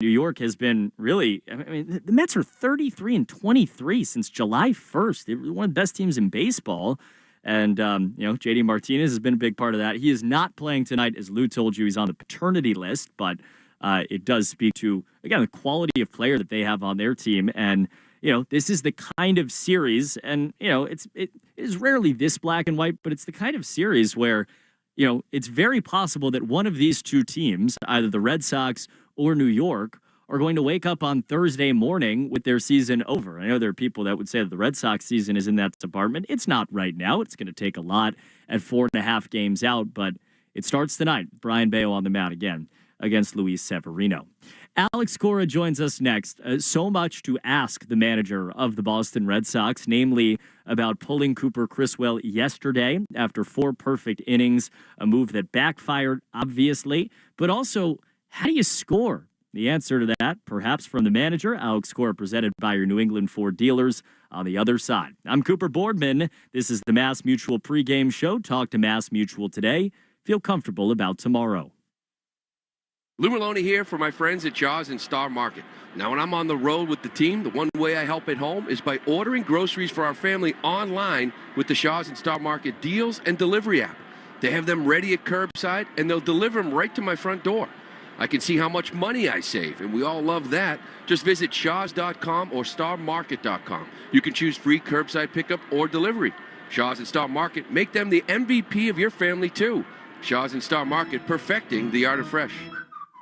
New York has been really, I mean, the Mets are 33-23 since July 1st. They were one of the best teams in baseball. And, JD Martinez has been a big part of that. He is not playing tonight, as Lou told you. He's on the paternity list, but it does speak to, again, the quality of player that they have on their team. And, this is the kind of series, and, it is rarely this black and white, but it's the kind of series where, it's very possible that one of these two teams, either the Red Sox or New York, are going to wake up on Thursday morning with their season over. I know there are people that would say that the Red Sox season is in that department. It's not right now. It's going to take a lot at 4.5 games out, but it starts tonight. Brian Bayo on the mound again against Luis Severino. Alex Cora joins us next. So much to ask the manager of the Boston Red Sox, namely about pulling Cooper Criswell yesterday after 4 perfect innings, a move that backfired, obviously, but also, how do you score? The answer to that, perhaps from the manager. Alex Cora, presented by your New England Ford dealers, on the other side. I'm Cooper Boardman. This is the Mass Mutual pregame show. Talk to Mass Mutual today. Feel comfortable about tomorrow. Lou Maloney here for my friends at Shaw's and Star Market. Now, when I'm on the road with the team, the one way I help at home is by ordering groceries for our family online with the Shaw's and Star Market deals and delivery app. They have them ready at curbside, and they'll deliver them right to my front door. I can see how much money I save, and we all love that. Just visit shaws.com or starmarket.com. You can choose free curbside pickup or delivery. Shaw's and Star Market, make them the MVP of your family, too. Shaw's and Star Market, perfecting the art of fresh.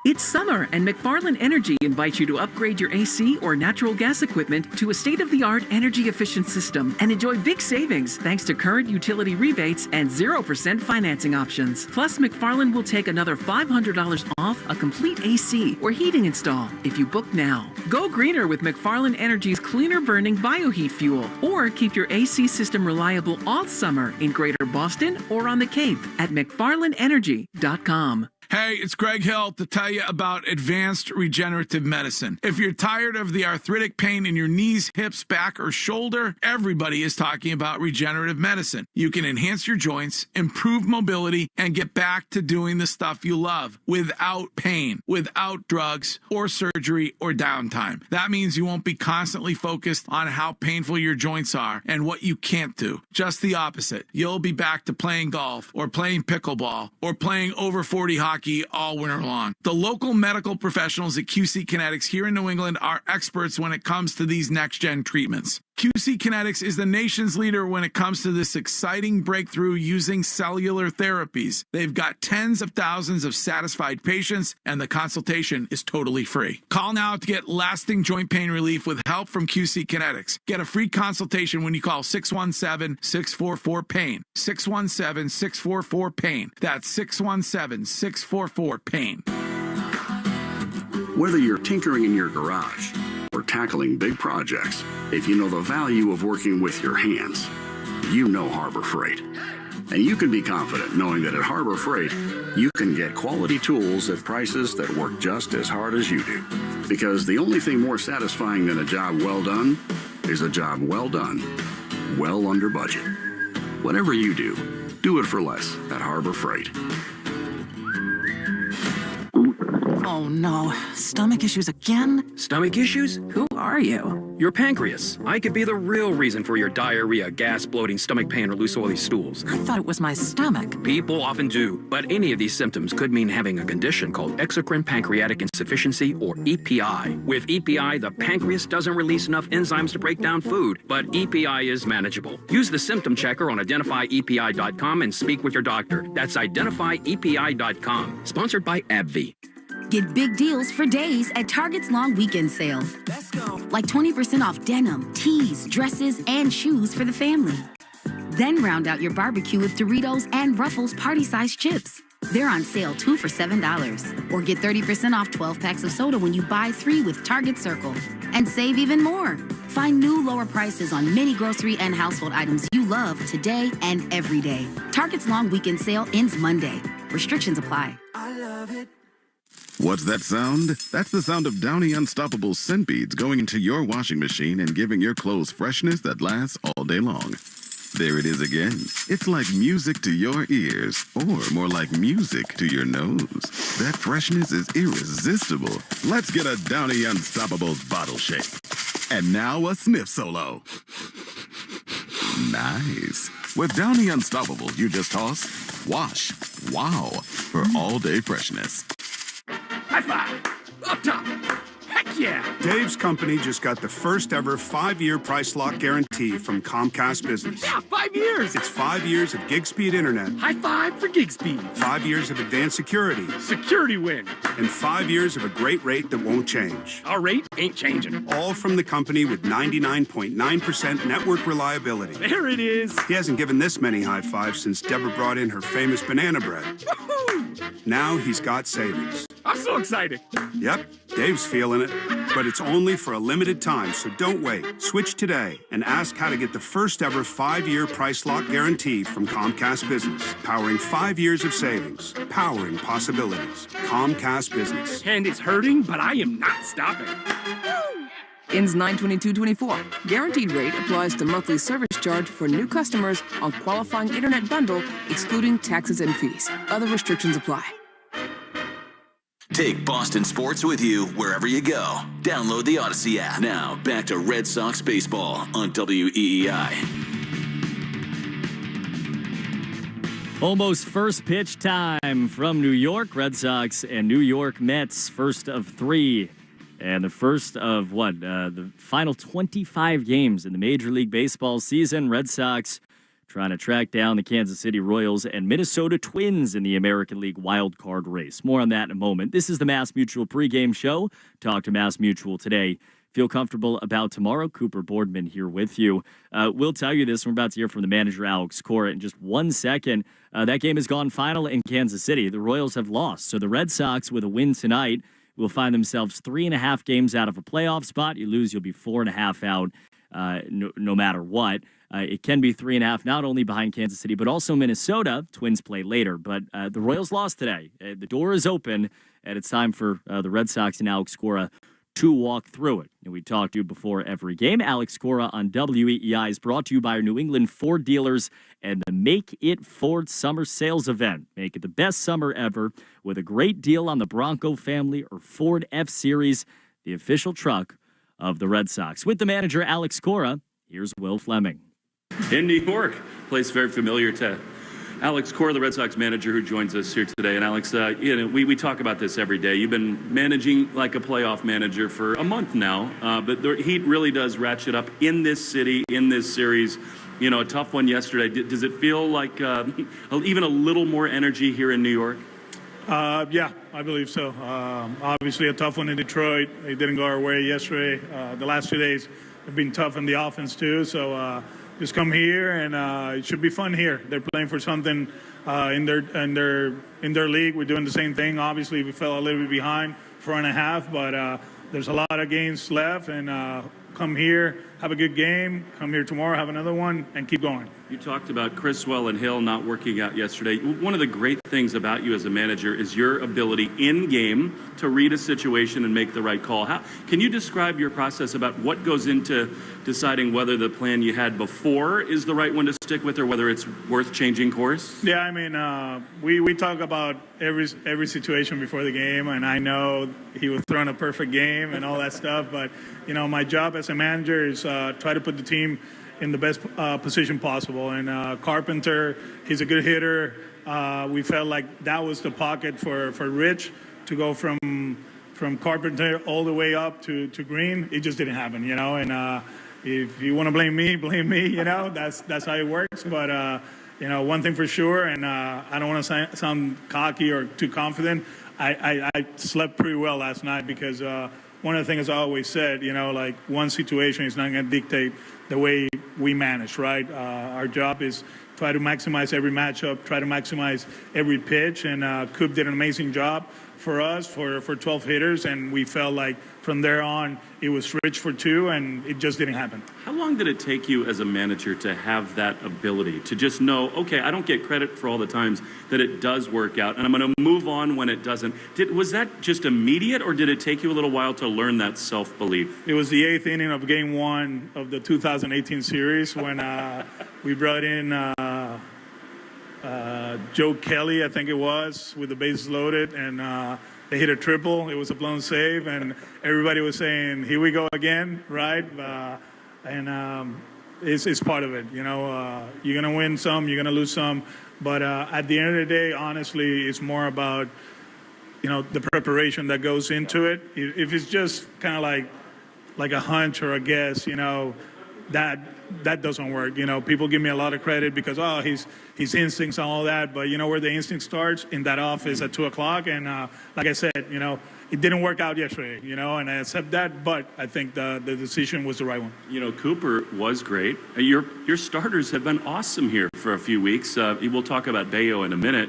It's summer, and McFarland Energy invites you to upgrade your AC or natural gas equipment to a state-of-the-art energy-efficient system and enjoy big savings thanks to current utility rebates and 0% financing options. Plus, McFarland will take another $500 off a complete AC or heating install if you book now. Go greener with McFarland Energy's cleaner-burning bioheat fuel, or keep your AC system reliable all summer in Greater Boston or on the Cape at McFarlandEnergy.com. Hey, it's Greg Hill to tell you about advanced regenerative medicine. If you're tired of the arthritic pain in your knees, hips, back, or shoulder, everybody is talking about regenerative medicine. You can enhance your joints, improve mobility, and get back to doing the stuff you love without pain, without drugs or surgery or downtime. That means you won't be constantly focused on how painful your joints are and what you can't do. Just the opposite. You'll be back to playing golf or playing pickleball or playing over 40 hockey all winter long. The local medical professionals at QC Kinetics here in New England are experts when it comes to these next-gen treatments. QC Kinetics is the nation's leader when it comes to this exciting breakthrough using cellular therapies. They've got tens of thousands of satisfied patients, and the consultation is totally free. Call now to get lasting joint pain relief with help from QC Kinetics. Get a free consultation when you call 617-644-PAIN. 617-644-PAIN. That's 617-644-PAIN. Whether you're tinkering in your garage or tackling big projects, if you know the value of working with your hands, you know Harbor Freight. And you can be confident knowing that at Harbor Freight, you can get quality tools at prices that work just as hard as you do. Because the only thing more satisfying than a job well done is a job well done, well under budget. Whatever you do it for less at Harbor Freight. Oh no, stomach issues again? Stomach issues? Who are you? Your pancreas. I could be the real reason for your diarrhea, gas, bloating, stomach pain, or loose oily stools. I thought it was my stomach. People often do, but any of these symptoms could mean having a condition called exocrine pancreatic insufficiency, or EPI. With EPI, the pancreas doesn't release enough enzymes to break down food, but EPI is manageable. Use the symptom checker on identifyepi.com and speak with your doctor. That's identifyepi.com. Sponsored by AbbVie. Get big deals for days at Target's long weekend sale. Let's go. Like 20% off denim, tees, dresses, and shoes for the family. Then round out your barbecue with Doritos and Ruffles party-sized chips. They're on sale 2 for $7. Or get 30% off 12 packs of soda when you buy 3 with Target Circle. And save even more. Find new lower prices on many grocery and household items you love today and every day. Target's long weekend sale ends Monday. Restrictions apply. I love it. What's that sound? That's the sound of Downy Unstoppable scent beads going into your washing machine and giving your clothes freshness that lasts all day long. There it is again. It's like music to your ears, or more like music to your nose. That freshness is irresistible. Let's get a Downy Unstoppables bottle shake. And now a sniff solo. Nice. With Downy Unstoppables, you just toss, wash, wow, for all-day freshness. High five! Up top! Heck yeah! Dave's company just got the first ever 5-year price lock guarantee from Comcast Business. Yeah, 5 years! It's 5 years of gig speed internet, High five for gig speed. 5 years of advanced security, Security win. and 5 years of a great rate that won't change. Our rate ain't changing. All from the company with 99.9% network reliability. There it is. He hasn't given this many high fives since Deborah brought in her famous banana bread. Woohoo! Now he's got savings. I'm so excited. Yep, Dave's feeling it. But it's only for a limited time, so don't wait. Switch today and ask how to get the first ever 5-year price lock guarantee from Comcast Business. Powering 5 years of savings. Powering possibilities. Comcast Business. And it's hurting, but I am not stopping. Ends 9/22/24. Guaranteed rate applies to monthly service charge for new customers on qualifying internet bundle, excluding taxes and fees. Other restrictions apply. Take Boston sports with you wherever you go. Download the Odyssey app. Now, back to Red Sox baseball on WEEI. Almost first pitch time from New York. Red Sox and New York Mets, first of 3. And the first of the final 25 games in the Major League Baseball season. Red Sox trying to track down the Kansas City Royals and Minnesota Twins in the American League wild card race. More on that in a moment. This is the Mass Mutual pregame show. Talk to Mass Mutual today. Feel comfortable about tomorrow. Cooper Boardman here with you. We'll tell you this. We're about to hear from the manager, Alex Cora, in just 1 second. That game has gone final in Kansas City. The Royals have lost. So the Red Sox, with a win tonight, will find themselves 3.5 games out of a playoff spot. You lose, you'll be 4.5 out no matter what. It can be 3.5, not only behind Kansas City, but also Minnesota. Twins play later, but the Royals lost today. The door is open, and it's time for the Red Sox and Alex Cora to walk through it. And we talk to you before every game. Alex Cora on WEEI is brought to you by our New England Ford dealers and the Make It Ford Summer Sales Event. Make it the best summer ever with a great deal on the Bronco family or Ford F-Series, the official truck of the Red Sox. With the manager, Alex Cora, here's Will Fleming. In New York, place very familiar to Alex Cora, the Red Sox manager, who joins us here today. And Alex, we talk about this every day. You've been managing like a playoff manager for a month now, but the heat really does ratchet up in this city, in this series. You know, a tough one yesterday. Does it feel like even a little more energy here in New York? Yeah, I believe so. Obviously, a tough one in Detroit. It didn't go our way yesterday. The last 2 days have been tough in the offense too. So just come here, and it should be fun here. They're playing for something in their league. We're doing the same thing. Obviously, we fell a little bit behind, 4.5, but there's a lot of games left, and come here, have a good game. Come here tomorrow, have another one, and keep going. You talked about Criswell and Hill not working out yesterday. One of the great things about you as a manager is your ability in game to read a situation and make the right call. Can you describe your process about what goes into deciding whether the plan you had before is the right one to stick with or whether it's worth changing course? Yeah, I mean, we talk about every situation before the game, and I know he was throwing a perfect game and all that stuff, but, you know, my job as a manager is try to put the team in the best position possible. And Carpenter, he's a good hitter. We felt like that was the pocket for Rich to go from Carpenter all the way up to Green. It just didn't happen, you know. And if you want to blame me, you know. That's how it works. But, you know, one thing for sure, and I don't want to sound cocky or too confident, I slept pretty well last night because one of the things I always said, you know, like one situation is not going to dictate the way we manage, right? Our job is try to maximize every matchup, try to maximize every pitch, and Coop did an amazing job for us for 12 hitters, and we felt like from there on it was Rich for 2, and it just didn't happen. How long did it take you as a manager to have that ability to just know, okay, I don't get credit for all the times that it does work out, and I'm going to move on when it doesn't? Was that just immediate, or did it take you a little while to learn that self-belief? It was the 8th inning of Game 1 of the 2018 series when We brought in Joe Kelly, I think it was, with the bases loaded, and they hit a triple. It was a blown save, and everybody was saying, "Here we go again," right? It's part of it. You're gonna win some, you're gonna lose some, but at the end of the day, honestly, it's more about the preparation that goes into it. If it's just kind of like a hunch or a guess, that doesn't work. People give me a lot of credit because his instincts and all that, but where the instinct starts in that office at 2:00, and like I said, it didn't work out yesterday, and I accept that, but I think the decision was the right one. Cooper was great. Your starters have been awesome here for a few weeks. We'll talk about Bayo in a minute.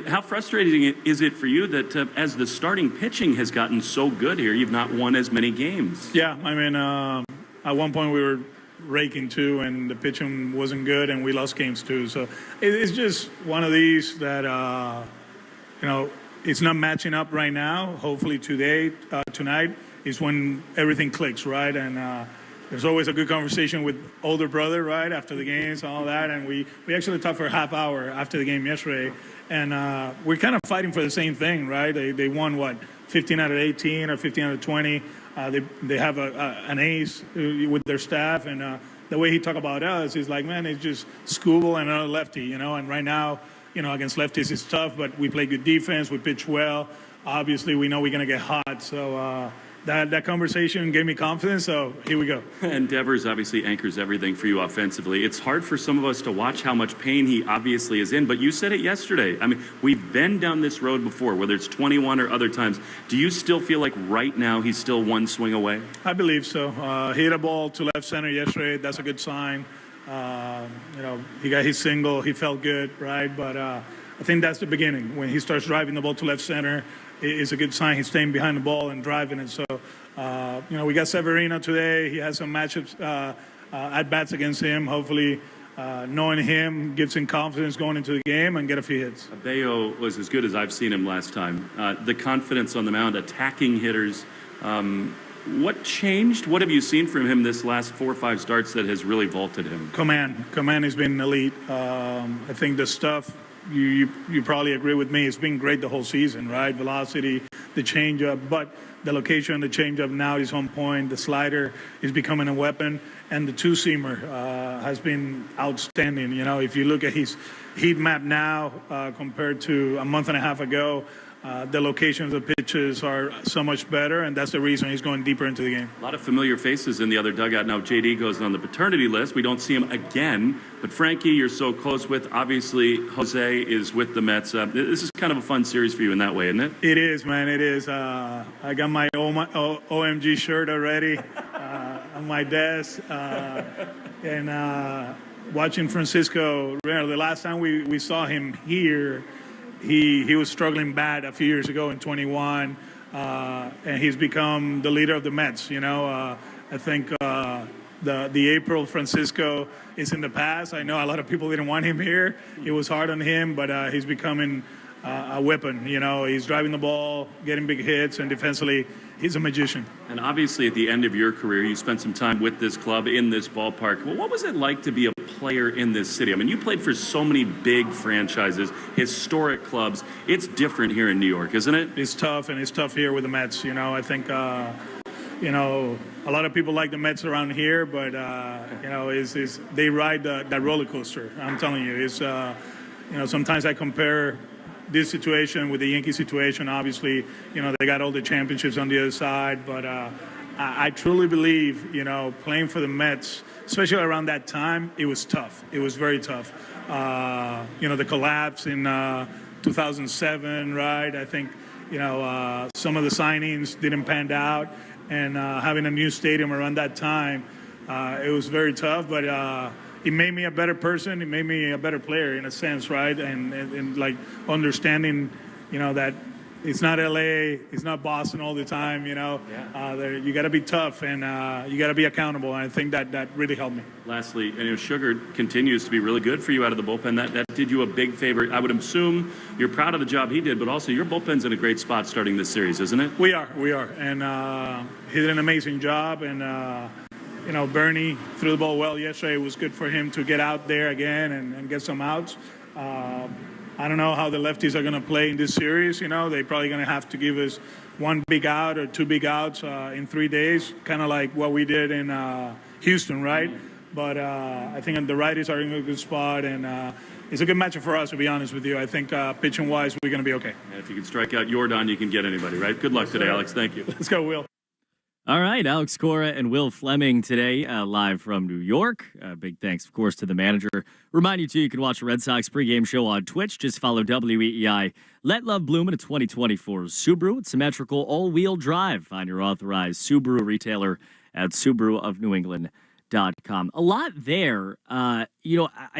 How frustrating is it for you that as the starting pitching has gotten so good here, you've not won as many games? Yeah, I mean, at one point we were raking too, and the pitching wasn't good, and we lost games too. So it's just one of these that, it's not matching up right now. Hopefully tonight is when everything clicks, right? And there's always a good conversation with older brother, right, after the games and all that. And we actually talked for a half hour after the game yesterday. And we're kind of fighting for the same thing, right? They won, 15 out of 18 or 15 out of 20. They have an ace with their staff. And the way he talked about us is like, man, it's just Skubal and another lefty, And right now, against lefties it's tough, but we play good defense. We pitch well. Obviously, we know we're going to get hot. So that conversation gave me confidence, so here we go. And Devers obviously anchors everything for you offensively. It's hard for some of us to watch how much pain he obviously is in, but you said it yesterday. I mean, we've been down this road before, whether it's 21 or other times. Do you still feel like right now he's still one swing away? I believe so. He hit a ball to left center yesterday. That's a good sign. He got his single. He felt good, right? But I think that's the beginning. When he starts driving the ball to left center, it's a good sign. He's staying behind the ball and driving it. So, we got Severino today. He has some matchups at-bats against him. Hopefully, knowing him gives him confidence going into the game and get a few hits. Bayo was as good as I've seen him last time. The confidence on the mound, attacking hitters. What changed? What have you seen from him this last 4 or 5 starts that has really vaulted him? Command has been elite. I think the stuff, you probably agree with me, it's been great the whole season, right? Velocity, the changeup, but the location of the changeup now is on point. The slider is becoming a weapon, and the two-seamer has been outstanding. If you look at his heat map now compared to a month and a half ago, the locations of pitches are so much better, and that's the reason he's going deeper into the game. A lot of familiar faces in the other dugout. Now, JD goes on the paternity list. We don't see him again. But Frankie, you're so close with. Obviously, Jose is with the Mets. This is kind of a fun series for you in that way, isn't it? It is, man. It is. I got my OMG shirt already on my desk. And watching Francisco, the last time we saw him here, He was struggling bad a few years ago in 21, and he's become the leader of the Mets. I think the April Francisco is in the past. I know a lot of people didn't want him here. It was hard on him, but he's becoming a weapon. He's driving the ball, getting big hits, and defensively, he's a magician. And obviously, at the end of your career, you spent some time with this club in this ballpark. Well, what was it like to be a player in this city? I mean, you played for so many big franchises, historic clubs. It's different here in New York, isn't it? It's tough, and it's tough here with the Mets. I think, a lot of people like the Mets around here, but, they ride that roller coaster. I'm telling you, it's, sometimes I compare this situation with the Yankee situation. Obviously, they got all the championships on the other side, but I truly believe, playing for the Mets, especially around that time, it was tough. It was very tough. The collapse in 2007, right? I think, some of the signings didn't pan out, and having a new stadium around that time, it was very tough, but it made me a better person. It made me a better player in a sense, right? And like understanding, that it's not LA, it's not Boston all the time, you got to be tough, and you got to be accountable. And I think that really helped me. Lastly, Sugar continues to be really good for you out of the bullpen. That did you a big favor. I would assume you're proud of the job he did, but also your bullpen's in a great spot starting this series, isn't it? We are. And he did an amazing job. And, Bernie threw the ball well yesterday. It was good for him to get out there again and get some outs. I don't know how the lefties are going to play in this series. They're probably going to have to give us one big out or two big outs in 3 days, kind of like what we did in Houston, right? But I think the righties are in a good spot, and it's a good matchup for us, to be honest with you. I think pitching-wise, we're going to be okay. And if you can strike out Jordan, you can get anybody, right? Good luck today, Alex. Thank you. Let's go, Will. All right, Alex Cora and Will Fleming today, live from New York. Big thanks, of course, to the manager. Remind you, too, you can watch the Red Sox pregame show on Twitch. Just follow WEEI. Let Love Bloom in a 2024 Subaru with symmetrical all-wheel drive. Find your authorized Subaru retailer at SubaruofNewEngland.com. A lot there. I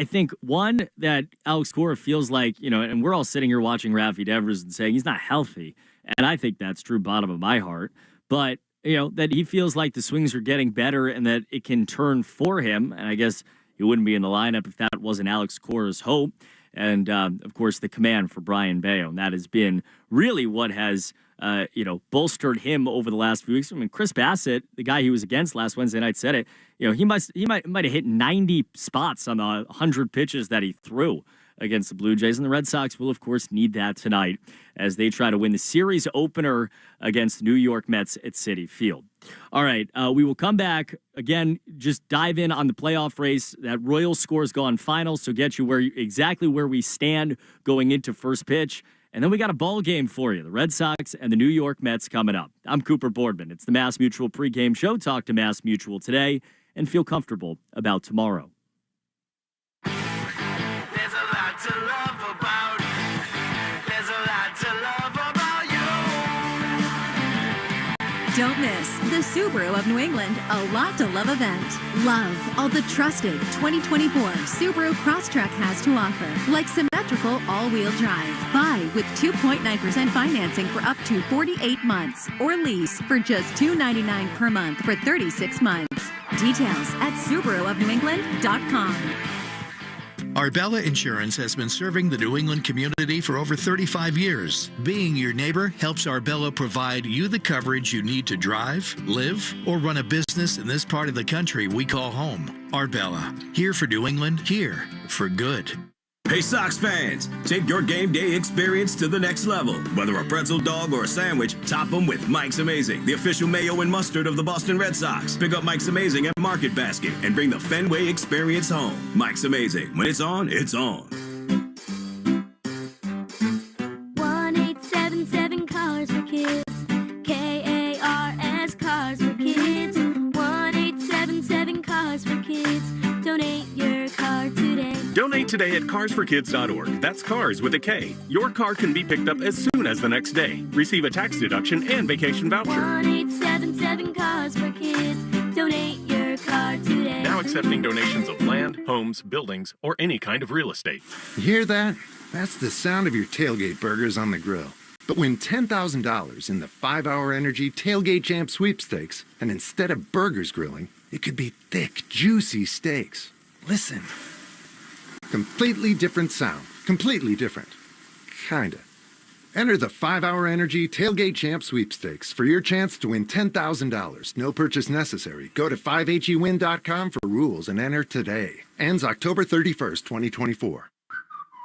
think, one, that Alex Cora feels like, and we're all sitting here watching Rafi Devers and saying he's not healthy. And I think that's true bottom of my heart. But that he feels like the swings are getting better and that it can turn for him. And I guess he wouldn't be in the lineup if that wasn't Alex Cora's hope. And, of course, the command for Brian Bayo. And that has been really what has, bolstered him over the last few weeks. I mean, Chris Bassett, the guy he was against last Wednesday night, said it. He might have hit 90 spots on the 100 pitches that he threw against the Blue Jays. And the Red Sox will, of course, need that tonight as they try to win the series opener against the New York Mets at Citi Field. All right, we will come back. Again, just dive in on the playoff race. That Royals score's gone final, so get you exactly where we stand going into first pitch. And then we got a ball game for you, the Red Sox and the New York Mets coming up. I'm Cooper Boardman. It's the Mass Mutual pregame show. Talk to Mass Mutual today and feel comfortable about tomorrow. Don't miss the Subaru of New England A Lot to Love event. Love all the trusted 2024 Subaru Crosstrek has to offer, like symmetrical all-wheel drive. Buy with 2.9% financing for up to 48 months, or lease for just $299 per month for 36 months. Details at SubaruofNewEngland.com. Arbella Insurance has been serving the New England community for over 35 years. Being your neighbor helps Arbella provide you the coverage you need to drive, live, or run a business in this part of the country we call home. Arbella, here for New England, here for good. Hey Sox fans, take your game day experience to the next level. Whether a pretzel dog or a sandwich, top them with Mike's Amazing, the official mayo and mustard of the Boston Red Sox. Pick up Mike's Amazing at Market Basket and bring the Fenway experience home. Mike's Amazing. When it's on, it's on. 1877 Cars for Kids. KARS Cars for Kids. 1877 Cars for Kids. Donate your car today. Donate today at carsforkids.org. That's cars with a K. Your car can be picked up as soon as the next day. Receive a tax deduction and vacation voucher. 1877 Cars for Kids. Donate your car today. Now accepting donations of land, homes, buildings, or any kind of real estate. You hear that? That's the sound of your tailgate burgers on the grill. But win $10,000 in the 5-Hour Energy Tailgate Champ Sweepstakes, and instead of burgers grilling, it could be thick, juicy steaks. Listen. Completely different sound. Completely different. Kinda. Enter the 5-Hour Energy Tailgate Champ Sweepstakes for your chance to win $10,000. No purchase necessary. Go to 5hewin.com for rules and enter today. Ends October 31st, 2024.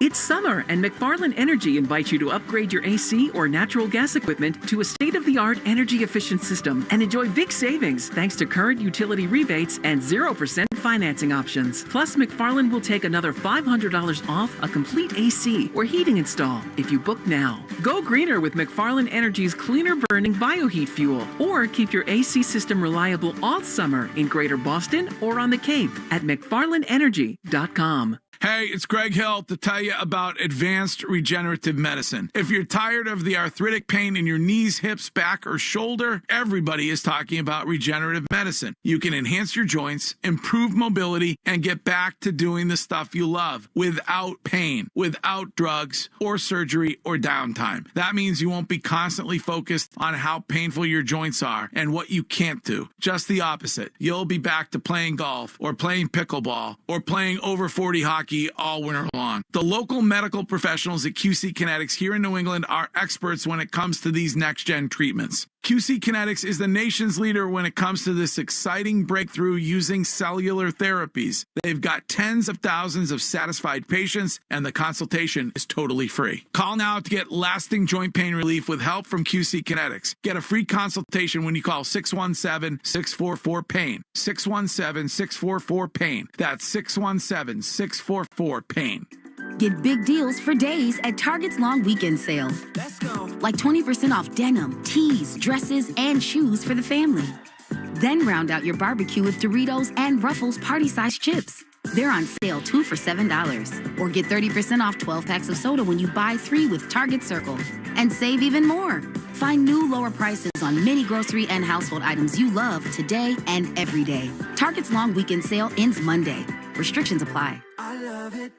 It's summer, and McFarland Energy invites you to upgrade your AC or natural gas equipment to a state-of-the-art energy-efficient system and enjoy big savings thanks to current utility rebates and 0% financing options. Plus, McFarland will take another $500 off a complete AC or heating install if you book now. Go greener with McFarland Energy's cleaner-burning bioheat fuel, or keep your AC system reliable all summer in Greater Boston or on the Cape at McFarlandEnergy.com. Hey, it's Greg Hill to tell you about advanced regenerative medicine. If you're tired of the arthritic pain in your knees, hips, back, or shoulder, everybody is talking about regenerative medicine. You can enhance your joints, improve mobility, and get back to doing the stuff you love without pain, without drugs or surgery or downtime. That means you won't be constantly focused on how painful your joints are and what you can't do. Just the opposite. You'll be back to playing golf or playing pickleball or playing over 40 hockey all winter long. The local medical professionals at QC Kinetics here in New England are experts when it comes to these next-gen treatments. QC Kinetics is the nation's leader when it comes to this exciting breakthrough using cellular therapies. They've got tens of thousands of satisfied patients, and the consultation is totally free. Call now to get lasting joint pain relief with help from QC Kinetics. Get a free consultation when you call 617-644-PAIN. 617-644-PAIN. That's 617-644-PAIN. Get big deals for days at Target's long weekend sale. Let's go. Like 20% off denim, tees, dresses, and shoes for the family. Then round out your barbecue with Doritos and Ruffles party-sized chips. They're on sale 2 for $7. Or get 30% off 12 packs of soda when you buy 3 with Target Circle. And save even more. Find new lower prices on many grocery and household items you love today and every day. Target's long weekend sale ends Monday. Restrictions apply. I love it.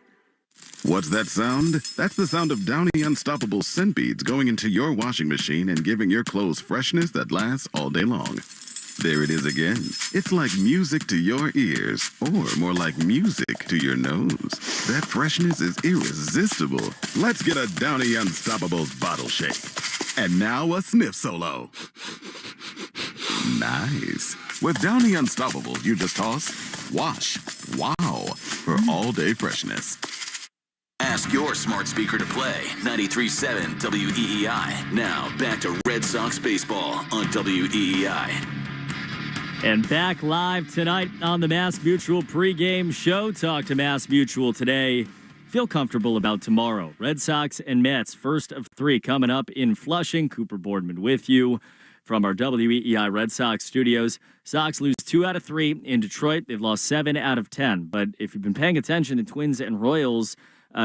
What's that sound? That's the sound of Downy Unstoppable scent beads going into your washing machine and giving your clothes freshness that lasts all day long. There it is again. It's like music to your ears, or more like music to your nose. That freshness is irresistible. Let's get a Downy Unstoppables bottle shake. And now a sniff solo. Nice. With Downy Unstoppables, you just toss, wash, wow, for all-day freshness. Ask your smart speaker to play 93.7 WEEI. Now back to Red Sox baseball on WEEI. And back live tonight on the Mass Mutual pregame show. Talk to Mass Mutual today. Feel comfortable about tomorrow. Red Sox and Mets, first of 3 coming up in Flushing. Cooper Boardman with you from our WEEI Red Sox studios. Sox lose 2 out of 3 in Detroit. They've lost 7 out of 10. But if you've been paying attention, the Twins and Royals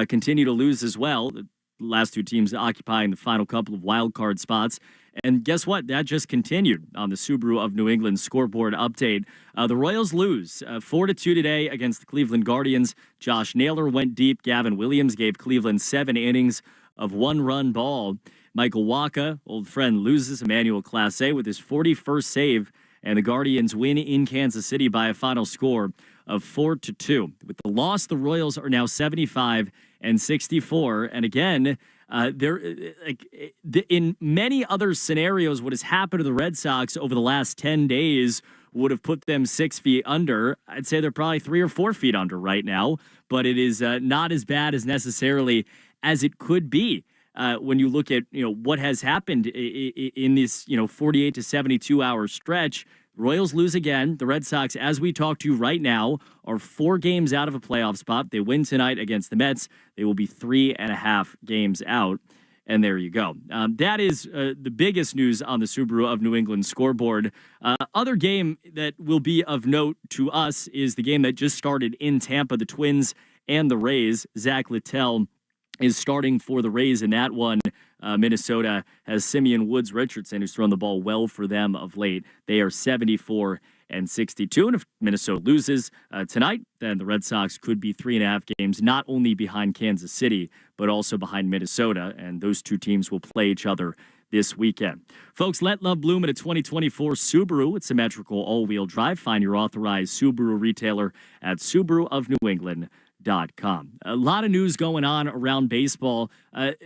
continue to lose as well. The last 2 teams occupying the final couple of wild card spots. And guess what? That just continued on the Subaru of New England scoreboard update. The Royals lose 4-2 today against the Cleveland Guardians. Josh Naylor went deep. Gavin Williams gave Cleveland 7 innings of 1-run ball. Michael Wacha, old friend, loses Emmanuel Clase with his 41st save, and the Guardians win in Kansas City by a final score of 4-2. With the loss, the Royals are now 75 and 64. And again, in many other scenarios, what has happened to the Red Sox over the last 10 days would have put them 6 feet under. I'd say they're probably 3 or 4 feet under right now, but it is not as bad as necessarily as it could be. When you look at what has happened in this 48 to 72 hour stretch. Royals lose again. The Red Sox, as we talk to you right now, are 4 games out of a playoff spot. They win tonight against the Mets. They will be 3.5 games out. And there you go. That is the biggest news on the Subaru of New England scoreboard. Other game that will be of note to us is the game that just started in Tampa, the Twins and the Rays. Zach Littell is starting for the Rays in that one. Minnesota has Simeon Woods Richardson, who's thrown the ball well for them of late. They are 74 and 62. And if Minnesota loses tonight, then the Red Sox could be 3.5 games, not only behind Kansas City, but also behind Minnesota. And those 2 teams will play each other this weekend. Folks, let love bloom at a 2024 Subaru with symmetrical all-wheel drive. Find your authorized Subaru retailer at SubaruofNewEngland.com. A lot of news going on around baseball,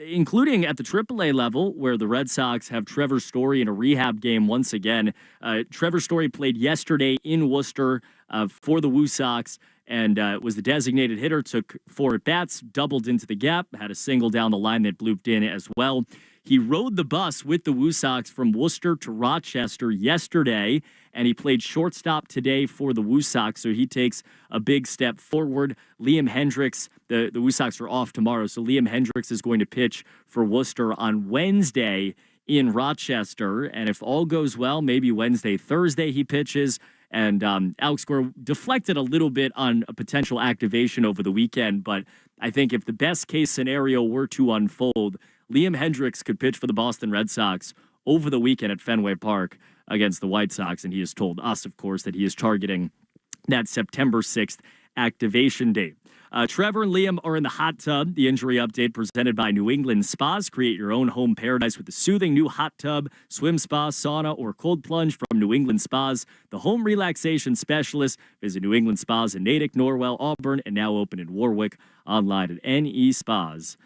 including at the AAA level, where the Red Sox have Trevor Story in a rehab game once again. Trevor Story played yesterday in Worcester for the Woo Sox and was the designated hitter, took 4 at-bats, doubled into the gap, had a single down the line that blooped in as well. He rode the bus with the Woo Sox from Worcester to Rochester yesterday, and he played shortstop today for the Woo Sox, so he takes a big step forward. Liam Hendricks, the Woo Sox are off tomorrow, so Liam Hendricks is going to pitch for Worcester on Wednesday in Rochester, and if all goes well, maybe Wednesday, Thursday he pitches. And Alex Gore deflected a little bit on a potential activation over the weekend, but I think if the best case scenario were to unfold, Liam Hendricks could pitch for the Boston Red Sox over the weekend at Fenway Park against the White Sox, and he has told us, of course, that he is targeting that September 6th activation date. Trevor and Liam are in the hot tub. The injury update presented by New England Spas. Create your own home paradise with the soothing new hot tub, swim spa, sauna, or cold plunge from New England Spas, the home relaxation specialist. Visit New England Spas in Natick, Norwell, Auburn, and now open in Warwick. Online at nespas.com.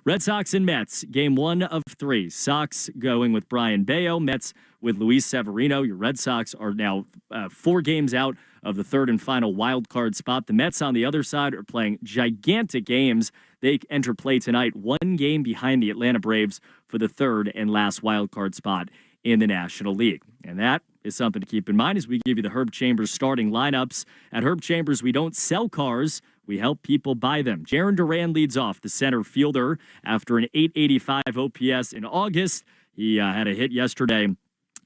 Red Sox and Mets, game 1 of 3. Sox going with Brian Bayo, Mets with Luis Severino. Your Red Sox are now 4 games out of the third and final wild card spot. The Mets on the other side are playing gigantic games. They enter play tonight 1 game behind the Atlanta Braves for the third and last wild card spot in the National League. And that is something to keep in mind as we give you the Herb Chambers starting lineups. At Herb Chambers, we don't sell cars, we help people buy them. Jaron Duran leads off, the center fielder, after an .885 OPS in August. He had a hit yesterday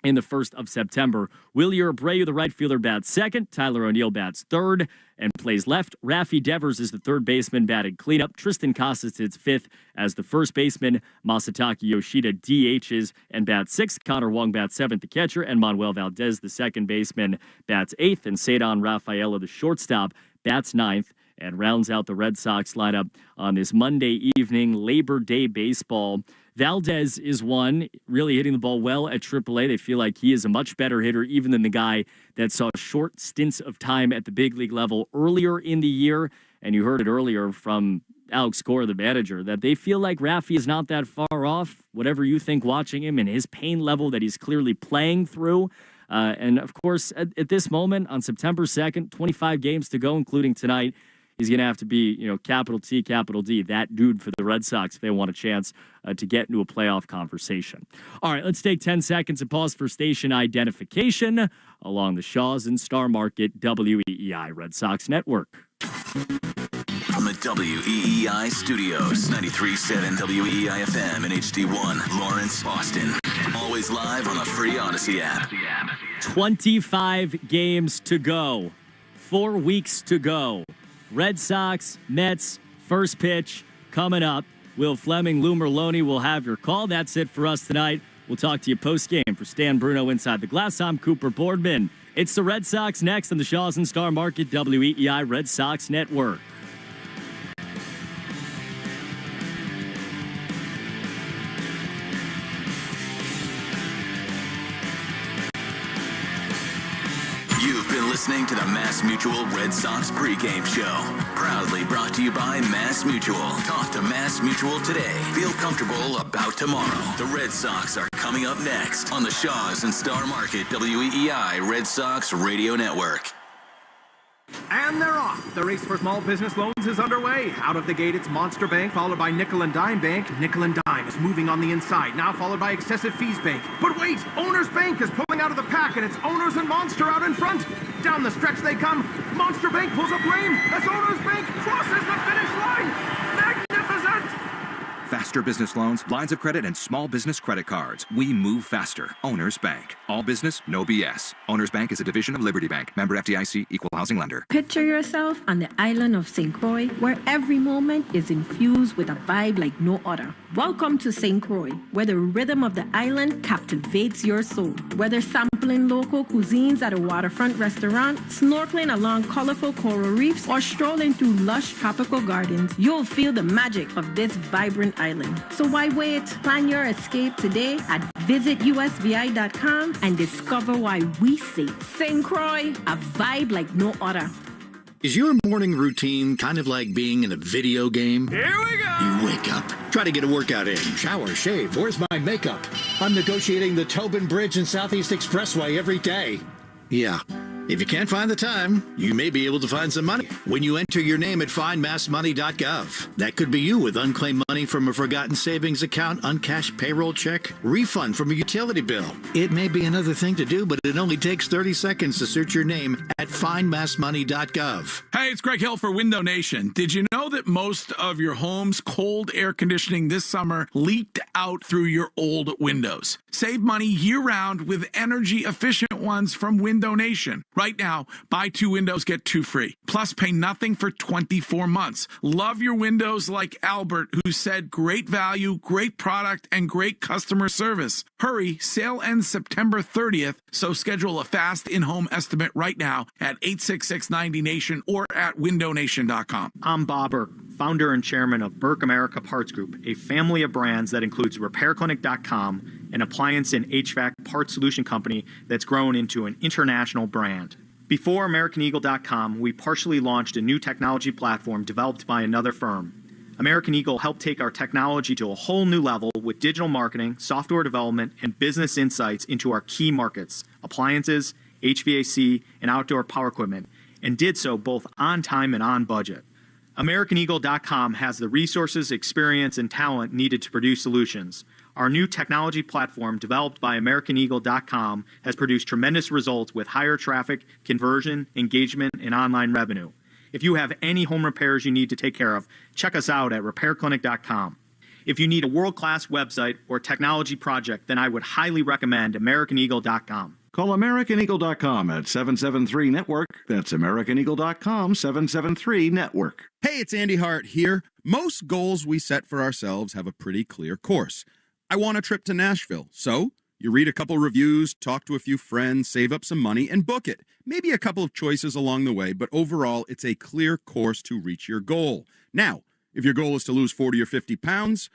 in the 1st of September. Wilyer Abreu, the right fielder, bats second. Tyler O'Neill bats third and plays left. Rafi Devers is the third baseman, batted cleanup. Tristan Casas hits fifth as the first baseman. Masataka Yoshida DHs and bats sixth. Connor Wong bats seventh, the catcher. And Manuel Valdez, the second baseman, bats eighth. And Cedon Rafaela, the shortstop, bats ninth and rounds out the Red Sox lineup on this Monday evening, Labor Day baseball. Valdez is one, really hitting the ball well at AAA. They feel like he is a much better hitter even than the guy that saw short stints of time at the big league level earlier in the year. And you heard it earlier from Alex Cora, the manager, that they feel like Rafi is not that far off, whatever you think watching him and his pain level that he's clearly playing through. And, of course, at this moment, on September 2nd, 25 games to go, including tonight, he's going to have to be, capital T, capital D, that dude for the Red Sox if they want a chance to get into a playoff conversation. All right, let's take 10 seconds and pause for station identification along the Shaws and Star Market WEEI Red Sox Network. From the WEEI studios, 93.7 WEEI FM and HD1, Lawrence, Boston. Always live on the free Odyssey app. 25 games to go. 4 weeks to go. Red Sox, Mets, first pitch coming up. Will Fleming, Lou Merlone will have your call. That's it for us tonight. We'll talk to you post-game. For Stan Bruno inside the glass, I'm Cooper Boardman. It's the Red Sox next on the Shaws and Star Market WEEI Red Sox Network. You've been listening to the Mass Mutual Red Sox pregame show. Proudly brought to you by Mass Mutual. Talk to Mass Mutual today. Feel comfortable about tomorrow. The Red Sox are coming up next on the Shaws and Star Market WEEI Red Sox Radio Network. And they're off. The race for small business loans is underway. Out of the gate, it's Monster Bank, followed by Nickel and Dime Bank. Nickel and Dime is moving on the inside, now followed by Excessive Fees Bank. But wait, Owners Bank is pulling out of the pack, and it's Owners and Monster out in front. Down the stretch they come. Monster Bank pulls up lane as Owners Bank crosses the finish line. Magnificent! Faster business loans, lines of credit, and small business credit cards. We move faster. Owners Bank. All business, no BS. Owners Bank is a division of Liberty Bank. Member FDIC, equal housing lender. Picture yourself on the island of St. Croix, where every moment is infused with a vibe like no other. Welcome to St. Croix, where the rhythm of the island captivates your soul. Whether sampling local cuisines at a waterfront restaurant, snorkeling along colorful coral reefs, or strolling through lush tropical gardens, you'll feel the magic of this vibrant island. So why wait? Plan your escape today at visitusvi.com and discover why we say St. Croix, a vibe like no other. Is your morning routine kind of like being in a video game? Here we go! You wake up, try to get a workout in, shower, shave, where's my makeup? I'm negotiating the Tobin Bridge and Southeast Expressway every day. Yeah. If you can't find the time, you may be able to find some money when you enter your name at findmassmoney.gov. That could be you with unclaimed money from a forgotten savings account, uncashed payroll check, refund from a utility bill. It may be another thing to do, but it only takes 30 seconds to search your name at findmassmoney.gov. Hey, it's Greg Hill for Window Nation. Did you know that most of your home's cold air conditioning this summer leaked out through your old windows? Save money year-round with energy-efficient ones from Window Nation. Right now, buy 2 windows, get 2 free. Plus, pay nothing for 24 months. Love your windows like Albert, who said great value, great product, and great customer service. Hurry, sale ends September 30th, so schedule a fast in-home estimate right now at 866-90-NATION or at windownation.com. I'm Bob Burke, founder and chairman of Burke America Parts Group, a family of brands that includes RepairClinic.com, an appliance and HVAC parts solution company that's grown into an international brand. Before AmericanEagle.com, we partially launched a new technology platform developed by another firm. American Eagle helped take our technology to a whole new level with digital marketing, software development, and business insights into our key markets, appliances, HVAC, and outdoor power equipment, and did so both on time and on budget. AmericanEagle.com has the resources, experience, and talent needed to produce solutions. Our new technology platform, developed by AmericanEagle.com, has produced tremendous results with higher traffic, conversion, engagement, and online revenue. If you have any home repairs you need to take care of, check us out at RepairClinic.com. If you need a world-class website or technology project, then I would highly recommend AmericanEagle.com. Call AmericanEagle.com at 773-NETWORK. That's AmericanEagle.com, 773-NETWORK. Hey, it's Andy Hart here. Most goals we set for ourselves have a pretty clear course. I want a trip to Nashville, so you read a couple reviews, talk to a few friends, save up some money, and book it. Maybe a couple of choices along the way, but overall, it's a clear course to reach your goal. Now, if your goal is to lose 40 or 50 pounds,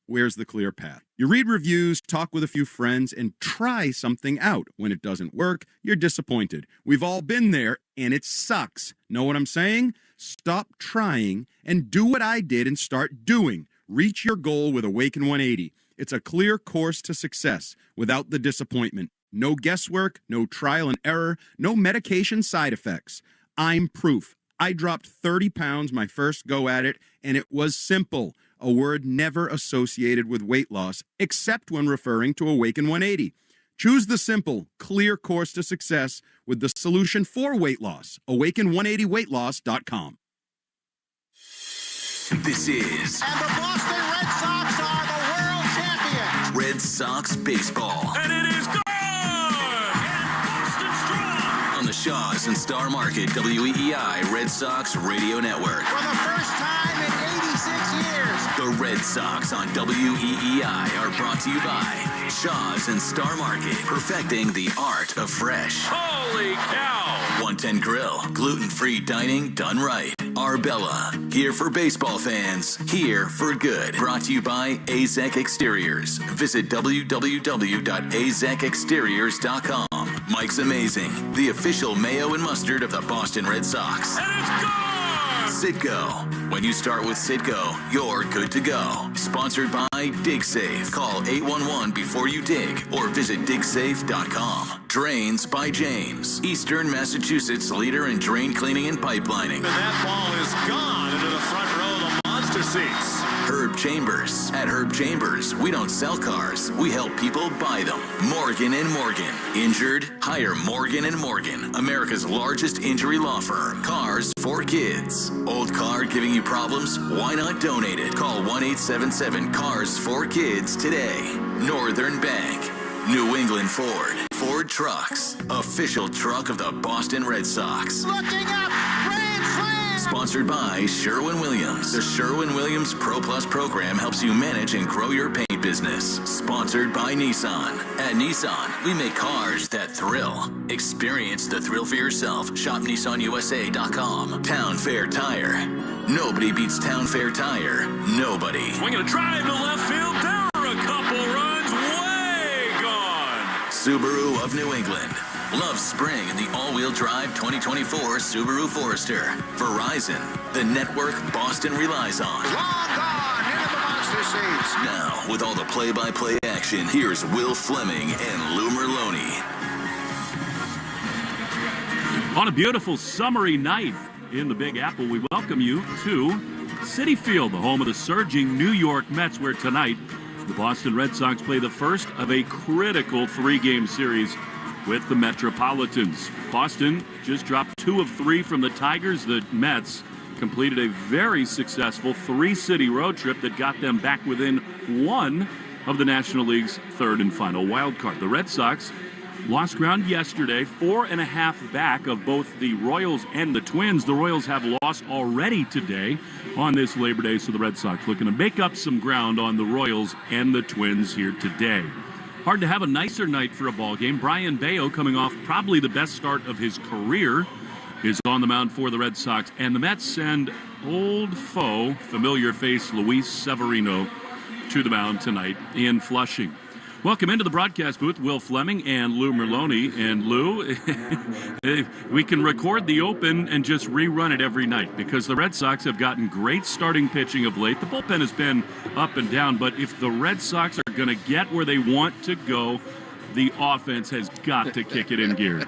where's the clear path? You read reviews, talk with a few friends, and try something out. When it doesn't work, you're disappointed. We've all been there, and it sucks. Know what I'm saying? Stop trying and do what I did and start doing. Reach your goal with Awaken 180. It's a clear course to success without the disappointment. No guesswork, no trial and error, no medication side effects. I'm proof. I dropped 30 pounds my first go at it, and it was simple. A word never associated with weight loss, except when referring to Awaken 180. Choose the simple, clear course to success with the solution for weight loss. Awaken180weightloss.com. This is... And the Boston Red Sox are the world champions. Red Sox baseball. And it is gone! On the Shaws and Star Market WEEI Red Sox Radio Network. For the first time in 86 years. The Red Sox on WEEI are brought to you by Shaws and Star Market, perfecting the art of fresh. Holy cow! 110 Grill, gluten-free dining done right. Arbella, here for baseball fans, here for good. Brought to you by AZEK Exteriors. Visit www.azekexteriors.com. Mike's Amazing, the official mayo and mustard of the Boston Red Sox. And it's gone! Citgo. When you start with Citgo, you're good to go. Sponsored by DigSafe. Call 811 before you dig or visit digsafe.com. Drains by James. Eastern Massachusetts leader in drain cleaning and pipelining. And that ball is gone into the front row of the monster seats. Herb Chambers. At Herb Chambers, we don't sell cars. We help people buy them. Morgan & Morgan. Injured? Hire Morgan & Morgan. America's largest injury law firm. Cars for kids. Old car giving you problems? Why not donate it? Call 1-877-CARS-4KIDS today. Northern Bank. New England Ford. Ford Trucks. Official truck of the Boston Red Sox. Looking up! Grand slam! Sponsored by Sherwin-Williams. The Sherwin-Williams Pro Plus program helps you manage and grow your paint business. Sponsored by Nissan. At Nissan, we make cars that thrill. Experience the thrill for yourself. Shop NissanUSA.com. Town Fair Tire. Nobody beats Town Fair Tire. Nobody. Swinging a drive to left field. There are a couple runs. Way gone. Subaru of New England. Love spring in the all-wheel drive 2024 Subaru Forester. Verizon, the network Boston relies on. Long gone into the monster seats. Now, with all the play-by-play action, here's Will Fleming and Lou Merlone. On a beautiful summery night in the Big Apple, we welcome you to Citi Field, the home of the surging New York Mets, where tonight the Boston Red Sox play the first of a critical three-game series with the Metropolitans. Boston just dropped 2 of 3 from the Tigers. The Mets completed a very successful 3-city road trip that got them back within 1 of the National League's third and final wild card. The Red Sox lost ground yesterday, 4.5 back of both the Royals and the Twins. The Royals have lost already today on this Labor Day, so the Red Sox looking to make up some ground on the Royals and the Twins here today. Hard to have a nicer night for a ball game. Brian Bayo, coming off probably the best start of his career, is on the mound for the Red Sox. And the Mets send old foe, familiar face Luis Severino to the mound tonight in Flushing. Welcome into the broadcast booth, Will Fleming and Lou Merloni. And Lou, we can record the Open and just rerun it every night because the Red Sox have gotten great starting pitching of late. The bullpen has been up and down, but if the Red Sox are going to get where they want to go, the offense has got to kick it in gear.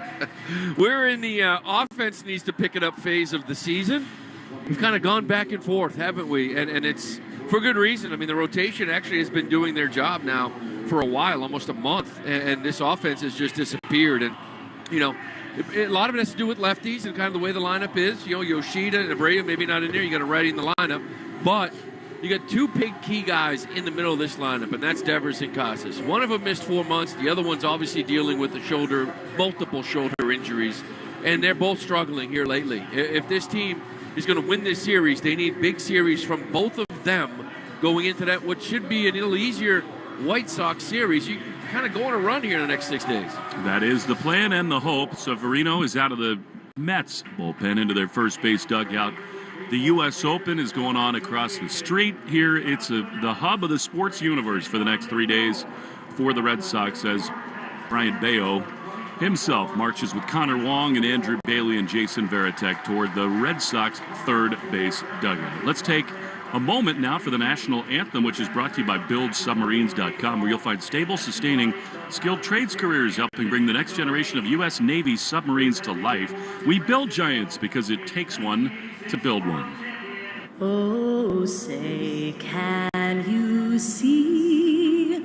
We're in the offense needs to pick it up phase of the season. We've kind of gone back and forth, haven't we? And it's for good reason. I mean, the rotation actually has been doing their job now for a while, almost a month, and this offense has just disappeared. And, you know, a lot of it has to do with lefties and kind of the way the lineup is. You know, Yoshida and Abreu maybe not in there. You got a righty in the lineup. But you got two big key guys in the middle of this lineup, and that's Devers and Casas. One of them missed 4 months. The other one's obviously dealing with the multiple shoulder injuries, and they're both struggling here lately. If this team is going to win this series, they need big series from both of them going into that, what should be a little easier White Sox series. You kind of go on a run here in the next 6 days. That is the plan and the hope. Severino is out of the Mets bullpen into their first base dugout. The U.S. Open is going on across the street here. It's the hub of the sports universe for the next 3 days for the Red Sox as Brian Bayo himself marches with Connor Wong and Andrew Bailey and Jason Varitek toward the Red Sox third base dugout. Let's take a moment now for the national anthem, which is brought to you by BuildSubmarines.com, where you'll find stable, sustaining, skilled trades careers helping bring the next generation of U.S. Navy submarines to life. We build giants because it takes one to build one. Oh, say, can you see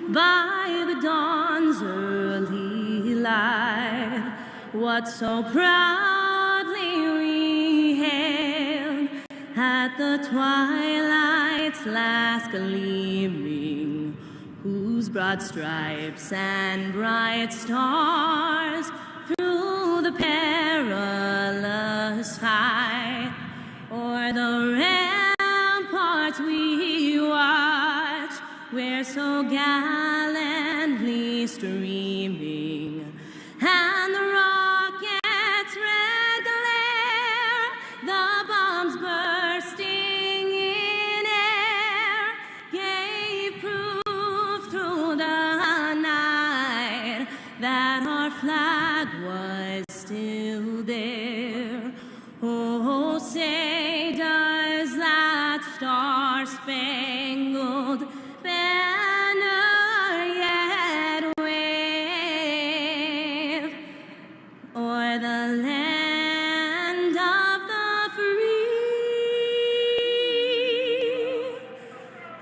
by the dawn's early light what so proudly we hailed at the twilight's last gleaming, whose broad stripes and bright stars through the perilous fight o'er the ramparts we watch, where so gallantly streaming, and the rocket's red glare, the bombs bursting in air, gave proof through the night that our flag was still there. Oh, say does that star-spangled banner yet wave o'er the land of the free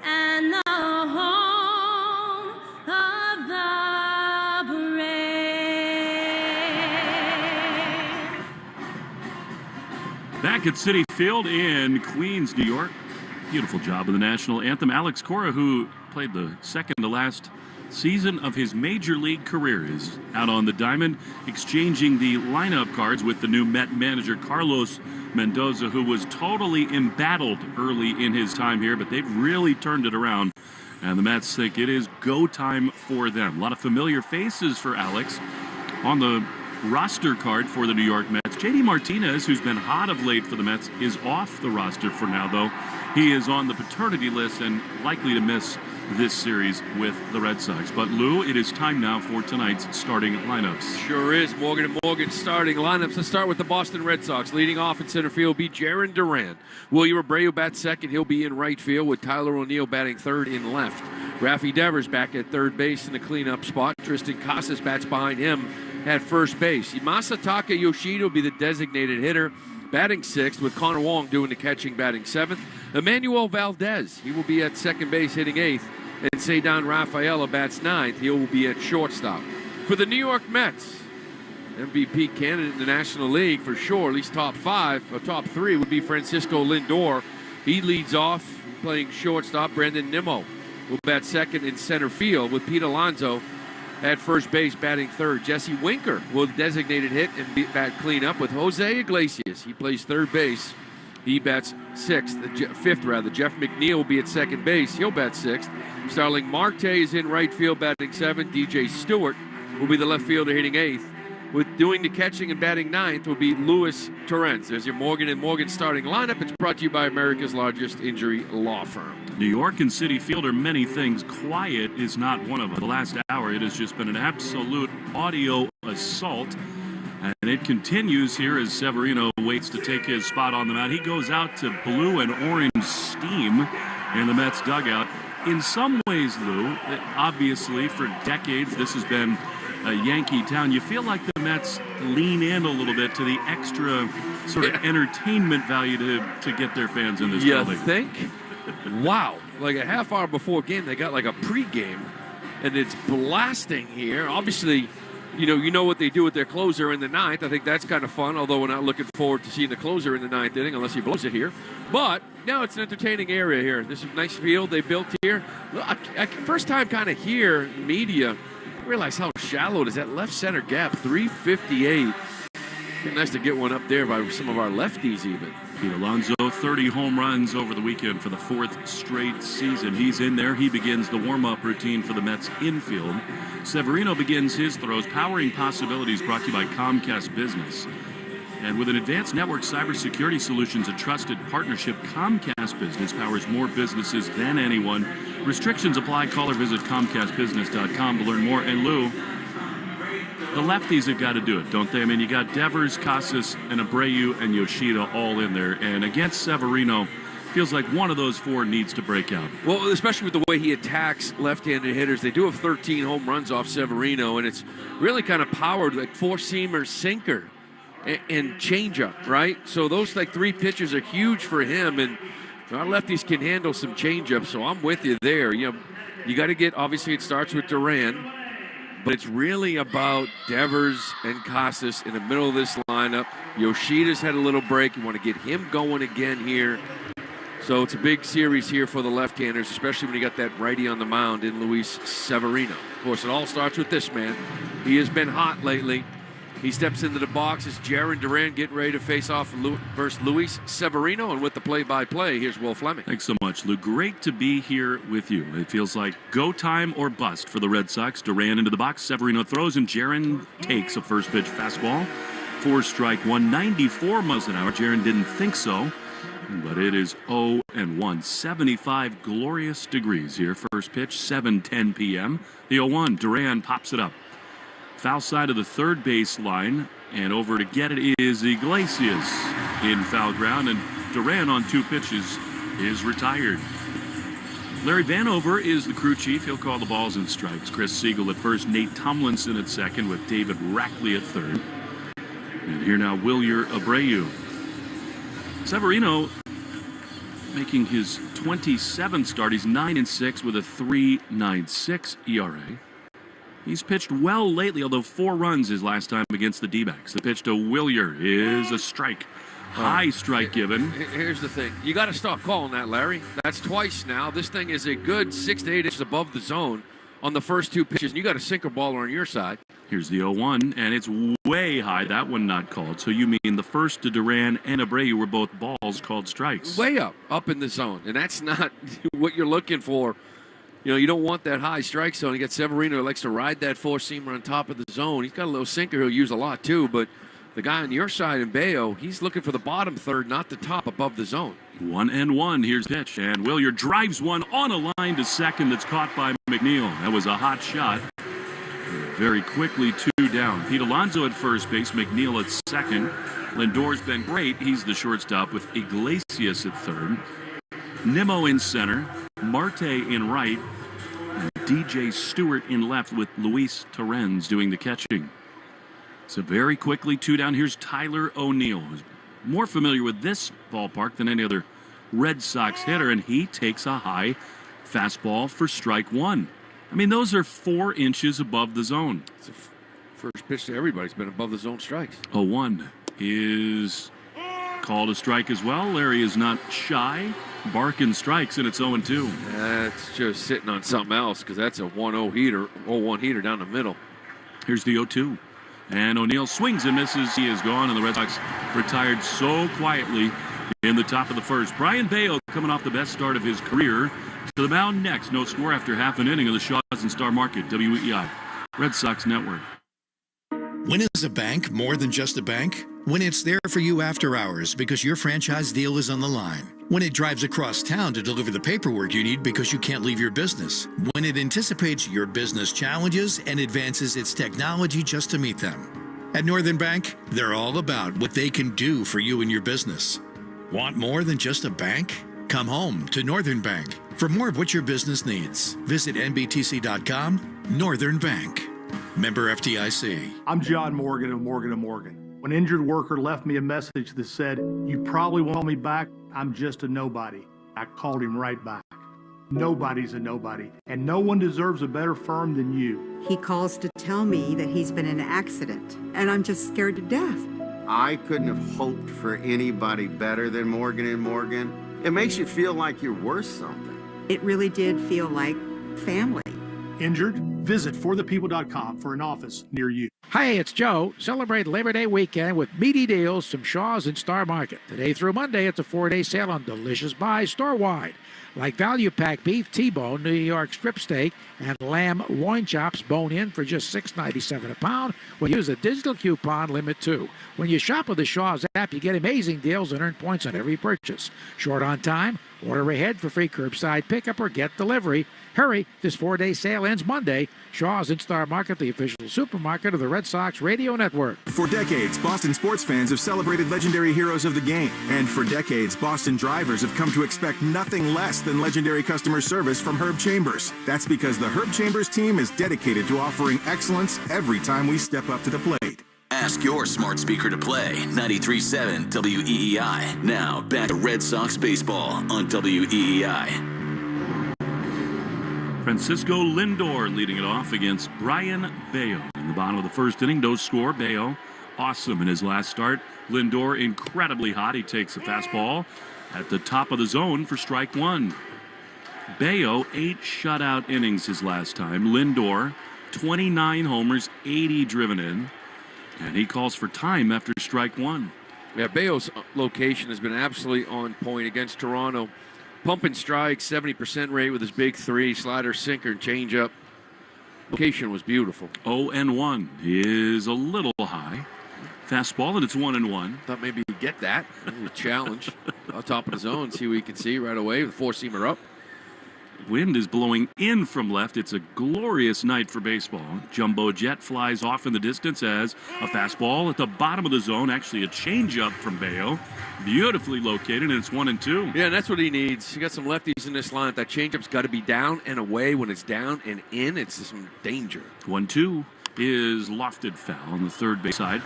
and the home of the brave? Back at Citi Field in Queens, New York. Beautiful job of the national anthem. Alex Cora, who played the second to last season of his major league career, is out on the diamond exchanging the lineup cards with the new Met manager Carlos Mendoza, who was totally embattled early in his time here, but they've really turned it around, and the Mets think it is go time for them. A lot of familiar faces for Alex on the roster card for the New York Mets. JD Martinez, who's been hot of late for the Mets, is off the roster for now, though. He is on the paternity list and likely to miss this series with the Red Sox. But, Lou, it is time now for tonight's starting lineups. Sure is. Morgan & Morgan starting lineups. Let's start with the Boston Red Sox. Leading off in center field will be Jarren Duran. William Abreu bats second. He'll be in right field with Tyler O'Neill batting third in left. Rafi Devers back at third base in the cleanup spot. Tristan Casas bats behind him at first base. Masataka Yoshida will be the designated hitter, batting sixth, with Connor Wong doing the catching, batting seventh. Emmanuel Valdez, he will be at second base, hitting eighth. And Cedar Rafaela bats ninth. He will be at shortstop. For the New York Mets, MVP candidate in the National League for sure, at least top five, or top three, would be Francisco Lindor. He leads off, playing shortstop. Brandon Nimmo will bat second in center field, with Pete Alonso at first base batting third. Jesse Winker will designated hit and bat cleanup with Jose Iglesias. He plays third base. He bats fifth. Jeff McNeil will be at second base. He'll bat sixth. Starling Marte is in right field batting seventh. DJ Stewart will be the left fielder hitting eighth. With doing the catching and batting ninth will be Luis Torrens. There's your Morgan & Morgan starting lineup. It's brought to you by America's largest injury law firm. New York and Citi Field are many things. Quiet is not one of them. The last hour, it has just been an absolute audio assault. And it continues here as Severino waits to take his spot on the mound. He goes out to blue and orange steam in the Mets dugout. In some ways, Lou, obviously for decades this has been a Yankee town. You feel like the Mets lean in a little bit to the extra sort of entertainment value to get their fans in this building. You think? Wow. Like a half hour before game, they got like a pregame, and it's blasting here. Obviously, you know what they do with their closer in the ninth. I think that's kind of fun, although we're not looking forward to seeing the closer in the ninth inning unless he blows it here. But now it's an entertaining area here. This is a nice field they built here. I first time kind of hear media realize how shallow it is. That left center gap, 358. Be nice to get one up there by some of our lefties even. Pete Alonso, 30 home runs over the weekend for the 4th straight season. He's in there. He begins the warm-up routine for the Mets infield. Severino begins his throws. Powering Possibilities brought to you by Comcast Business. And with an advanced network cybersecurity solutions and trusted partnership, Comcast Business powers more businesses than anyone. Restrictions apply. Call or visit ComcastBusiness.com to learn more. And Lou, the lefties have got to do it, don't they? I mean, you got Devers, Casas, and Abreu and Yoshida all in there. And against Severino, feels like one of those four needs to break out. Well, especially with the way he attacks left-handed hitters. They do have 13 home runs off Severino, and it's really kind of powered like four-seamer, sinker, and changeup, right? So those like three pitches are huge for him, and our lefties can handle some changeup. So I'm with you there. You got to get. Obviously, it starts with Duran, but it's really about Devers and Casas in the middle of this lineup. Yoshida's had a little break. You want to get him going again here. So it's a big series here for the left-handers, especially when you got that righty on the mound in Luis Severino. Of course, it all starts with this man. He has been hot lately. He steps into the box as Jarren Duran getting ready to face off versus Luis Severino. And with the play-by-play, here's Will Fleming. Thanks so much, Lou. Great to be here with you. It feels like go time or bust for the Red Sox. Duran into the box. Severino throws, and Jarren takes a first pitch fastball. 4-strike, 194 miles an hour. Jarren didn't think so, but it is 0-1. 75 glorious degrees here. First pitch, 7:10 p.m. The 0-1. Duran pops it up. Foul side of the third base line, and over to get it is Iglesias in foul ground, and Duran on 2 pitches is retired. Larry Vanover is the crew chief. He'll call the balls and strikes. Chris Siegel at first, Nate Tomlinson at second with David Rackley at third. And here now, Wilyer Abreu. Severino making his 27th start. He's 9-6 with a 3.96 ERA. He's pitched well lately, although 4 runs his last time against the D-backs. The pitch to Wilyer is a strike. High strike given. Here's the thing. You got to stop calling that, Larry. That's twice now. This thing is a good 6 to 8 inches above the zone on the first 2 pitches, and you got a sinker baller on your side. Here's the 0-1, and it's way high. That one not called. So you mean the first to Duran and Abreu were both balls called strikes? Way up in the zone, and that's not what you're looking for. You don't want that high strike zone. You got Severino who likes to ride that four-seamer on top of the zone. He's got a little sinker he'll use a lot too, but the guy on your side in Bayo, he's looking for the bottom third, not the top above the zone. 1-1. Here's the pitch, and Wilyer drives one on a line to second that's caught by McNeil. That was a hot shot. Very quickly, 2 down. Pete Alonso at first base, McNeil at second. Lindor's been great. He's the shortstop with Iglesias at third. Nimmo in center, Marte in right, and DJ Stewart in left with Luis Torrens doing the catching. So very quickly, 2 down. Here's Tyler O'Neill, who's more familiar with this ballpark than any other Red Sox hitter, and he takes a high fastball for strike 1. I mean, those are 4 inches above the zone. It's a first pitch to everybody's been above the zone strikes. 0-1 is called a strike as well. Larry is not shy. Barkin strikes, and it's 0-2. That's just sitting on something else, because that's a 1-0 heater, 0-1 heater down the middle. Here's the 0-2. And O'Neill swings and misses. He is gone, and the Red Sox retired so quietly in the top of the first. Brian Bayo coming off the best start of his career to the mound next. No score after half an inning of the Shaws and Star Market. WEI, Red Sox Network. When is a bank more than just a bank? When it's there for you after hours because your franchise deal is on the line. When it drives across town to deliver the paperwork you need because you can't leave your business. When it anticipates your business challenges and advances its technology just to meet them. At Northern Bank, they're all about what they can do for you and your business. Want more than just a bank? Come home to Northern Bank. For more of what your business needs, visit nbtc.com. Northern Bank. Member FDIC. I'm John Morgan of Morgan & Morgan. When an injured worker left me a message that said, "You probably won't call me back, I'm just a nobody," I called him right back. Nobody's a nobody, and no one deserves a better firm than you. He calls to tell me that he's been in an accident, and I'm just scared to death. I couldn't have hoped for anybody better than Morgan & Morgan. It makes you feel like you're worth something. It really did feel like family. Injured? Visit forthepeople.com for an office near you. Hi, it's Joe. Celebrate Labor Day weekend with meaty deals from Shaw's in Star Market. Today through Monday, it's a 4-day sale on delicious buys store-wide, like value pack beef T-bone, New York strip steak, and lamb loin chops bone-in for just $6.97 a pound. When you use a digital coupon, limit 2. When you shop with the Shaw's app, you get amazing deals and earn points on every purchase. Short on time? Order ahead for free curbside pickup or get delivery. Hurry, this 4-day sale ends Monday. Shaw's in Star Market, the official supermarket of the Red Sox Radio Network. For decades, Boston sports fans have celebrated legendary heroes of the game. And for decades, Boston drivers have come to expect nothing less than legendary customer service from Herb Chambers. That's because the Herb Chambers team is dedicated to offering excellence every time we step up to the plate. Ask your smart speaker to play 93.7 WEEI. Now, back to Red Sox baseball on WEEI. Francisco Lindor leading it off against Brian Bayo. In the bottom of the first inning, no score. Bayo, awesome in his last start. Lindor, incredibly hot. He takes a fastball at the top of the zone for strike one. Bayo, 8 shutout innings his last time. Lindor, 29 homers, 80 driven in. And he calls for time after strike one. Yeah, Bayo's location has been absolutely on point against Toronto. Pumping strikes, 70% rate with his big 3, slider, sinker, and changeup. Location was beautiful. 0-1 is a little high. Fastball, and it's 1-1. Thought maybe he'd get that. A challenge. On top of the zone, see what he can see right away with 4-seamer up. Wind is blowing in from left. It's a glorious night for baseball. Jumbo jet flies off in the distance as a fastball at the bottom of the zone. Actually, a changeup from Bayo. Beautifully located, and it's 1-2. Yeah, and that's what he needs. You got some lefties in this line. That changeup's got to be down and away. When it's down and in, it's some danger. 1-2 is lofted foul on the third base side.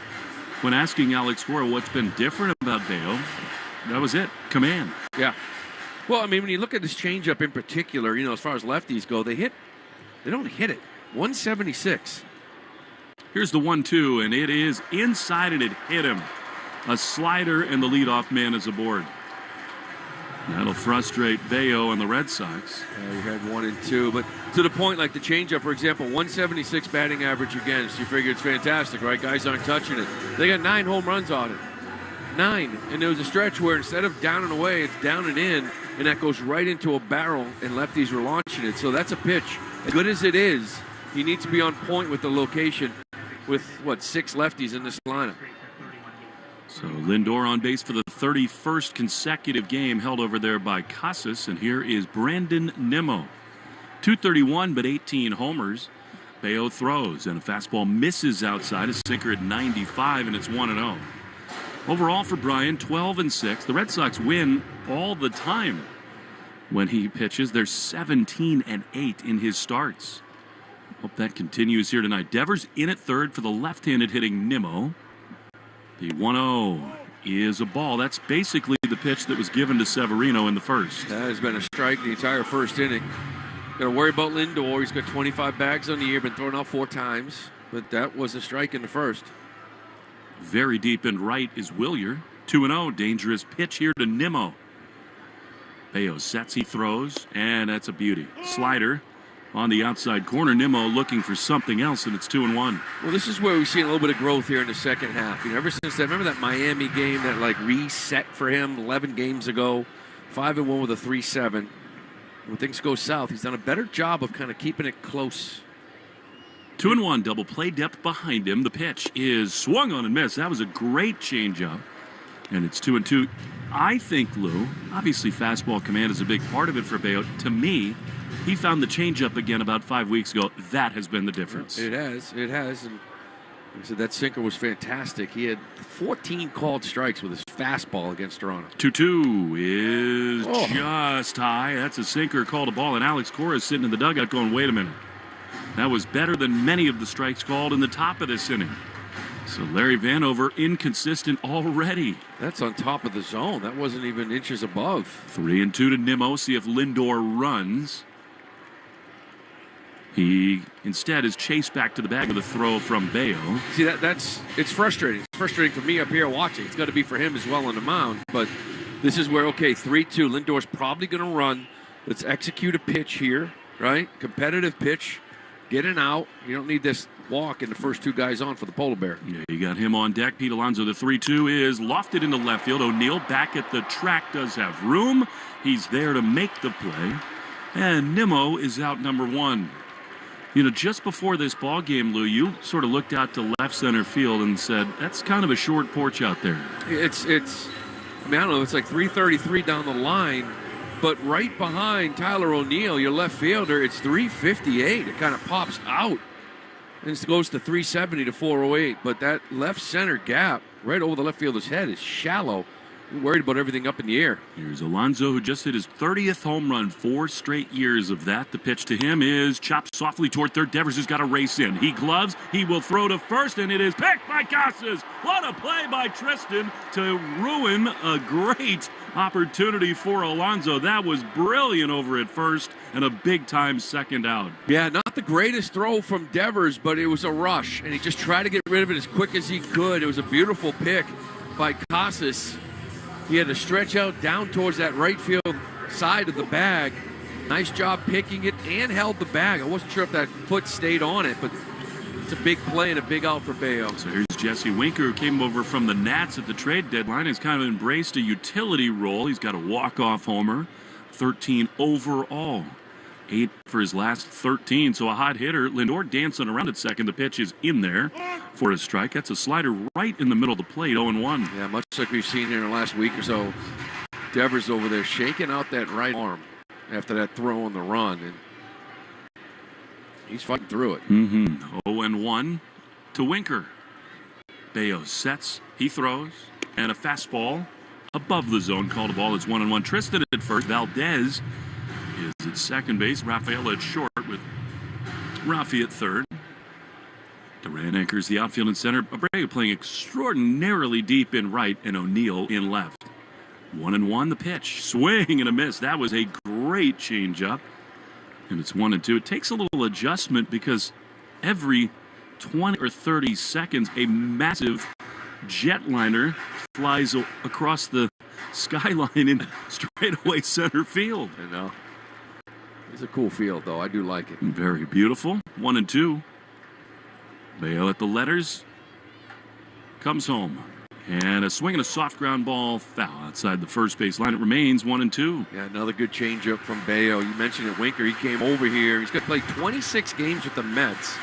When asking Alex Cora what's been different about Bayo, that was it. Command. Yeah. Well, I mean, when you look at this changeup in particular, as far as lefties go, they don't hit it. 176. Here's the 1-2, and it is inside, and it hit him. A slider, and the leadoff man is aboard. That'll frustrate Bayo and the Red Sox. You had 1 and 2, but to the point, like the changeup, for example, 176 batting average against. You figure it's fantastic, right? Guys aren't touching it. They got 9 home runs on it. 9, and there was a stretch where instead of down and away, it's down and in, and that goes right into a barrel, and lefties were launching it. So that's a pitch. As good as it is, he needs to be on point with the location with, 6 lefties in this lineup. So Lindor on base for the 31st consecutive game held over there by Casas, and here is Brandon Nimmo. 231, but 18 homers. Bayo throws, and a fastball misses outside, a sinker at 95, and it's 1-0. Overall for Brian, 12-6. The Red Sox win all the time when he pitches. They're 17-8 in his starts. Hope that continues here tonight. Devers in at third for the left-handed hitting Nimmo. The 1-0 is a ball. That's basically the pitch that was given to Severino in the first. That has been a strike the entire first inning. Got to worry about Lindor. He's got 25 bags on the year, been thrown out 4 times, but that was a strike in the first. Very deep in right is Willier. 2-0. Dangerous pitch here to Nimmo. Bayo sets, he throws, and that's a beauty. Slider on the outside corner. Nimmo looking for something else, and it's 2-1. Well, this is where we've seen a little bit of growth here in the second half. Ever since that, remember that Miami game that reset for him 11 games ago? 5-1 with a 3-7. When things go south, he's done a better job of kind of keeping it close. 2-1, double play depth behind him. The pitch is swung on and missed. That was a great changeup. And it's 2-2. I think, Lou, obviously fastball command is a big part of it for Bayo. To me, he found the changeup again about 5 weeks ago. That has been the difference. It has. And like I said, that sinker was fantastic. He had 14 called strikes with his fastball against Toronto. 2-2 is just high. That's a sinker, called a ball, and Alex Cora is sitting in the dugout going, wait a minute. That was better than many of the strikes called in the top of this inning. So Larry Vanover inconsistent already. That's on top of the zone. That wasn't even inches above. 3-2 to Nimmo. See if Lindor runs. He instead is chased back to the bag with a throw from Bayo. See, it's frustrating. It's frustrating for me up here watching. It's got to be for him as well on the mound. But this is where, 3-2. Lindor's probably going to run. Let's execute a pitch here, right? Competitive pitch. Get an out. You don't need this walk and the first two guys on for the Polar Bear. Yeah, you got him on deck. Pete Alonso, the 3-2 is lofted into left field. O'Neill back at the track does have room. He's there to make the play. And Nimmo is out number 1. You know, just before this ball game, Lou, you sort of looked out to left center field and said, that's kind of a short porch out there. It's I don't know, it's like 333 down the line, but right behind Tyler O'Neill, your left fielder, it's 358. It kind of pops out and it goes to 370 to 408. But that left center gap right over the left fielder's head is shallow. You're worried about everything up in the air. Here's Alonso, who just hit his 30th home run, 4 straight years of that. The pitch to him is chopped softly toward third. Devers has got to race in. He gloves. He will throw to first, and it is picked by Casas. What a play by Tristan to ruin a great opportunity for Alonso. That was brilliant over at first and a big-time second out. Yeah, not the greatest throw from Devers, but it was a rush, and he just tried to get rid of it as quick as he could. It was a beautiful pick by Casas. He had to stretch out down towards that right field side of the bag. Nice job picking it and held the bag. I wasn't sure if that foot stayed on it, but it's a big play and a big out for Bayo. So here's Jesse Winker, who came over from the Nats at the trade deadline. He's kind of embraced a utility role. He's got a walk-off homer, 13 overall. 8 for his last 13, so a hot hitter. Lindor dancing around at second. The pitch is in there for a strike. That's a slider right in the middle of the plate, 0-1. Yeah, much like we've seen here in the last week or so. Devers over there shaking out that right arm after that throw on the run, and he's fighting through it. 0-1 to Winker. Bayo sets, he throws, and a fastball above the zone, called a ball. It's 1-1. Tristan at first. Valdez is at second base. Rafael at short with Rafi at third. Duran anchors the outfield and center. Abreu playing extraordinarily deep in right and O'Neill in left. 1-1 the pitch. Swing and a miss. That was a great changeup. And it's 1-2. It takes a little adjustment because every 20 or 30 seconds a massive jetliner flies across the skyline in straightaway center field. I know. It's a cool field, though. I do like it. Very beautiful. 1-2. Bayo at the letters. Comes home. And a swing and a soft ground ball foul outside the first base line. It remains 1-2. Yeah, another good changeup from Bayo. You mentioned it, Winker. He came over here. He's going to play 26 games with the Mets.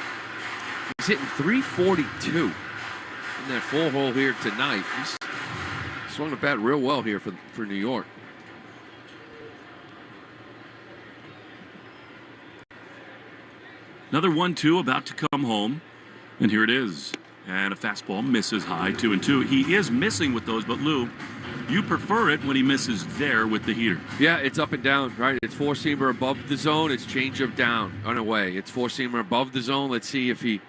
He's hitting 342 in that full hole here tonight. He's swung the bat real well here for New York. Another 1-2 about to come home. And here it is. And a fastball misses high, 2-2. He is missing with those, but Lou, you prefer it when he misses there with the heater. Yeah, it's up and down, right? It's four-seamer above the zone. It's changeup down and away. It's four-seamer above the zone. Let's see if he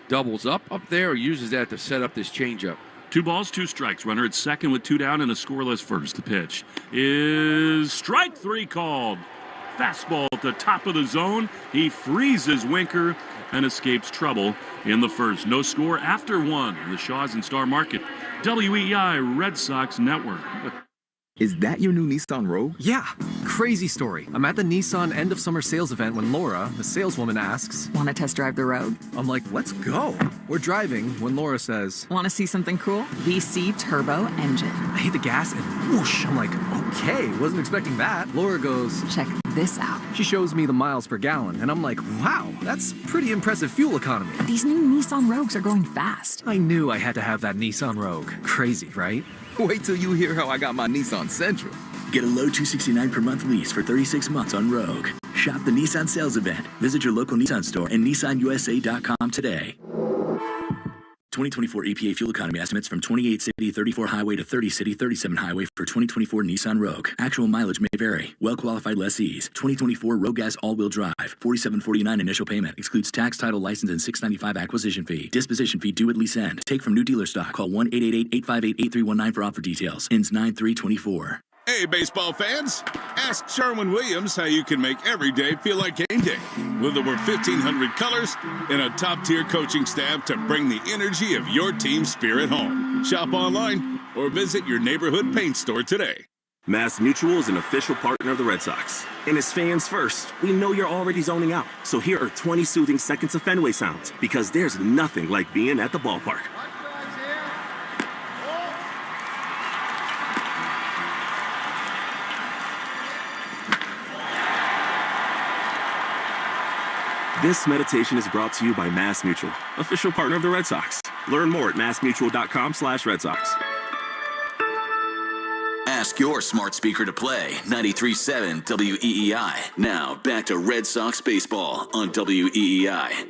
doubles up there or uses that to set up this changeup. 2 balls, 2 strikes. Runner at second with 2 down and a scoreless first. The pitch is strike 3 called. Fastball at the top of the zone. He freezes Winker and escapes trouble in the first. No score after 1. The Shaws and Star Market. WEI Red Sox Network. Is that your new Nissan Rogue? Yeah, Crazy story. I'm at the Nissan end of summer sales event when Laura, the saleswoman, asks, "Want to test drive the Rogue?" I'm like, "Let's go." We're driving when Laura says, "Want to see something cool? VC turbo engine." I hit the gas and whoosh. I'm like, "Okay, wasn't expecting that." Laura goes, "Check this out." She shows me the miles per gallon, and I'm like, "Wow, that's pretty impressive fuel economy." These new Nissan Rogues are going fast. I knew I had to have that Nissan Rogue. Crazy, right? Wait till you hear how I got my Nissan Sentra. Get a low $269 per month lease for 36 months on Rogue. Shop the Nissan sales event. Visit your local Nissan store and nissanusa.com today. 2024 EPA fuel economy estimates from 28 city 34 highway to 30 city 37 highway for 2024 Nissan Rogue. Actual mileage may vary. Well-qualified lessees. 2024 Rogue Gas all-wheel drive. $47.49 initial payment. Excludes tax, title, license, and $695 acquisition fee. Disposition fee due at lease end. Take from new dealer stock. Call 1-888-858-8319 for offer details. Ends 9/3/24. Hey, baseball fans, ask Sherwin Williams how you can make every day feel like game day. With over 1,500 colors and a top-tier coaching staff to bring the energy of your team spirit home. Shop online or visit your neighborhood paint store today. Mass Mutual is an official partner of the Red Sox. And as fans first, we know you're already zoning out. So here are 20 soothing seconds of Fenway sounds, because there's nothing like being at the ballpark. This meditation is brought to you by Mass Mutual, official partner of the Red Sox. Learn more at massmutual.com/Red Sox. Ask your smart speaker to play 93.7 WEEI. Now back to Red Sox baseball on WEEI.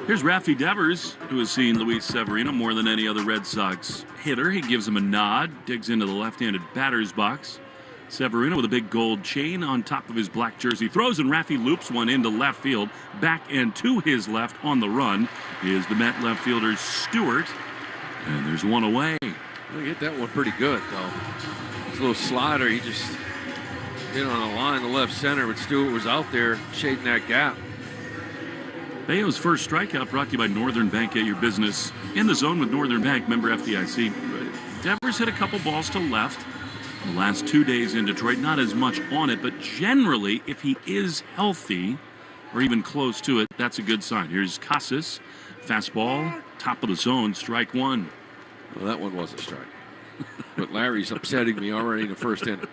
Here's Rafi Devers, who has seen Luis Severino more than any other Red Sox hitter. He gives him a nod, digs into the left-handed batter's box. Severino with a big gold chain on top of his black jersey throws, and Rafi loops one into left field. Back and to his left on the run is the Met left fielder Stewart, and there's one away. He hit that one pretty good, though. His little slider, he just hit on a line to left center, but Stewart was out there shading that gap. Bayo's first strikeout brought to you by Northern Bank. At your business in the zone with Northern Bank, member FDIC. Devers hit a couple balls to left. The last 2 days in Detroit, not as much on it, but generally, if he is healthy or even close to it, that's a good sign. Here's Casas, fastball, top of the zone, strike one. Well, that one was a strike. But Larry's upsetting me already in the first inning.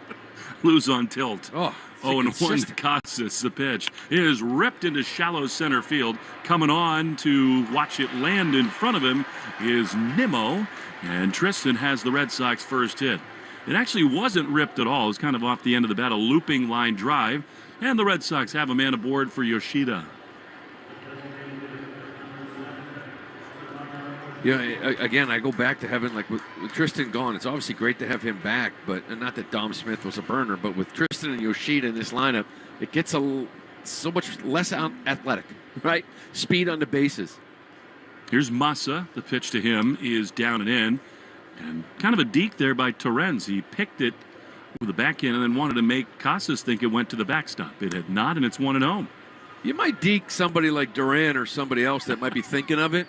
Lose on tilt. Oh, 0-1 to Casas. The pitch is ripped into shallow center field. Coming on to watch it land in front of him is Nimmo, and Tristan has the Red Sox first hit. It actually wasn't ripped at all. It was kind of off the end of the bat, a looping line drive. And the Red Sox have a man aboard for Yoshida. Yeah, again, I go back to having, like, with Tristan gone, it's obviously great to have him back, but and not that Dom Smith was a burner, but with Tristan and Yoshida in this lineup, it gets so much less athletic, right? Speed on the bases. Here's Massa. The pitch to him is down and in. And kind of a deke there by Torrens. He picked it with the back end and then wanted to make Casas think it went to the backstop. It had not, and it's 1-0. You might deke somebody like Duran or somebody else that might be thinking of it,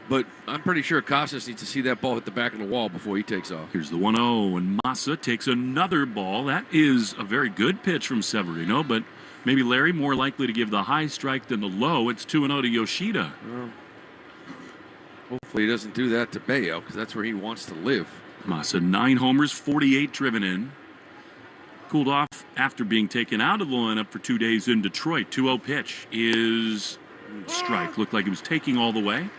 but I'm pretty sure Casas needs to see that ball hit the back of the wall before he takes off. Here's the 1-0, and Massa takes another ball. That is a very good pitch from Severino, but maybe Larry more likely to give the high strike than the low. It's 2-0 to Yoshida. Well, hopefully he doesn't do that to Bayo, because that's where he wants to live. Massa, 9 homers, 48 driven in. Cooled off after being taken out of the lineup for 2 days in Detroit. 2-0 pitch is strike. Looked like it was taking all the way.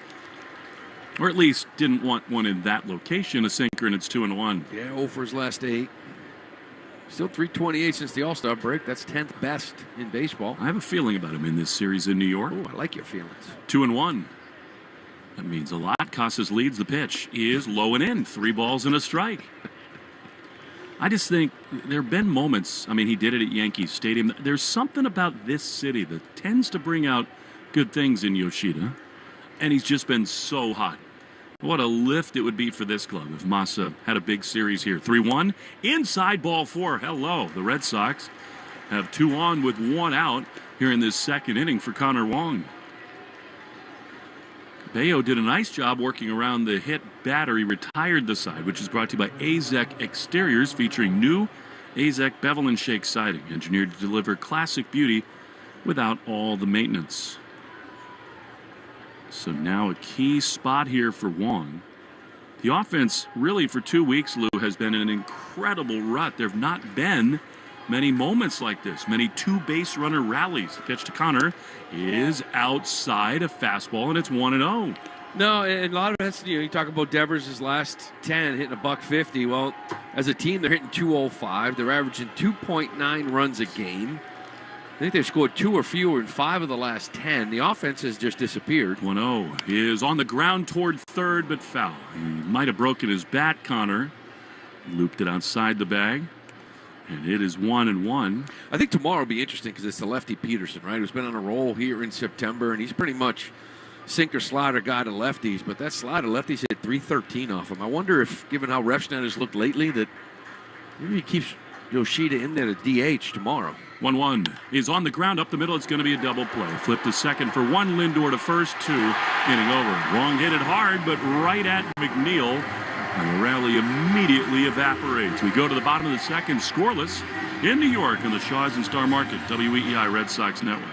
Or at least didn't want one in that location. A sinker, and it's 2-1. Yeah, 0 for his last 8. Still 328 since the All-Star break. That's 10th best in baseball. I have a feeling about him in this series in New York. Oh, I like your feelings. 2-1. That means a lot. Casas leads. The pitch is low and in. 3 balls and a strike. I just think there have been moments. I mean, he did it at Yankee Stadium. There's something about this city that tends to bring out good things in Yoshida. And he's just been so hot. What a lift it would be for this club if Massa had a big series here. 3-1. Inside ball 4. Hello. The Red Sox have 2 on with 1 out here in this second inning for Connor Wong. Bayo did a nice job working around the hit batter. He retired the side, which is brought to you by Azek Exteriors, featuring new AZEK Bevel and Shake siding, engineered to deliver classic beauty without all the maintenance. So now a key spot here for Wong. The offense, really, for 2 weeks, Lou, has been in an incredible rut. There have not been many moments like this, many two-base runner rallies. The pitch to Connor is outside a fastball, and it's 1-0. No, and a lot of that's, you talk about Devers' last 10 hitting $150. Well, as a team, they're hitting 205. They're averaging 2.9 runs a game. I think they've scored 2 or fewer in 5 of the last 10. The offense has just disappeared. 1-0 is on the ground toward third, but foul. He might have broken his bat, Connor. Looped it outside the bag, and it is 1-1. I think tomorrow will be interesting because it's the lefty Peterson, right, who's been on a roll here in September, and he's pretty much sinker slider guy to lefties, but that slider lefties hit 313 off him. I wonder if, given how Refsnyder has looked lately, that maybe he keeps Yoshida in there to DH tomorrow. 1-1 is on the ground up the middle. It's going to be a double play. Flip to second for 1. Lindor to first. 2 inning over. Wong hit it hard, but right at McNeil, and the rally immediately evaporates. We go to the bottom of the second, scoreless in New York in the Shaw's and Star Market, WEEI Red Sox Network.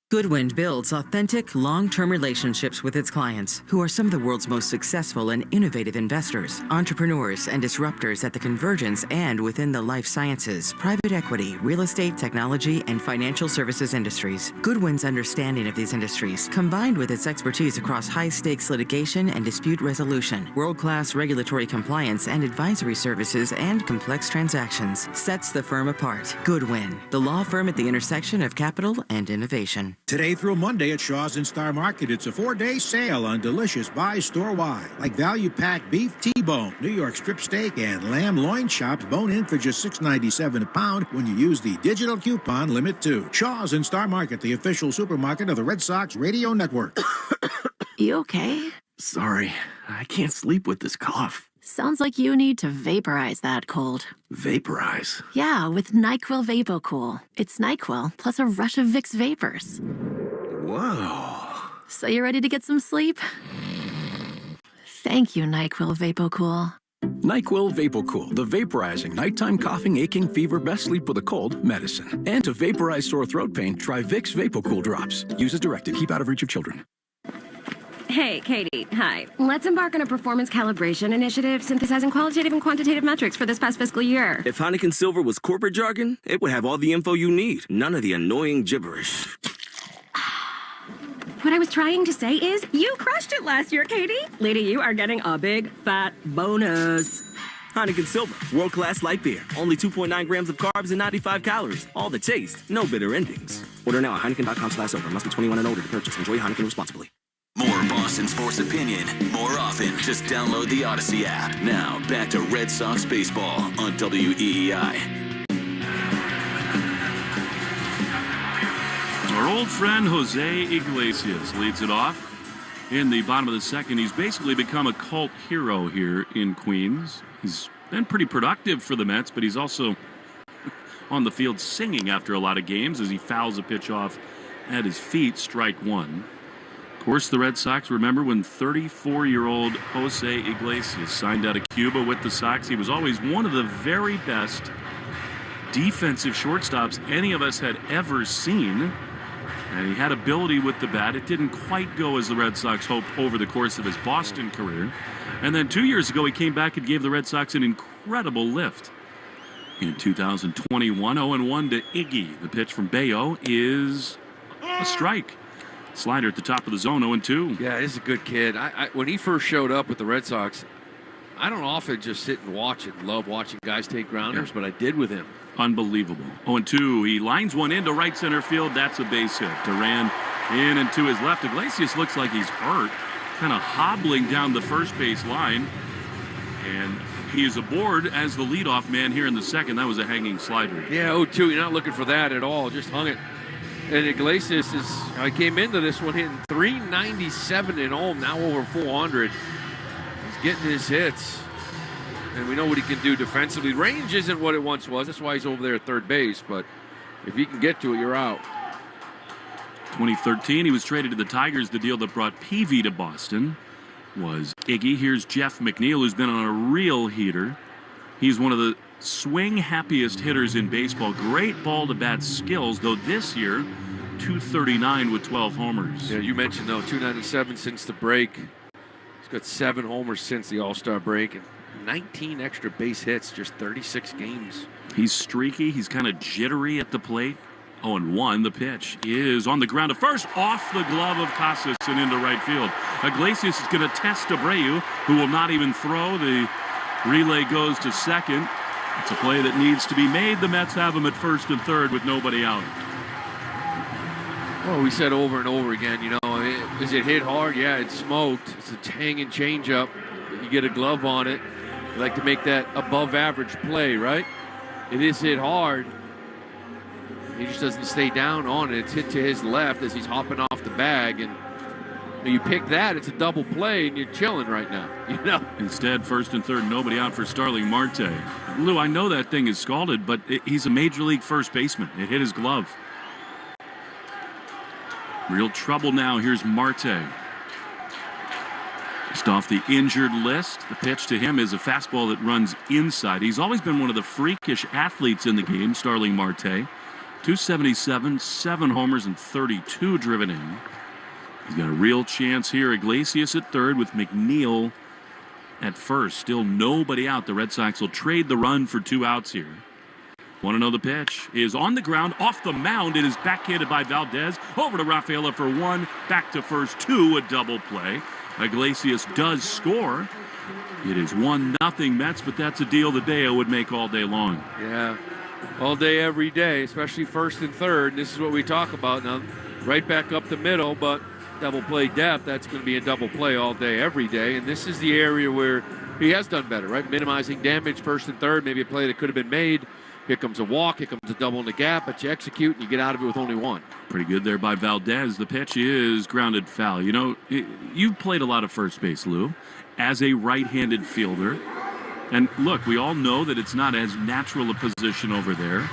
Goodwin builds authentic, long-term relationships with its clients, who are some of the world's most successful and innovative investors, entrepreneurs, and disruptors at the convergence and within the life sciences, private equity, real estate, technology, and financial services industries. Goodwin's understanding of these industries, combined with its expertise across high-stakes litigation and dispute resolution, world-class regulatory compliance and advisory services, and complex transactions, sets the firm apart. Goodwin, the law firm at the intersection of capital and innovation. Today through Monday at Shaw's and Star Market, it's a 4-day sale on delicious buy store-wide, like value-packed beef T-bone, New York strip steak, and lamb loin chops bone-in for just $6.97 a pound when you use the digital coupon Limit 2. Shaw's and Star Market, the official supermarket of the Red Sox Radio Network. You okay? Sorry, I can't sleep with this cough. Sounds like you need to vaporize that cold. Vaporize? Yeah, with NyQuil VapoCool. It's NyQuil plus a rush of Vicks vapors. Whoa. So you ready to get some sleep? Thank you, NyQuil VapoCool. NyQuil VapoCool, the vaporizing nighttime coughing, aching, fever, best sleep with a cold medicine. And to vaporize sore throat pain, try Vicks VapoCool drops. Use as directed. Keep out of reach of children. Hey, Katie. Hi. Let's embark on a performance calibration initiative synthesizing qualitative and quantitative metrics for this past fiscal year. If Heineken Silver was corporate jargon, it would have all the info you need. None of the annoying gibberish. What I was trying to say is, you crushed it last year, Katie. Lady, you are getting a big, fat bonus. Heineken Silver, world-class light beer. Only 2.9 grams of carbs and 95 calories. All the taste, no bitter endings. Order now at Heineken.com/silver. Must be 21 and older to purchase. Enjoy Heineken responsibly. More Boston sports opinion, more often. Just download the Odyssey app. Now, back to Red Sox baseball on WEEI. Our old friend Jose Iglesias leads it off in the bottom of the second. He's basically become a cult hero here in Queens. He's been pretty productive for the Mets, but he's also on the field singing after a lot of games as he fouls a pitch off at his feet, strike 1. Of course, the Red Sox, remember when 34-year-old Jose Iglesias signed out of Cuba with the Sox? He was always one of the very best defensive shortstops any of us had ever seen. And he had ability with the bat. It didn't quite go as the Red Sox hoped over the course of his Boston career. And then 2 years ago, he came back and gave the Red Sox an incredible lift. In 2021, 0-1 to Iggy. The pitch from Bayo is a strike. Slider at the top of the zone, 0-2. Yeah, he's a good kid. When he first showed up with the Red Sox, I don't often just sit and watch it. Love watching guys take grounders, but I did with him. Unbelievable. 0-2. He lines one into right center field. That's a base hit. Duran in and to his left. Iglesias looks like he's hurt, kind of hobbling down the first base line. And he is aboard as the leadoff man here in the second. That was a hanging slider. Yeah, 0-2. You're not looking for that at all. Just hung it. And Iglesias I came into this one hitting .397 at home, now over 400. He's getting his hits. And we know what he can do defensively. Range isn't what it once was. That's why he's over there at third base. But if you can get to it, you're out. 2013, he was traded to the Tigers. The deal that brought Peavy to Boston was Iggy. Here's Jeff McNeil, who's been on a real heater. He's one of the swing happiest hitters in baseball. Great ball-to-bat skills, though this year, 239 with 12 homers. Yeah, you mentioned, though, 297 since the break. He's got 7 homers since the All-Star break and 19 extra base hits, just 36 games. He's streaky. He's kind of jittery at the plate. 0-1. The pitch is on the ground at first, off the glove of Casas and into right field. Iglesias is going to test Abreu, who will not even throw. The relay goes to second. It's a play that needs to be made. The Mets have him at first and third with nobody out. Well, we said over and over again, is it hit hard? Yeah, it's smoked. It's a hanging changeup. You get a glove on it. You like to make that above average play, right? It is hit hard. He just doesn't stay down on it. It's hit to his left as he's hopping off the bag. And you pick that, it's a double play, and you're chilling right now. Instead, first and third, nobody out for Starling Marte. Lou, I know that thing is scalded, but he's a major league first baseman. It hit his glove. Real trouble now. Here's Marte. Just off the injured list. The pitch to him is a fastball that runs inside. He's always been one of the freakish athletes in the game, Starling Marte. 277, 7 homers, and 32 driven in. He's got a real chance here. Iglesias at third with McNeil at first. Still nobody out. The Red Sox will trade the run for 2 outs here. Want to know the pitch is on the ground, off the mound. It is backhanded by Valdez. Over to Rafaela for 1. Back to first, 2. A double play. Iglesias does score. It is 1-0 Mets, but that's a deal that Deo would make all day long. Yeah, all day, every day, especially first and third. And this is what we talk about now. Right back up the middle, but double play depth, that's going to be a double play all day, every day. And this is the area where he has done better, right? Minimizing damage, first and third, maybe a play that could have been made. Here comes a walk, here comes a double in the gap, but you execute and you get out of it with only 1. Pretty good there by Valdez. The pitch is grounded foul. You've played a lot of first base, Lou, as a right-handed fielder. And look, we all know that it's not as natural a position over there.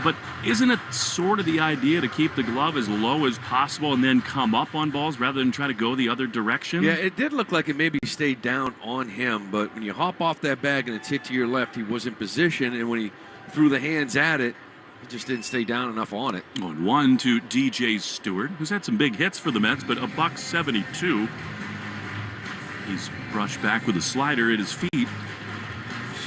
But isn't it sort of the idea to keep the glove as low as possible and then come up on balls rather than try to go the other direction? Yeah, it did look like it maybe stayed down on him, but when you hop off that bag and it's hit to your left, he was in position, and when he threw the hands at it, he just didn't stay down enough on it. 1-1 to DJ Stewart, who's had some big hits for the Mets, but $172. He's brushed back with a slider at his feet.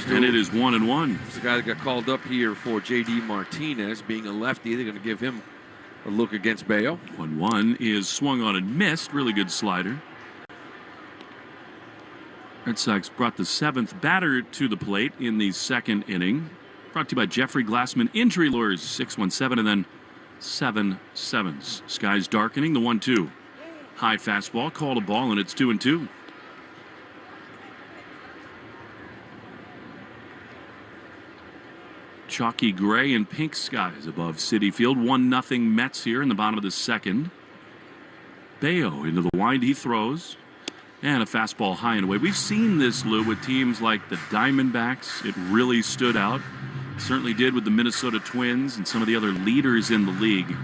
And it is 1-1. It's the guy that got called up here for J.D. Martinez, being a lefty. They're going to give him a look against Bayo. 1-1 is swung on and missed. Really good slider. Red Sox brought the 7th batter to the plate in the second inning. Brought to you by Jeffrey Glassman Injury Lawyers, 617 and then 7-7s. Skies darkening, the 1-2. High fastball, called a ball, and it's 2-2. Chalky gray and pink skies above Citi Field. 1-0 Mets here in the bottom of the second. Bayo into the wind, he throws. And a fastball high and away. We've seen this, Lou, with teams like the Diamondbacks. It really stood out. Certainly did with the Minnesota Twins and some of the other leaders in the league.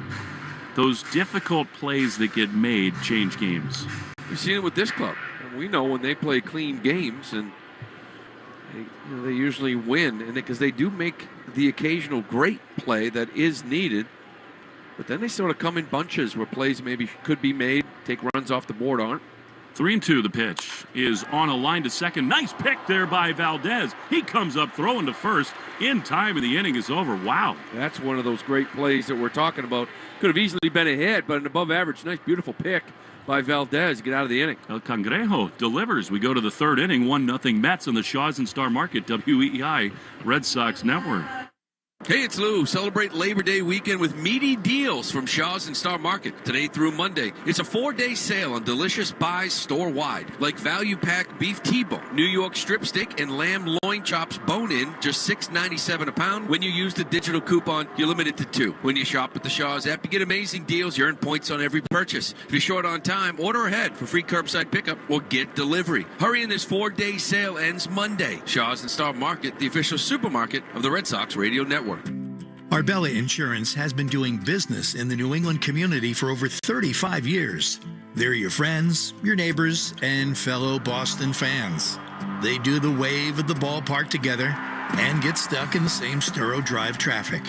Those difficult plays that get made change games. We've seen it with this club. We know when they play clean games, and they usually win, and because they do make the occasional great play that is needed, but then they sort of come in bunches where plays maybe could be made, take runs off the board aren't. 3-2. The pitch is on a line to second. Nice pick there by Valdez. He comes up throwing to first in time, and the inning is over. Wow. That's one of those great plays that we're talking about. Could have easily been a hit, but an above average, nice, beautiful pick by Valdez. Get out of the inning. El Cangrejo delivers. We go to the third inning. 1-0 Mets on the Shaws and Star Market, WEEI Red Sox Network. Hey, it's Lou. Celebrate Labor Day weekend with meaty deals from Shaw's and Star Market today through Monday. It's a 4-day sale on delicious buys store-wide, like value pack beef T-bone, New York strip steak, and lamb loin chops bone-in, just $6.97 a pound. When you use the digital coupon, you're limited to 2. When you shop at the Shaw's app, you get amazing deals. You earn points on every purchase. If you're short on time, order ahead for free curbside pickup or get delivery. Hurry in, this 4-day sale ends Monday. Shaw's and Star Market, the official supermarket of the Red Sox Radio Network. Arbella Insurance has been doing business in the New England community for over 35 years. They're your friends, your neighbors, and fellow Boston fans. They do the wave at the ballpark together, and get stuck in the same Sturo Drive traffic.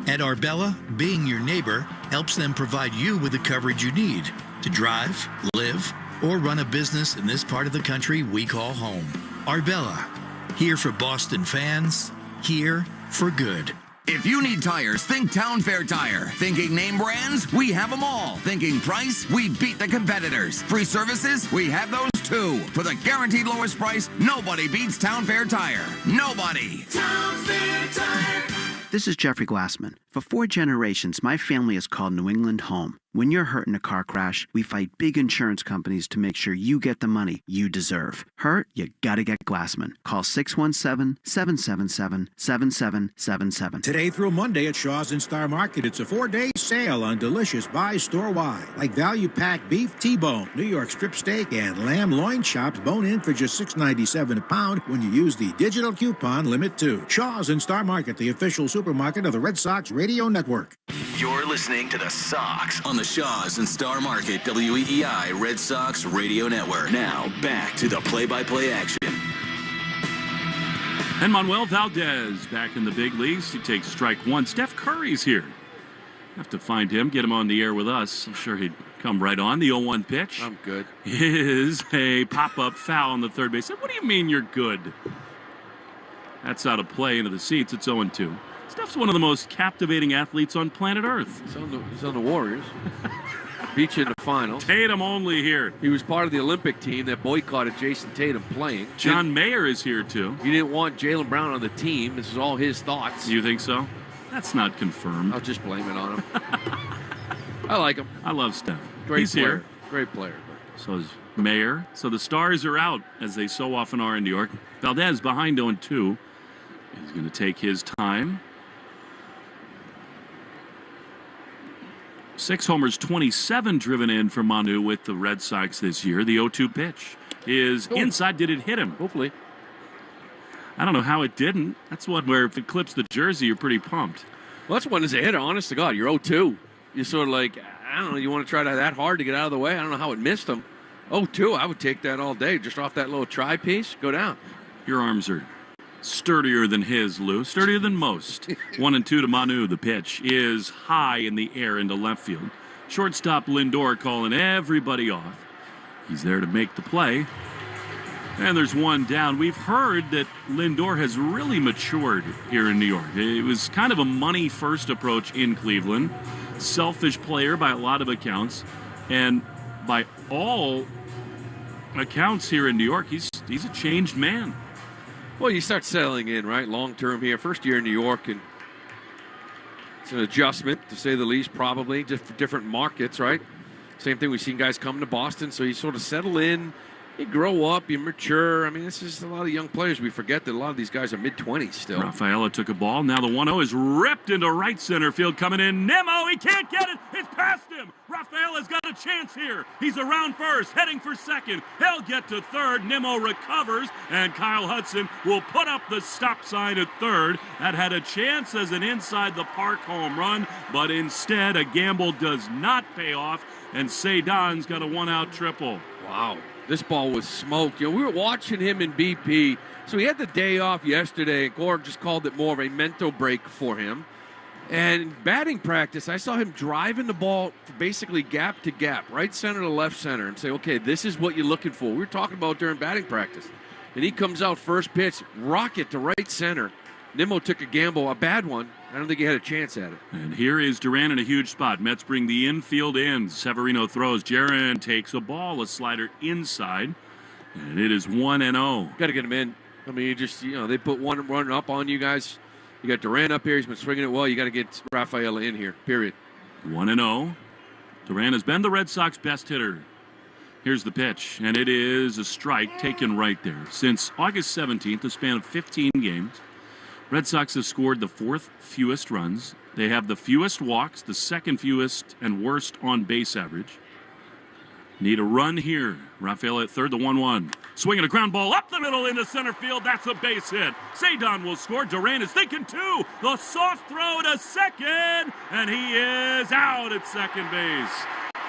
At Arbella, being your neighbor helps them provide you with the coverage you need to drive, live, or run a business in this part of the country we call home. Arbella, here for Boston fans, here for good. If you need tires, think Town Fair Tire. Thinking name brands? We have them all. Thinking price? We beat the competitors. Free services? We have those too. For the guaranteed lowest price, nobody beats Town Fair Tire. Nobody. Town Fair Tire. This is Jeffrey Glassman. For 4 generations, my family has called New England home. When you're hurt in a car crash, we fight big insurance companies to make sure you get the money you deserve. Hurt? You gotta get Glassman. Call 617-777-7777. Today through Monday at Shaw's in Star Market, it's a 4-day sale on delicious buys store-wide, like value-packed beef T-bone, New York strip steak, and lamb loin chops bone-in for just $6.97 a pound when you use the digital coupon Limit 2. Shaw's in Star Market, the official supermarket of the Red Sox Radio Network. You're listening to the Sox on the Shaw's and Star Market WEEI Red Sox Radio Network. Now, back to the play-by-play action. And Manuel Valdez back in the big leagues. He takes strike one. Steph Curry's here. Have to find him, get him on the air with us. I'm sure he'd come right on. The 0-1 pitch. I'm good. Is a pop-up foul on the third base. What do you mean you're good? That's out of play into the seats. It's 0-2. Steph's one of the most captivating athletes on planet Earth. He's on the Warriors. Beat you in the finals. Tatum only here. He was part of the Olympic team that boycotted Jason Tatum playing. John Mayer is here, too. He didn't want Jaylen Brown on the team. This is all his thoughts. You think so? That's not confirmed. I'll just blame it on him. I like him. I love Steph. He's player. Here. Great player. So is Mayer. So the Stars are out, as they so often are in New York. Valdez behind 0-2. He's going to take his time. 6 homers, 27 driven in for Manu with the Red Sox this year. The 0-2 pitch is inside. Did it hit him? Hopefully. I don't know how it didn't. That's one where if it clips the jersey, you're pretty pumped. Well, that's one as a hitter, honest to God. You're 0-2. You're sort of like, I don't know, you want to try that hard to get out of the way? I don't know how it missed him. 0-2, I would take that all day. Just off that little try piece, go down. Your arms are sturdier than his, Lou. Sturdier than most. 1-2 to Manu. The pitch is high in the air into left field. Shortstop Lindor calling everybody off. He's there to make the play. And there's one down. We've heard that Lindor has really matured here in New York. It was kind of a money-first approach in Cleveland. Selfish player by a lot of accounts. And by all accounts here in New York, he's a changed man. Well, you start settling in, right? Long-term here. First year in New York, and it's an adjustment, to say the least, probably, just for different markets, right? Same thing, we've seen guys come to Boston, so you sort of settle in, you grow up, you mature. I mean, this is a lot of young players. We forget that a lot of these guys are mid-20s still. Rafaela took a ball. Now the 1-0 is ripped into right center field. Coming in, Nimmo. He can't get it. It's past him. Rafaela's got a chance here. He's around first, heading for second. He'll get to third. Nimmo recovers, and Kyle Hudson will put up the stop sign at third. That had a chance as an inside-the-park home run, but instead a gamble does not pay off, and Cedon's got a one-out triple. Wow. This ball was smoked. You know, we were watching him in BP. So he had the day off yesterday, and Gore just called it more of a mental break for him. And in batting practice, I saw him driving the ball basically gap to gap, right center to left center, and say, okay, this is what you're looking for. We were talking about during batting practice. And he comes out first pitch, rocket to right center. Nimmo took a gamble, a bad one. I don't think he had a chance at it. And here is Duran in a huge spot. Mets bring the infield in. Severino throws. Jaron takes a ball, a slider inside. And it is 1-0. Got to get him in. I mean, you just, they put one run up on you guys. You got Duran up here. He's been swinging it well. You got to get Rafaela in here, period. 1-0. Duran has been the Red Sox best hitter. Here's the pitch, and it is a strike taken right there. Since August 17th, a span of 15 games, Red Sox have scored the 4th fewest runs. They have the fewest walks, the 2nd fewest and worst on base average. Need a run here. Rafael at third, the 1-1. Swinging a ground ball up the middle into center field. That's a base hit. Cedon will score. Duran is thinking two. The soft throw to second, and he is out at second base.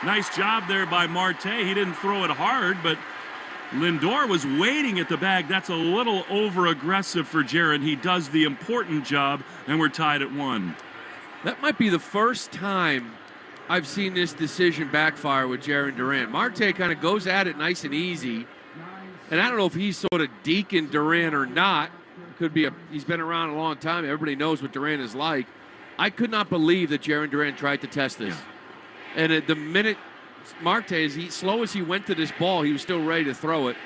Nice job there by Marte. He didn't throw it hard, but Lindor was waiting at the bag. That's a little over-aggressive for Jaron. He does the important job, and we're tied at 1. That might be the first time I've seen this decision backfire with Jaron Duran. Marte kind of goes at it nice and easy, and I don't know if he's sort of deaconed Duran or not. Could be he's been around a long time. Everybody knows what Duran is like. I could not believe that Jaron Duran tried to test this. Yeah. And at the minute Marte, slow as he went to this ball, he was still ready to throw it,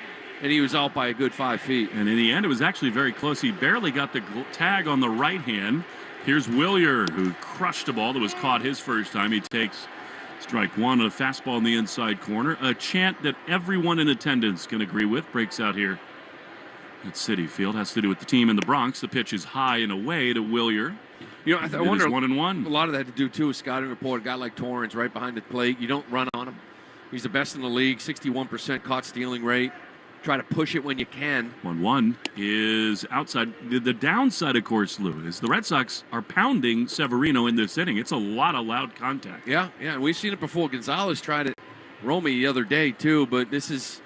and he was out by a good 5 feet. And in the end, it was actually very close. He barely got the tag on the right hand. Here's Willier, who crushed a ball that was caught his first time. He takes strike 1, a fastball in the inside corner. A chant that everyone in attendance can agree with breaks out here at Citi Field. Has to do with the team in the Bronx. The pitch is high and away to Willier. You know, I wonder, 1-1. A lot of that had to do, too, with scouting report. A guy like Torrens right behind the plate. You don't run on him. He's the best in the league, 61% caught stealing rate. Try to push it when you can. 1-1 is outside. The downside, of course, Lou, is the Red Sox are pounding Severino in this inning. It's a lot of loud contact. Yeah, and we've seen it before. Gonzalez tried it, Romy, the other day, too, but this is...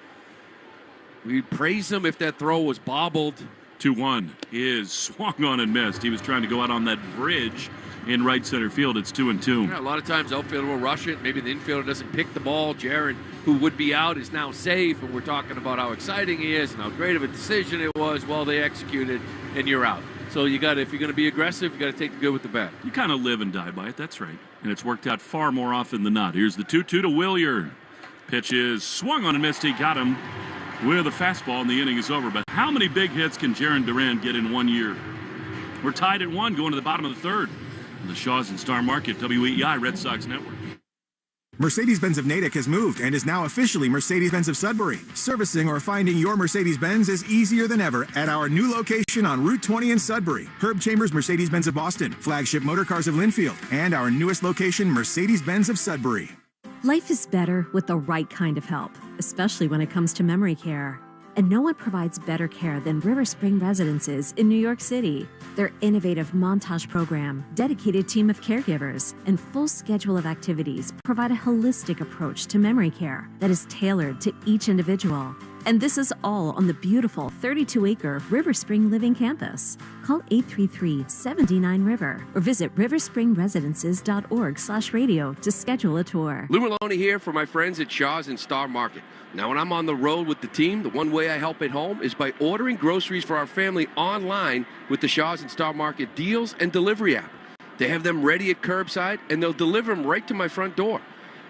We praise him if that throw was bobbled. 2-1 is swung on and missed. He was trying to go out on that bridge in right center field. It's 2-2. Yeah, a lot of times outfielder will rush it. Maybe the infielder doesn't pick the ball. Jaron, who would be out, is now safe, and we're talking about how exciting he is and how great of a decision it was. Well, they executed, and you're out. So you got, if you're going to be aggressive, you got to take the good with the bad. You kind of live and die by it. That's right, and it's worked out far more often than not. Here's the 2-2 to Willier. Pitch is swung on and missed. He got him with a fastball, and the inning is over. But how many big hits can Jaron Duran get in 1 year? We're tied at 1 going to the bottom of the third. The Shaws and Star Market, WEEI Red Sox Network. Mercedes-Benz of Natick has moved and is now officially Mercedes-Benz of Sudbury. Servicing or finding your Mercedes-Benz is easier than ever at our new location on Route 20 in Sudbury. Herb Chambers Mercedes-Benz of Boston, Flagship Motorcars of Linfield, and our newest location, Mercedes-Benz of Sudbury. Life is better with the right kind of help, especially when it comes to memory care. And no one provides better care than River Spring Residences in New York City. Their innovative Montage program, dedicated team of caregivers, and full schedule of activities provide a holistic approach to memory care that is tailored to each individual. And this is all on the beautiful 32-acre River Spring Living Campus. Call 833-79-RIVER or visit riverspringresidences.org/radio to schedule a tour. Lou Maloney here for my friends at Shaw's and Star Market. Now, when I'm on the road with the team, the one way I help at home is by ordering groceries for our family online with the Shaw's and Star Market deals and delivery app. They have them ready at curbside, and they'll deliver them right to my front door.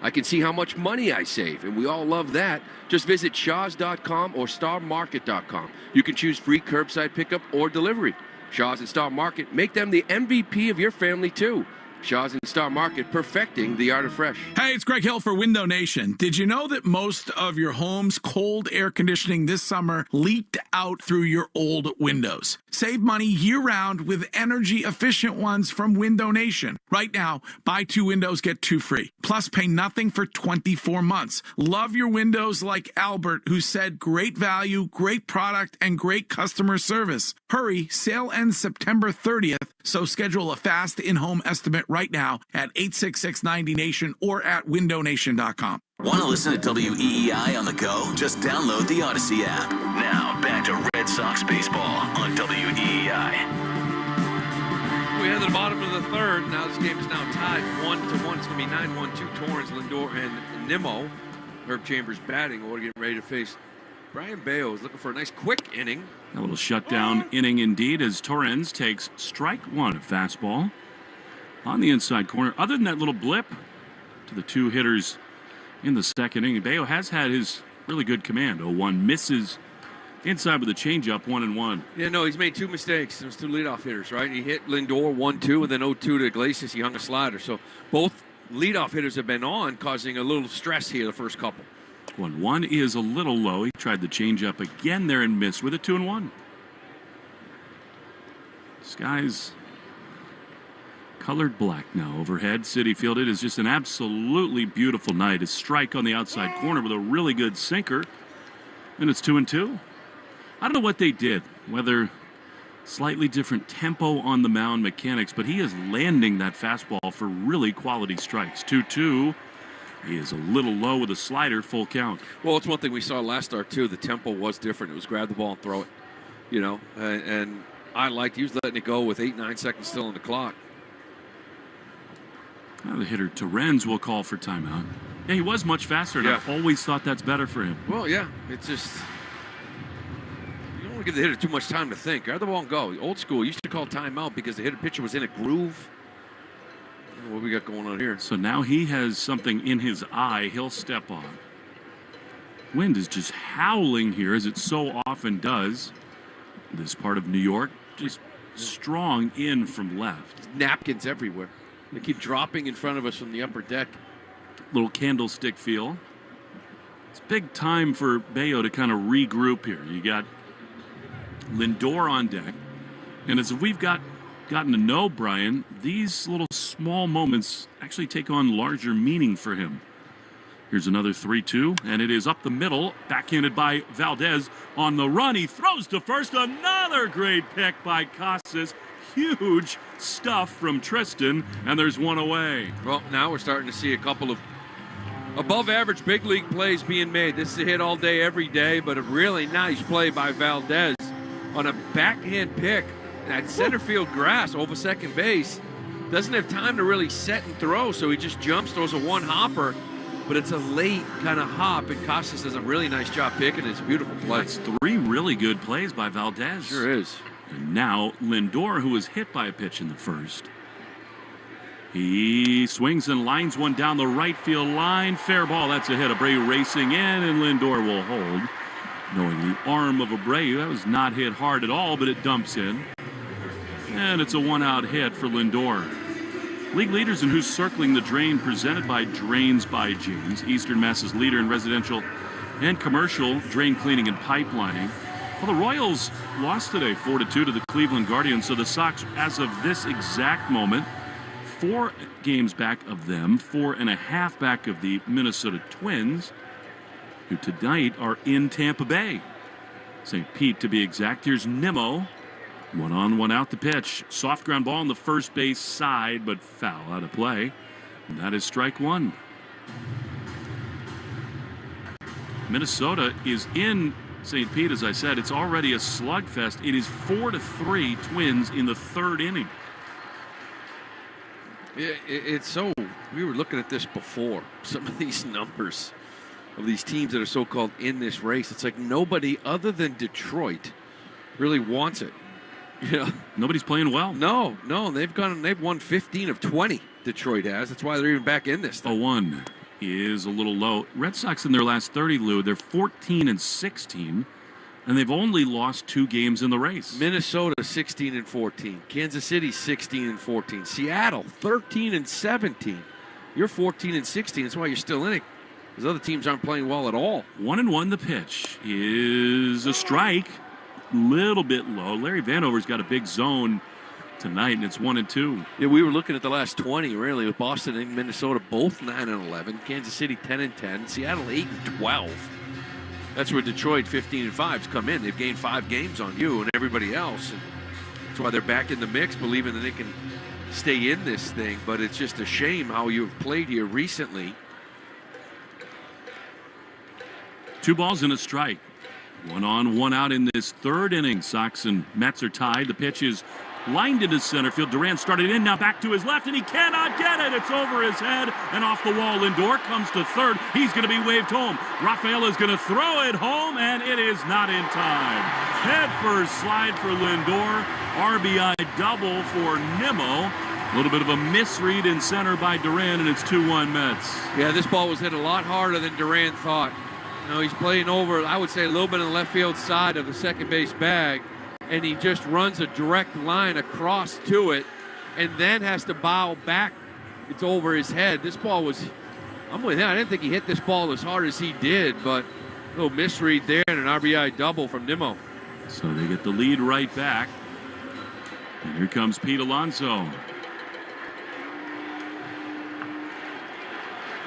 I can see how much money I save, and we all love that. Just visit shaws.com or starmarket.com. You can choose free curbside pickup or delivery. Shaws and Star Market, make them the MVP of your family, too. Shaws and Star Market, perfecting the art of fresh. Hey, it's Greg Hill for Window Nation. Did you know that most of your home's cold air conditioning this summer leaked out through your old windows? Save money year-round with energy-efficient ones from Window Nation. Right now, buy 2 windows, get 2 free. Plus, pay nothing for 24 months. Love your windows like Albert, who said great value, great product, and great customer service. Hurry, sale ends September 30th, so schedule a fast in-home estimate right now at 866-90-NATION or at windownation.com. Want to listen to WEEI on the go? Just download the Odyssey app. Now, back to Red Sox baseball on WEEI. We head to the bottom of the third. Now this game is now tied 1-1. It's going to be 9-1-2 Torrens, Lindor, and Nimmo. Herb Chambers batting. We're getting ready to face Brian Bayo. Is looking for a nice quick inning. A little shutdown inning indeed as Torrens takes strike 1 of fastball on the inside corner. Other than that little blip to the 2 hitters in the second inning, Bayo has had his really good command. 0-1 misses inside with a changeup, 1-1. Yeah, no, he's made 2 mistakes. Those 2 leadoff hitters, right? He hit Lindor 1-2, and then 0-2 to Iglesias. He hung a slider. So both leadoff hitters have been on, causing a little stress here the first couple. 1-1 is a little low. He tried the changeup again there and missed with a 2-1. Skies colored black now overhead. Citi Field. It is just an absolutely beautiful night. A strike on the outside corner with a really good sinker. And it's 2-2. I don't know what they did, whether slightly different tempo on the mound, mechanics, but he is landing that fastball for really quality strikes. 2-2 He is a little low with a slider, full count. Well, it's one thing we saw last start, too. The tempo was different. It was grab the ball and throw it, and I liked he was letting it go with 8-9 seconds still on the clock. Now the hitter Terens will call for timeout. Yeah, he was much faster, and I've always thought that's better for him. Well, yeah, it's just you don't want to give the hitter too much time to think. Grab the ball and go. Old school, you used to call timeout because the pitcher was in a groove. What we got going on here? So now he has something in his eye he'll step on. Wind is just howling here, as it so often does. This part of New York, just strong in from left. Napkins everywhere. They keep dropping in front of us from the upper deck. Little candlestick feel. It's big time for Bayo to kind of regroup here. You got Lindor on deck. And as we've gotten to know Brian, these little small moments actually take on larger meaning for him. Here's another 3-2, and it is up the middle, backhanded by Valdez on the run. He throws to first. Another great pick by Casas. Huge stuff from Tristan, and there's one away. Well, now we're starting to see a couple of above-average big league plays being made. This is a hit all day, every day, but a really nice play by Valdez on a backhand pick at center field grass over second base. Doesn't have time to really set and throw, so he just jumps, throws a one-hopper, but it's a late kind of hop, and Casas does a really nice job picking it. It's a beautiful play. That's 3 really good plays by Valdez. Sure is. And now Lindor, who was hit by a pitch in the first. He swings and lines one down the right field line. Fair ball. That's a hit. Abreu racing in, and Lindor will hold. Knowing the arm of Abreu, that was not hit hard at all, but it dumps in. And it's a one-out hit for Lindor. League leaders in Who's Circling the Drain, presented by Drains by James, Eastern Mass's leader in residential and commercial drain cleaning and pipelining. Well, the Royals lost today 4-2 to the Cleveland Guardians, so the Sox, as of this exact moment, 4 games back of them, 4.5 back of the Minnesota Twins, who tonight are in Tampa Bay. St. Pete, to be exact. Here's Nimmo. 1 on, 1 out the pitch. Soft ground ball on the first base side, but foul out of play. And that is strike 1. Minnesota is in St. Pete, as I said. It's already a slugfest. It is 4-3 Twins in the 3rd inning. It's so, we were looking at this before. Some of these numbers of these teams that are so-called in this race. It's like nobody other than Detroit really wants it. Yeah, nobody's playing well. No, they've won 15 of 20. Detroit has. That's why they're even back in this thing. 0-1 is a little low. Red Sox in their last 30, Lou, they're 14-16, and they've only lost 2 games in the race. Minnesota 16-14, Kansas City 16-14, Seattle 13-17. You're 14-16. That's why you're still in it. Because other teams aren't playing well at all. 1-1 the pitch is a strike. Little bit low. Larry Vanover's got a big zone tonight, and it's 1-2. Yeah, we were looking at the last 20, really, with Boston and Minnesota both 9-11, Kansas City 10-10, Seattle 8-12. That's where Detroit 15-5's come in. They've gained 5 games on you and everybody else. And that's why they're back in the mix, believing that they can stay in this thing. But it's just a shame how you've played here recently. 2 balls and a strike. 1 on, 1 out in this 3rd inning. Sox and Mets are tied. The pitch is lined into center field. Duran started in, now back to his left, and he cannot get it. It's over his head and off the wall. Lindor comes to 3rd. He's going to be waved home. Rafael is going to throw it home, and it is not in time. Head first slide for Lindor. RBI double for Nimmo. A little bit of a misread in center by Duran, and it's 2-1 Mets. Yeah, this ball was hit a lot harder than Duran thought. You know, he's playing over, I would say, a little bit on the left field side of the second base bag, and he just runs a direct line across to it and then has to bow back. It's over his head. This ball was, I'm with him. I didn't think he hit this ball as hard as he did, but a little misread there and an RBI double from Nimmo. So they get the lead right back. And here comes Pete Alonso.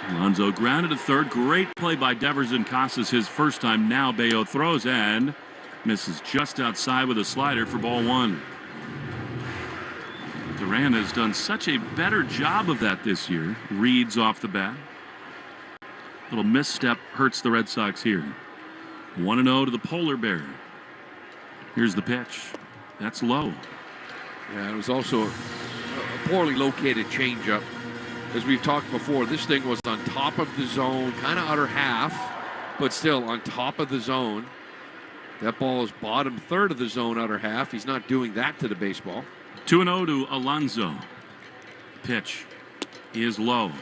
Alonso grounded to 3rd. Great play by Devers and Casas his first time. Now Bayo throws and misses just outside with a slider for ball 1. Duran has done such a better job of that this year. Reads off the bat. Little misstep hurts the Red Sox here. 1-0 to the Polar Bear. Here's the pitch. That's low. Yeah, it was also a poorly located changeup. As we've talked before, this thing was on top of the zone, kind of outer half, but still on top of the zone. That ball is bottom third of the zone, outer half. He's not doing that to the baseball. 2-0 to Alonso. Pitch is low.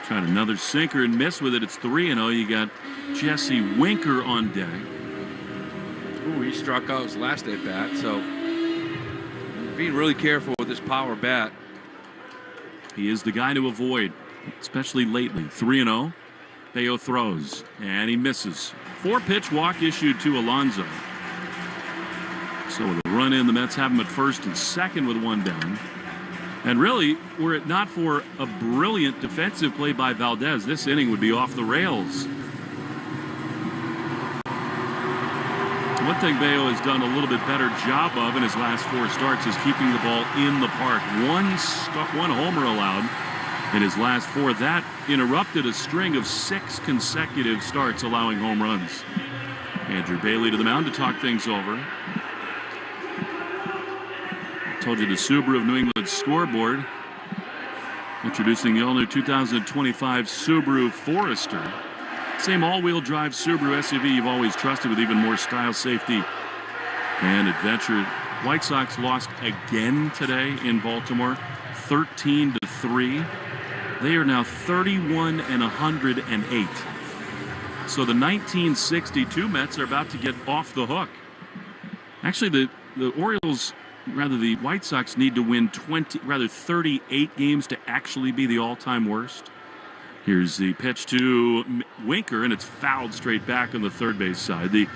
Tried another sinker and missed with it. It's 3-0. You got Jesse Winker on deck. Ooh, he struck out his last at bat, so being really careful with this power bat. He is the guy to avoid, especially lately. 3-0. Bello throws, and he misses. 4-pitch walk issued to Alonso. So with a run in, the Mets have him at first and second with one down. And really, were it not for a brilliant defensive play by Valdez, this inning would be off the rails. One thing Bello has done a little bit better job of in his last 4 starts is keeping the ball in the park. One homer allowed in his last 4. That interrupted a string of 6 consecutive starts allowing home runs. Andrew Bailey to the mound to talk things over. I told you the Subaru of New England scoreboard. Introducing the all-new 2025 Subaru Forester. Same all-wheel drive Subaru SUV you've always trusted with even more style, safety, and adventure. White Sox lost again today in Baltimore, 13-3. They are now 31-108. So the 1962 Mets are about to get off the hook. Actually, the Orioles, rather the White Sox, need to win 38 games to actually be the all-time worst. Here's the pitch to Winker, and it's fouled straight back on the third base side. The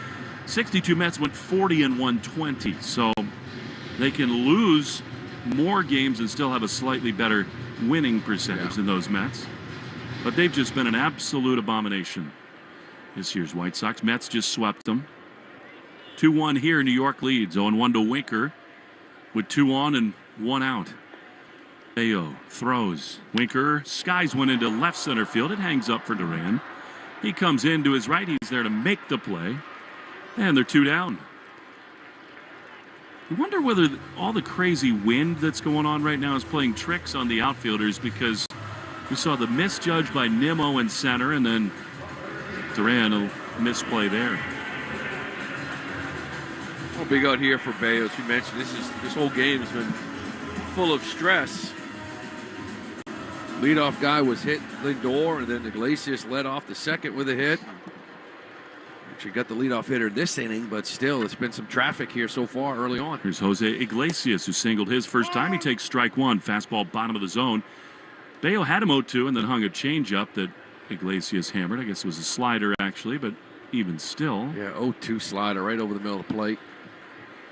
62 Mets went 40-120, so they can lose more games and still have a slightly better winning percentage than those Mets. But they've just been an absolute abomination. This year's White Sox. Mets just swept them. 2-1 here. New York leads. 0-1 to Winker with 2 on and 1 out. Bello throws. Winker skies one into left center field. It hangs up for Duran. He comes in to his right. He's there to make the play. And they're 2 down. I wonder whether all the crazy wind that's going on right now is playing tricks on the outfielders, because we saw the misjudge by Nimmo in center, and then Duran, a misplay there. Well, big out here for Bello. As you mentioned, this whole game has been full of stress. Leadoff guy was hit Lindor, and then Iglesias led off the second with a hit. Actually got the leadoff hitter this inning, but still, it's been some traffic here so far early on. Here's Jose Iglesias, who singled his first time. He takes strike 1, fastball bottom of the zone. Bello had him 0-2 and then hung a changeup that Iglesias hammered. I guess it was a slider, actually, but even still. Yeah, 0-2 slider right over the middle of the plate.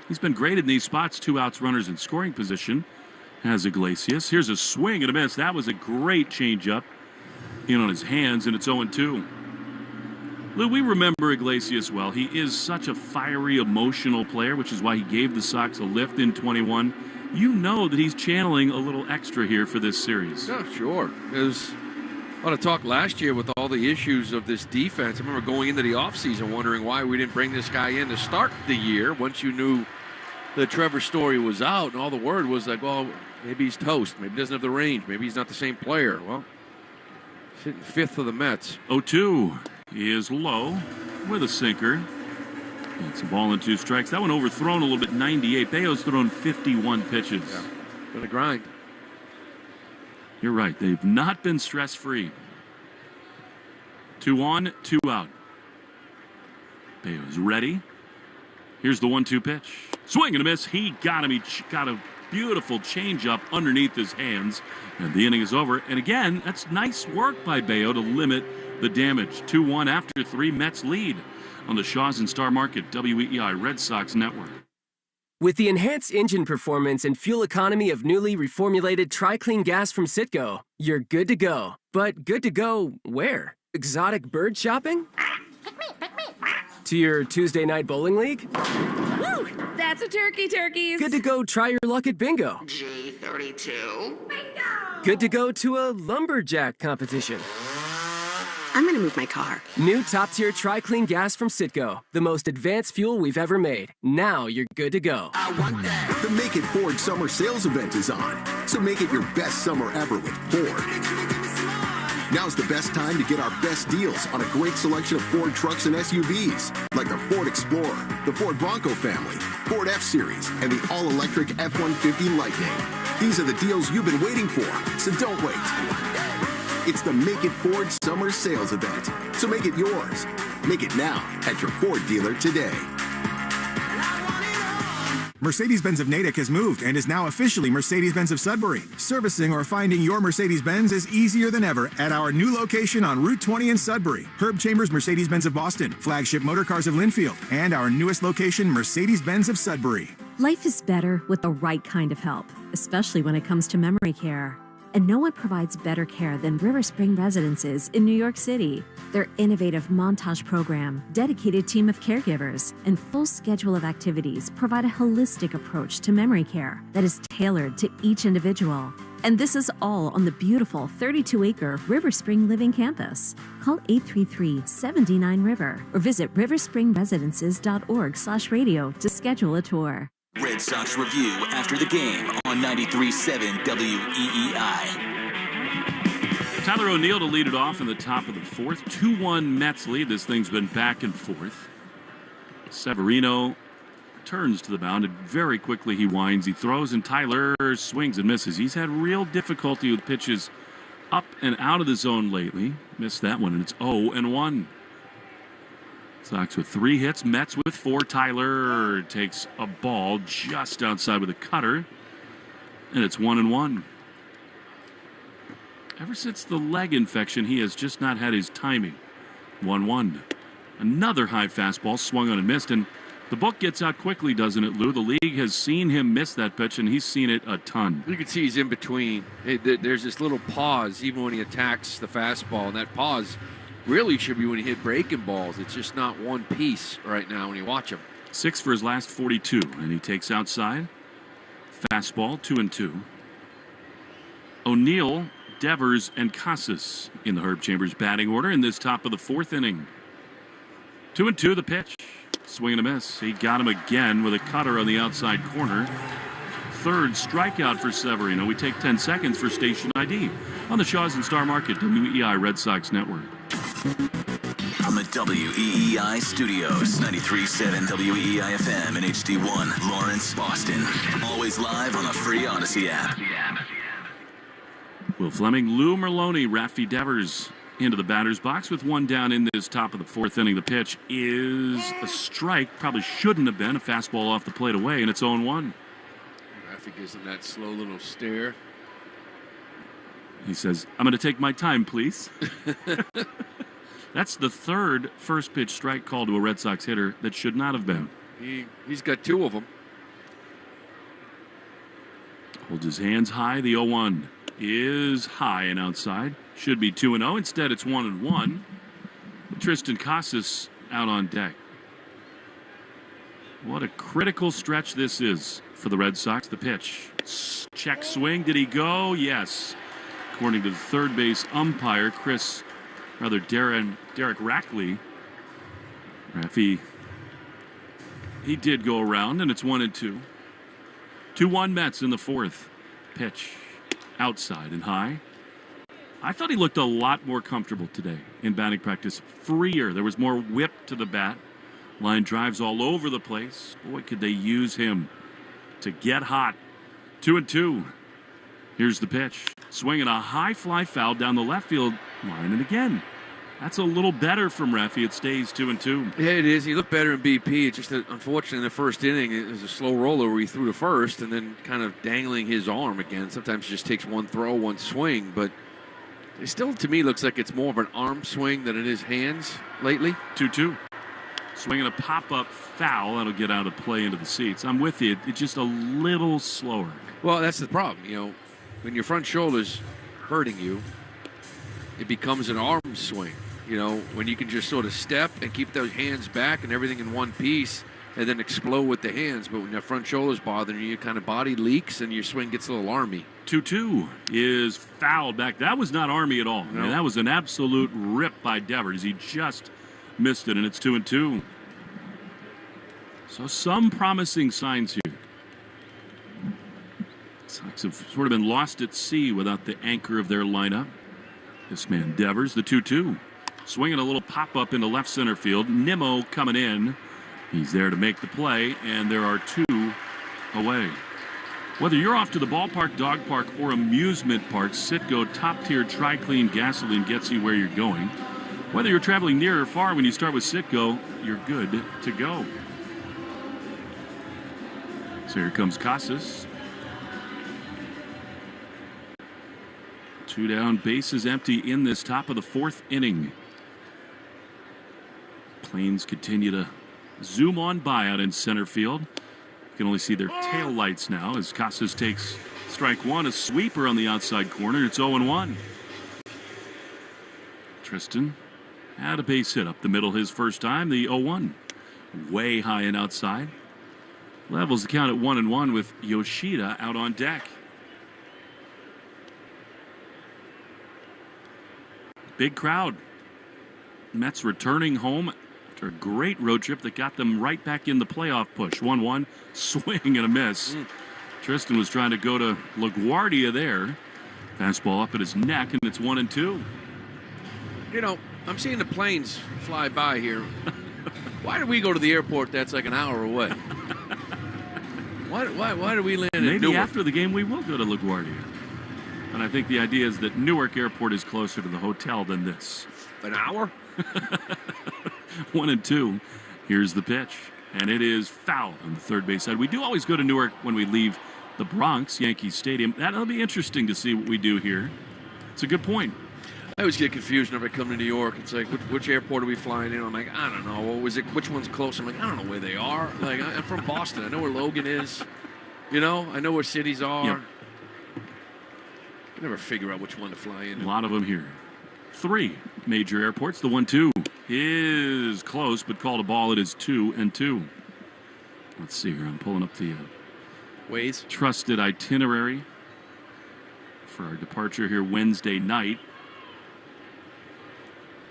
He's been great in these spots. 2 outs, runners in scoring position. Has Iglesias. Here's a swing and a miss. That was a great changeup in on his hands, and it's 0-2. Lou, we remember Iglesias well. He is such a fiery, emotional player, which is why he gave the Sox a lift in 21. You know that he's channeling a little extra here for this series. Yeah, sure. There's a lot of talk last year with all the issues of this defense. I remember going into the offseason wondering why we didn't bring this guy in to start the year once you knew that Trevor Story was out, and all the word was like, well, maybe he's toast. Maybe he doesn't have the range. Maybe he's not the same player. Well, he's hitting 5th for the Mets. 0-2 is low with a sinker. It's a ball and 2 strikes. That one overthrown a little bit, 98. Bello's thrown 51 pitches. Yeah. Been a grind. You're right. They've not been stress-free. 2 on, 2 out. Bello's ready. Here's the 1-2 pitch. Swing and a miss. He got him. He got a beautiful changeup underneath his hands. And the inning is over. And again, that's nice work by Bello to limit the damage. 2-1 after 3. Mets lead on the Shaws and Star Market WEEI Red Sox Network. With the enhanced engine performance and fuel economy of newly reformulated Tri-Clean gas from Citgo, you're good to go. But good to go where? Exotic bird shopping? To your Tuesday night bowling league? Woo! That's a turkeys. Good to go try your luck at bingo. G32. Bingo! Good to go to a lumberjack competition. I'm going to move my car. New top-tier Tri-Clean gas from Citgo. The most advanced fuel we've ever made. Now you're good to go. I want that. The Make It Ford summer sales event is on. So make it your best summer ever with Ford. Now's the best time to get our best deals on a great selection of Ford trucks and SUVs, like the Ford Explorer, the Ford Bronco family, Ford F-Series, and the all-electric F-150 Lightning. These are the deals you've been waiting for, so don't wait. It's the Make It Ford Summer Sales Event. So make it yours. Make it now at your Ford dealer today. Mercedes-Benz of Natick has moved and is now officially Mercedes-Benz of Sudbury. Servicing or finding your Mercedes-Benz is easier than ever at our new location on Route 20 in Sudbury. Herb Chambers Mercedes-Benz of Boston, Flagship Motorcars of Linfield, and our newest location, Mercedes-Benz of Sudbury. Life is better with the right kind of help, especially when it comes to memory care. And no one provides better care than River Spring Residences in New York City. Their innovative montage program, dedicated team of caregivers, and full schedule of activities provide a holistic approach to memory care that is tailored to each individual. And this is all on the beautiful 32-acre River Spring Living Campus. Call 833-79-RIVER or visit riverspringresidences.org/radio to schedule a tour. Red Sox Review after the game on 93.7 WEEI. Tyler O'Neill to lead it off in the top of the fourth. 2-1 Mets lead. This thing's been back and forth. Severino turns to the mound and very quickly he winds. He throws and Tyler swings and misses. He's had real difficulty with pitches up and out of the zone lately. Missed that one and it's 0-1. Sox with 3 hits, Mets with 4. Tyler takes a ball just outside with a cutter, and it's 1-1. Ever since the leg infection, he has just not had his timing. 1-1. Another high fastball swung on and missed, and the book gets out quickly, doesn't it, Lou? The league has seen him miss that pitch, and he's seen it a ton. You can see he's in between. There's this little pause even when he attacks the fastball, and that pause really should be when he hit breaking balls. It's just not one piece right now when you watch him. 6 for his last 42, and he takes outside. Fastball, 2-2. O'Neill, Devers, and Casas in the Herb Chambers batting order in this top of the 4th inning. 2-2 the pitch. Swing and a miss. He got him again with a cutter on the outside corner. 3rd strikeout for Severino. We take 10 seconds for station ID on the Shaw's and Star Market WEI Red Sox Network. From the WEEI studios, 93.7 WEEI FM and HD1, Lawrence, Boston. Always live on the free Odyssey app. Will Fleming, Lou Merlone, Rafi Devers into the batter's box with 1 down in this top of the 4th inning. The pitch is a strike. Probably shouldn't have been. A fastball off the plate away, and it's 0-1. Rafi gives him that slow little stare. He says, I'm going to take my time, please. That's the 3rd first pitch strike call to a Red Sox hitter that should not have been. He's got 2 of them. Holds his hands high. The 0-1 is high and outside. Should be 2-0. Instead, it's 1-1. Tristan Casas out on deck. What a critical stretch this is for the Red Sox. The pitch. Check swing. Did he go? Yes. According to the third base umpire, Derek Rackley. Rafi, he did go around, and it's 1-2. 2-1 Mets in the 4th. Pitch outside and high. I thought he looked a lot more comfortable today in batting practice. Freer. There was more whip to the bat. Line drives all over the place. Boy, could they use him to get hot. 2-2. Here's the pitch. Swinging a high fly foul down the left field line. And again, that's a little better from Rafi. It stays 2-2. Yeah, it is. He looked better in BP. It's just that, unfortunately, in the first inning, it was a slow roller where he threw to first and then kind of dangling his arm again. Sometimes it just takes one throw, one swing. But it still, to me, looks like it's more of an arm swing than it is hands lately. 2-2. Swinging a pop-up foul. That'll get out of play into the seats. I'm with you. It's just a little slower. Well, that's the problem. You know, when your front shoulder's hurting you, it becomes an arm swing. You know, when you can just sort of step and keep those hands back and everything in one piece, and then explode with the hands. But when your front shoulder's bothering you, your kind of body leaks and your swing gets a little army. 2-2 is fouled back. That was not army at all. No. I mean, that was an absolute rip by Devers. He just missed it, and it's 2-2. So some promising signs here. Sox have sort of been lost at sea without the anchor of their lineup. This man, Devers, the 2-2. Swinging a little pop-up into left center field. Nimmo coming in. He's there to make the play, and there are 2 away. Whether you're off to the ballpark, dog park, or amusement park, Citgo top-tier tri-clean gasoline gets you where you're going. Whether you're traveling near or far, when you start with Citgo, you're good to go. So here comes Casas. 2 down, bases empty in this top of the 4th inning. Planes continue to zoom on by out in center field. You can only see their tail lights now as Casas takes strike 1, a sweeper on the outside corner. It's 0-1. Tristan had a base hit up the middle his first time, the 0-1. Way high and outside. Levels the count at 1-1 with Yoshida out on deck. Big crowd. Mets returning home after a great road trip that got them right back in the playoff push. 1-1, swing and a miss. Tristan was trying to go to LaGuardia there. Fastball up at his neck, and it's 1-2. You know, I'm seeing the planes fly by here. Why do we go to the airport that's like an hour away? Why do we land in Newark? Maybe after the game we will go to LaGuardia. And I think the idea is that Newark Airport is closer to the hotel than this. An hour? 1-2. Here's the pitch. And it is foul on the third base side. We do always go to Newark when we leave the Bronx, Yankee Stadium. That'll be interesting to see what we do here. It's a good point. I always get confused whenever I come to New York. It's like, which airport are we flying in? I'm like, I don't know. Which one's close? I'm like, I don't know where they are. Like, I'm from Boston. I know where Logan is. You know, I know where cities are. Yep. I never figure out which one to fly in. A lot of them here. 3 major airports. The 1-2 is close, but called a ball. It is 2-2. Let's see here. I'm pulling up the Waze trusted itinerary for our departure here Wednesday night.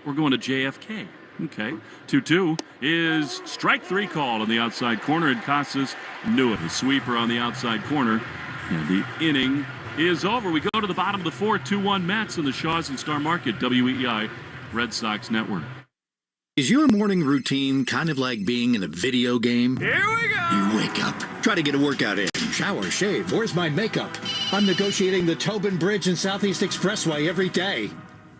We're going to JFK. Okay. 2-2 is strike 3 called on the outside corner, and Casas knew it. A sweeper on the outside corner, and the inning is over. We go to the bottom of the 4th, 2-1 Mets in the Shaws and Star Market, WEEI Red Sox Network. Is your morning routine kind of like being in a video game? Here we go! You wake up, try to get a workout in, shower, shave, where's my makeup? I'm negotiating the Tobin Bridge and Southeast Expressway every day.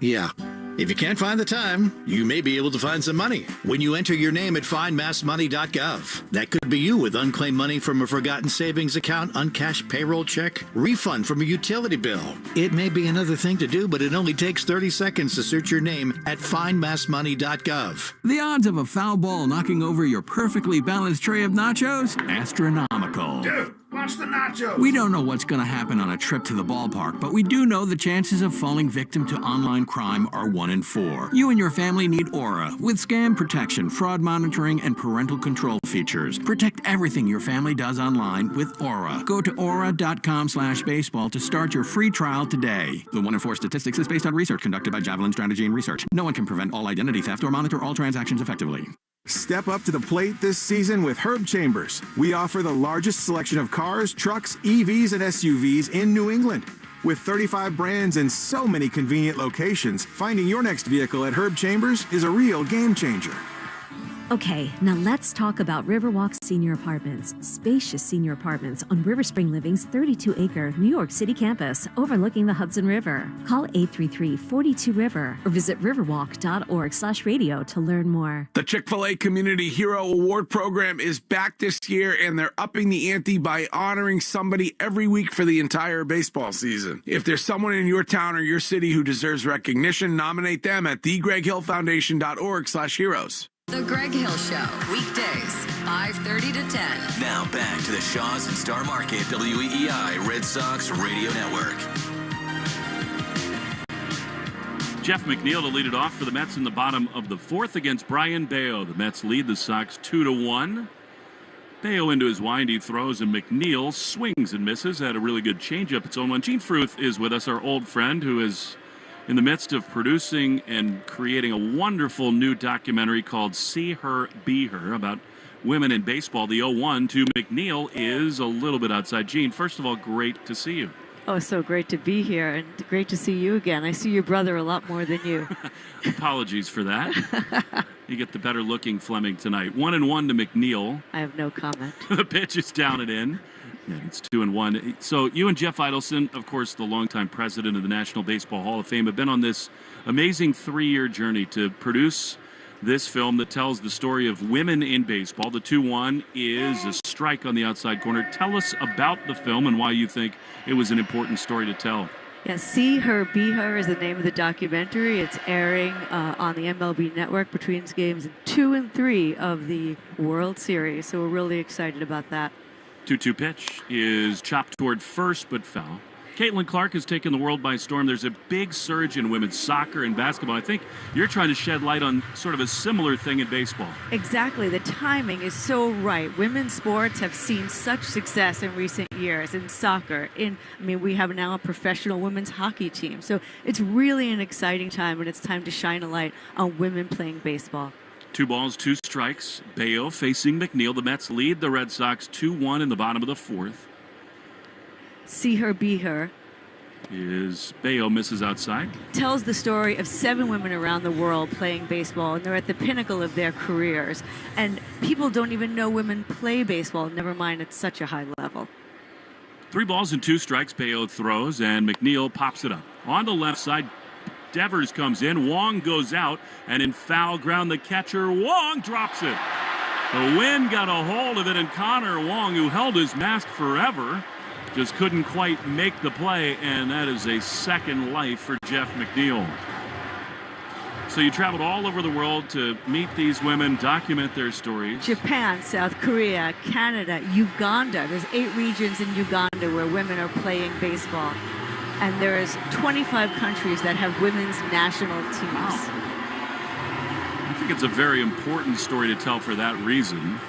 Yeah. If you can't find the time, you may be able to find some money when you enter your name at findmassmoney.gov. That could be you with unclaimed money from a forgotten savings account, uncashed payroll check, refund from a utility bill. It may be another thing to do, but it only takes 30 seconds to search your name at findmassmoney.gov. The odds of a foul ball knocking over your perfectly balanced tray of nachos? Astronomical. Dude, watch the nachos. We don't know what's going to happen on a trip to the ballpark, but we do know the chances of falling victim to online crime are 1 in 4. You and your family need Aura with scam protection, fraud monitoring, and parental control features. Protect everything your family does online with Aura. Go to aura.com/baseball to start your free trial today. The 1 in 4 statistics is based on research conducted by Javelin Strategy and Research. No one can prevent all identity theft or monitor all transactions effectively. Step up to the plate this season with Herb Chambers. We offer the largest selection of cars, trucks, EVs, and SUVs in New England. With 35 brands and so many convenient locations, finding your next vehicle at Herb Chambers is a real game changer. Okay, now let's talk about Riverwalk Senior Apartments. Spacious senior apartments on River Spring Living's 32-acre New York City campus overlooking the Hudson River. Call 833-42-RIVER or visit riverwalk.org/radio to learn more. The Chick-fil-A Community Hero Award Program is back this year, and they're upping the ante by honoring somebody every week for the entire baseball season. If there's someone in your town or your city who deserves recognition, nominate them at thegreghillfoundation.org/heroes. The Greg Hill Show, weekdays, 5:30 to 10. Now back to the Shaws and Star Market WEEI Red Sox Radio Network. Jeff McNeil to lead it off for the Mets in the bottom of the 4th against Brian Bayo. The Mets lead the Sox 2-1. Bayo into his wind, he throws, and McNeil swings and misses. Had a really good changeup. Its own one. Gene Fruth is with us, our old friend, who is in the midst of producing and creating a wonderful new documentary called See Her, Be Her about women in baseball. The 0-1 to McNeil is a little bit outside. Gene, first of all, great to see you. Oh, so great to be here, and great to see you again. I see your brother a lot more than you. Apologies for that. You get the better-looking Fleming tonight. 1-1 to McNeil. I have no comment. The pitch is down and in. Yeah, it's 2-1. So you and Jeff Idelson, of course, the longtime president of the National Baseball Hall of Fame, have been on this amazing 3-year journey to produce this film that tells the story of women in baseball. The 2-1 is a strike on the outside corner. Tell us about the film and why you think it was an important story to tell. Yeah, See Her, Be Her is the name of the documentary. It's airing on the MLB network between games 2 and 3 of the World Series. So we're really excited about that. 2-2 pitch is chopped toward first but foul. Caitlin Clark has taken the world by storm. There's a big surge in women's soccer and basketball. I think you're trying to shed light on sort of a similar thing in baseball. Exactly. The timing is so right. Women's sports have seen such success in recent years in soccer. We have now a professional women's hockey team. So it's really an exciting time, and it's time to shine a light on women playing baseball. 2 balls, 2 strikes. Bayo facing McNeil. The Mets lead the Red Sox 2-1 in the bottom of the 4th. See Her, Be Her is Bayo misses outside. Tells the story of 7 women around the world playing baseball, and they're at the pinnacle of their careers. And people don't even know women play baseball, never mind at such a high level. 3 balls and 2 strikes. Bayo throws, and McNeil pops it up. On the left side, Devers comes in. Wong goes out, and in foul ground, the catcher, Wong, drops it. The wind got a hold of it, and Connor Wong, who held his mask forever, just couldn't quite make the play, and that is a second life for Jeff McNeil. So you traveled all over the world to meet these women, document their stories. Japan, South Korea, Canada, Uganda. There's 8 regions in Uganda where women are playing baseball. And there's 25 countries that have women's national teams. Wow. I think it's a very important story to tell for that reason.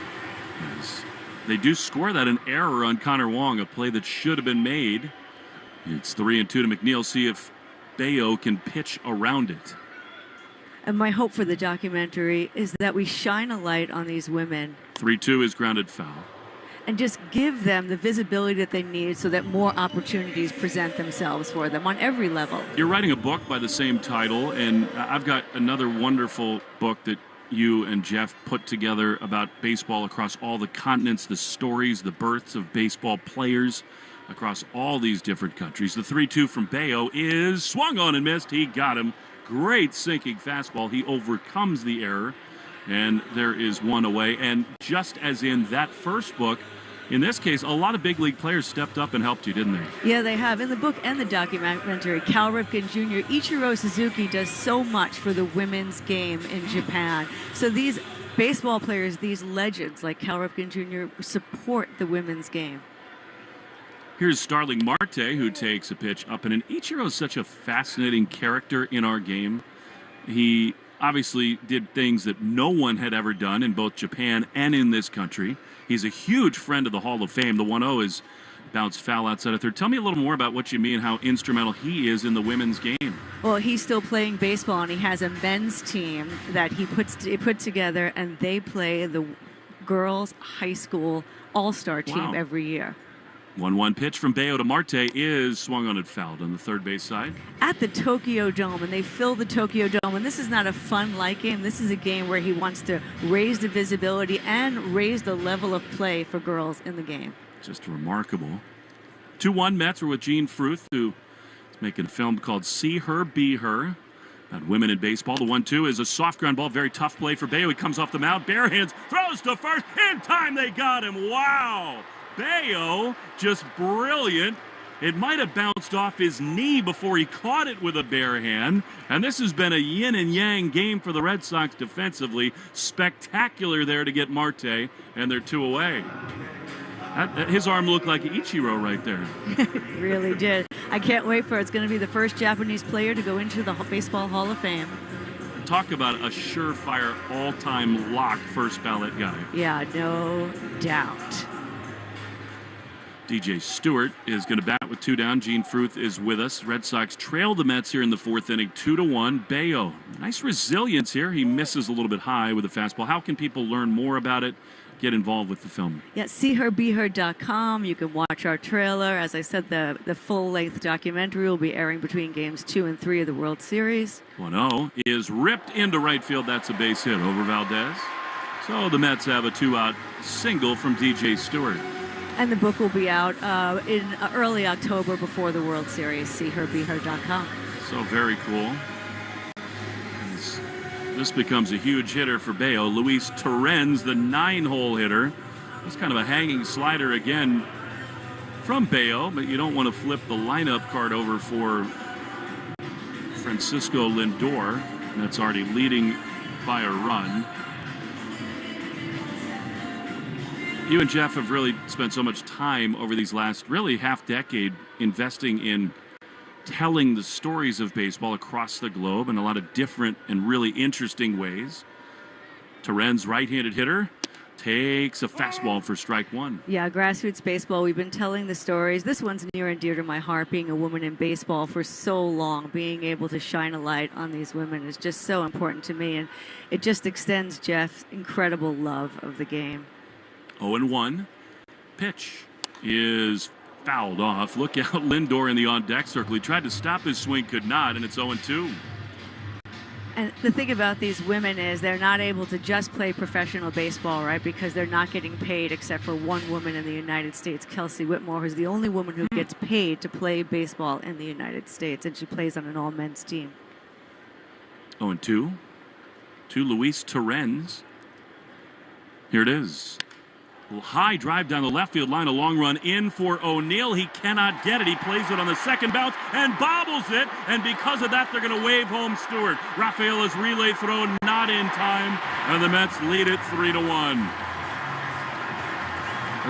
They do score that an error on Connor Wong, a play that should have been made. It's 3-2 to McNeil. See if Bayo can pitch around it. And my hope for the documentary is that we shine a light on these women. 3-2 is grounded foul. And just give them the visibility that they need so that more opportunities present themselves for them on every level. You're writing a book by the same title, and I've got another wonderful book that you and Jeff put together about baseball across all the continents, the stories, the births of baseball players across all these different countries. The 3-2 from Bayo is swung on and missed. He got him. Great sinking fastball. He overcomes the error, and there is one away. And just as in that first book, in this case, a lot of big league players stepped up and helped you, didn't they? Yeah, they have. In the book and the documentary, Cal Ripken Jr., Ichiro Suzuki does so much for the women's game in Japan. So these baseball players, these legends like Cal Ripken Jr., support the women's game. Here's Starling Marte, who takes a pitch up and in. Ichiro is such a fascinating character in our game. He obviously did things that no one had ever done in both Japan and in this country. He's a huge friend of the Hall of Fame. The 1-0 is bounced foul outside of third. Tell me a little more about what you mean, how instrumental he is in the women's game. Well, he's still playing baseball, and he has a men's team that he put together, and they play the girls' high school all-star team every year. 1-1 pitch from Bayo to Marte is swung on and fouled on the third base side. At the Tokyo Dome, and they fill the Tokyo Dome, and this is not a fun light game. This is a game where he wants to raise the visibility and raise the level of play for girls in the game. Just remarkable. 2-1 Mets are with Gene Fruth, who is making a film called See Her, Be Her, about women in baseball. The 1-2 is a soft ground ball, very tough play for Bayo. He comes off the mound, bare hands, throws to first. In time, they got him. Wow! Bayo, just brilliant. It might have bounced off his knee before he caught it with a bare hand. And this has been a yin and yang game for the Red Sox defensively. Spectacular there to get Marte, and they're 2 away. His arm looked like Ichiro right there. It really did. I can't wait for it. It's going to be the first Japanese player to go into the Baseball Hall of Fame. Talk about a surefire all-time lock first ballot guy. Yeah, no doubt. DJ Stewart is going to bat with 2 down. Gene Fruth is with us. Red Sox trail the Mets here in the 4th inning, 2-1. Bayo, nice resilience here. He misses a little bit high with a fastball. How can people learn more about it, get involved with the film? Yeah, seeherbeher.com. You can watch our trailer. As I said, the full-length documentary will be airing between games 2 and 3 of the World Series. 1-0 is ripped into right field. That's a base hit over Valdez. So the Mets have a 2-out single from DJ Stewart. And the book will be out in early October before the World Series. SeeHerBeHer.com. So very cool. This becomes a huge hitter for Bayo. Luis Torrens, the 9-hole hitter. It's kind of a hanging slider again from Bayo, but you don't want to flip the lineup card over for Francisco Lindor. That's already leading by a run. You and Jeff have really spent so much time over these last really half-decade investing in telling the stories of baseball across the globe in a lot of different and really interesting ways. Torrens, right-handed hitter, takes a fastball for strike 1. Yeah, grassroots baseball, we've been telling the stories. This one's near and dear to my heart, being a woman in baseball for so long. Being able to shine a light on these women is just so important to me, and it just extends Jeff's incredible love of the game. 0-1. Pitch is fouled off. Look out, Lindor in the on-deck circle. He tried to stop his swing, could not, and it's 0-2. And the thing about these women is they're not able to just play professional baseball, right? Because they're not getting paid except for one woman in the United States, Kelsey Whitmore, who's the only woman who gets paid to play baseball in the United States, and she plays on an all-men's team. 0-2. To Luis Torrens. Here it is. High drive down the left field line, a long run in for O'Neill. He cannot get it. He plays it on the second bounce and bobbles it, and because of that, they're going to wave home Stewart. Rafaela's relay throw not in time, and the Mets lead it 3-1.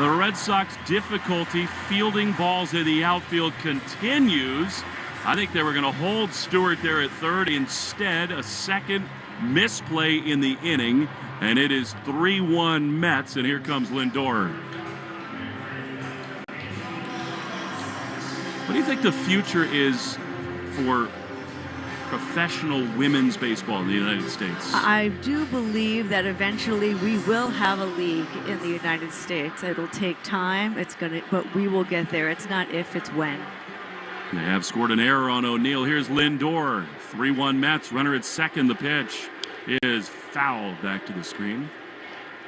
The Red Sox difficulty fielding balls in the outfield continues. I think they were going to hold Stewart there at third. Instead, a second misplay in the inning, and it is 3-1 Mets, and here comes Lindor. What do you think the future is for professional women's baseball in the United States? I do believe that eventually we will have a league in the United States. It'll take time, but we will get there. It's not if, it's when. They have scored an error on O'Neill. Here's Lindor. 3-1 Mets. Runner at second. The pitch is fouled back to the screen.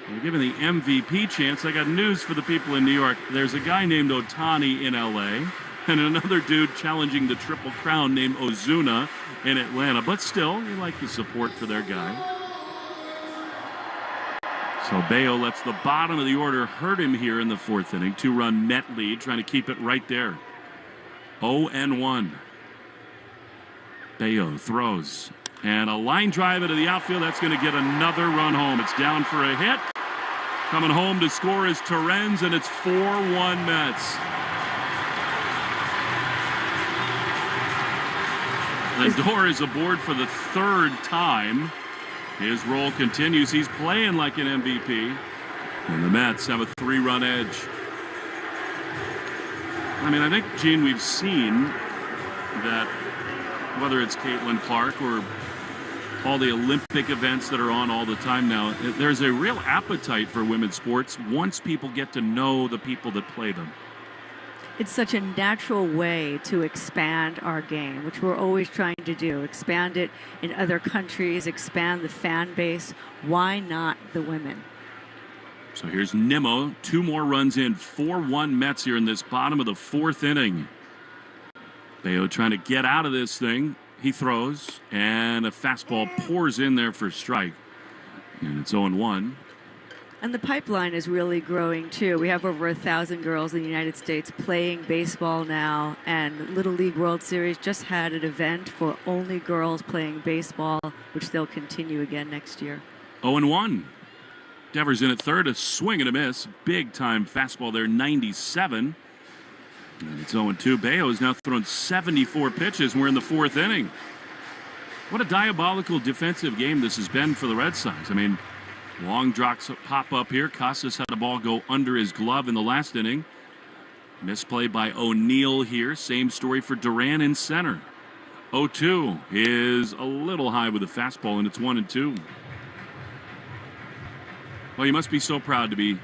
We're given the MVP chance. I got news for the people in New York. There's a guy named Ohtani in L.A. and another dude challenging the Triple Crown named Ozuna in Atlanta. But still, you like the support for their guy. So Bayo lets the bottom of the order hurt him here in the 4th inning. 2-run Met lead, trying to keep it right there. 0-1. Bayo throws. And a line drive into the outfield. That's going to get another run home. It's down for a hit. Coming home to score is Torrens, and it's 4-1 Mets. Lindor is aboard for the 3rd time. His role continues. He's playing like an MVP. And the Mets have a 3-run edge. I mean, I think, Gene, we've seen that whether it's Caitlin Clark or all the Olympic events that are on all the time now, there's a real appetite for women's sports once people get to know the people that play them. It's such a natural way to expand our game, which we're always trying to do. Expand it in other countries, expand the fan base. Why not the women? So here's Nimmo, 2 more runs in, 4-1 Mets here in this bottom of the 4th inning. Bayo trying to get out of this thing. He throws, and a fastball pours in there for strike. And it's 0-1. And the pipeline is really growing, too. We have over 1,000 girls in the United States playing baseball now, and Little League World Series just had an event for only girls playing baseball, which they'll continue again next year. 0-1. Devers in at third, a swing and a miss. Big-time fastball there, 97. And it's 0-2. Bayo has now thrown 74 pitches. We're in the 4th inning. What a diabolical defensive game this has been for the Red Sox. I mean, long drops pop up here. Casas had a ball go under his glove in the last inning. Misplay by O'Neill here. Same story for Duran in center. 0-2 is a little high with a fastball, and it's 1-2. Well, you must be so proud to be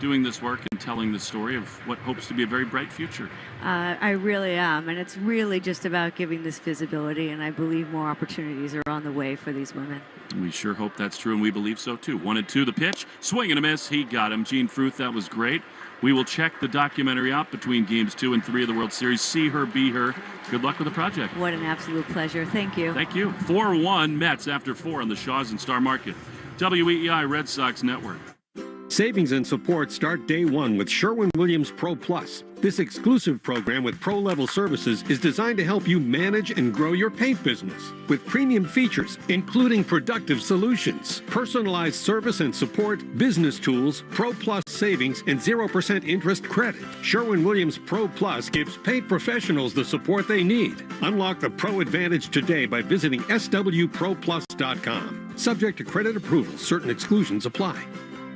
doing this work and telling the story of what hopes to be a very bright future. I really am, and it's really just about giving this visibility, and I believe more opportunities are on the way for these women. We sure hope that's true, and we believe so, too. 1-2 the pitch. Swing and a miss. He got him. Gene Fruth, that was great. We will check the documentary out between games 2 and 3 of the World Series. See her, be her. Good luck with the project. What an absolute pleasure. Thank you. Thank you. 4-1 Mets after 4 on the Shaws and Star Market. WEEI Red Sox Network. Savings and support start day one with Sherwin-Williams Pro Plus. This exclusive program with pro-level services is designed to help you manage and grow your paint business. With premium features, including productive solutions, personalized service and support, business tools, Pro Plus savings, and 0% interest credit. Sherwin-Williams Pro Plus gives paint professionals the support they need. Unlock the Pro Advantage today by visiting swproplus.com. Subject to credit approval, certain exclusions apply.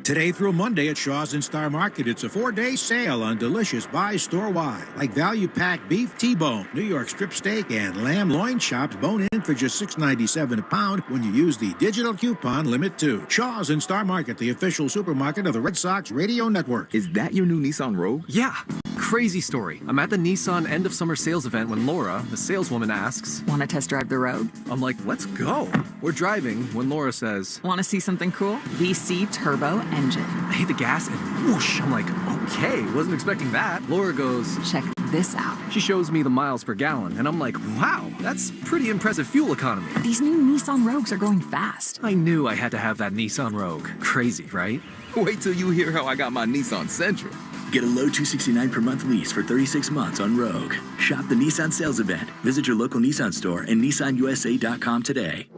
Today through Monday at Shaw's and Star Market, it's a 4-day sale on delicious buy store-wide, like value-packed beef T-bone, New York strip steak, and lamb loin chops bone-in for just $6.97 a pound when you use the digital coupon Limit 2. Shaw's and Star Market, the official supermarket of the Red Sox Radio Network. Is that your new Nissan Rogue? Yeah. Crazy story. I'm at the Nissan end of summer sales event when Laura, the saleswoman, asks, "Want to test drive the Rogue?" I'm like, let's go. We're driving when Laura says, "Want to see something cool? VC turbo engine." I hit the gas and whoosh. I'm like, okay, wasn't expecting that. Laura goes, "Check this out." She shows me the miles per gallon, and I'm like, wow, that's pretty impressive fuel economy. These new Nissan Rogues are going fast. I knew I had to have that Nissan Rogue. Crazy, right? Wait till you hear how I got my Nissan Sentra. Get a low $269 per month lease for 36 months on Rogue. Shop the Nissan sales event. Visit your local Nissan store and nissanusa.com today.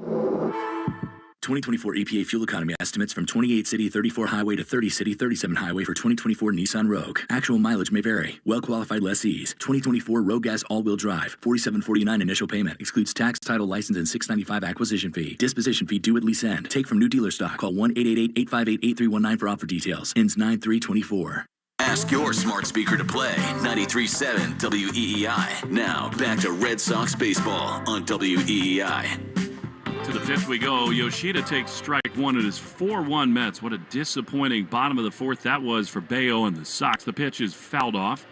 2024 EPA fuel economy estimates from 28 city, 34 highway to 30 city, 37 highway for 2024 Nissan Rogue. Actual mileage may vary. Well-qualified lessees. 2024 Rogue Gas all-wheel drive. $47.49 initial payment. Excludes tax, title, license, and $695 acquisition fee. Disposition fee due at lease end. Take from new dealer stock. Call 1-888-858-8319 for offer details. Ends 9/3/24. Ask your smart speaker to play 93.7 WEEI. Now, back to Red Sox baseball on WEEI. To the fifth we go. Yoshida takes strike one. It is 4-1 Mets. What a disappointing bottom of the fourth that was for Bayo and the Sox. The pitch is fouled off.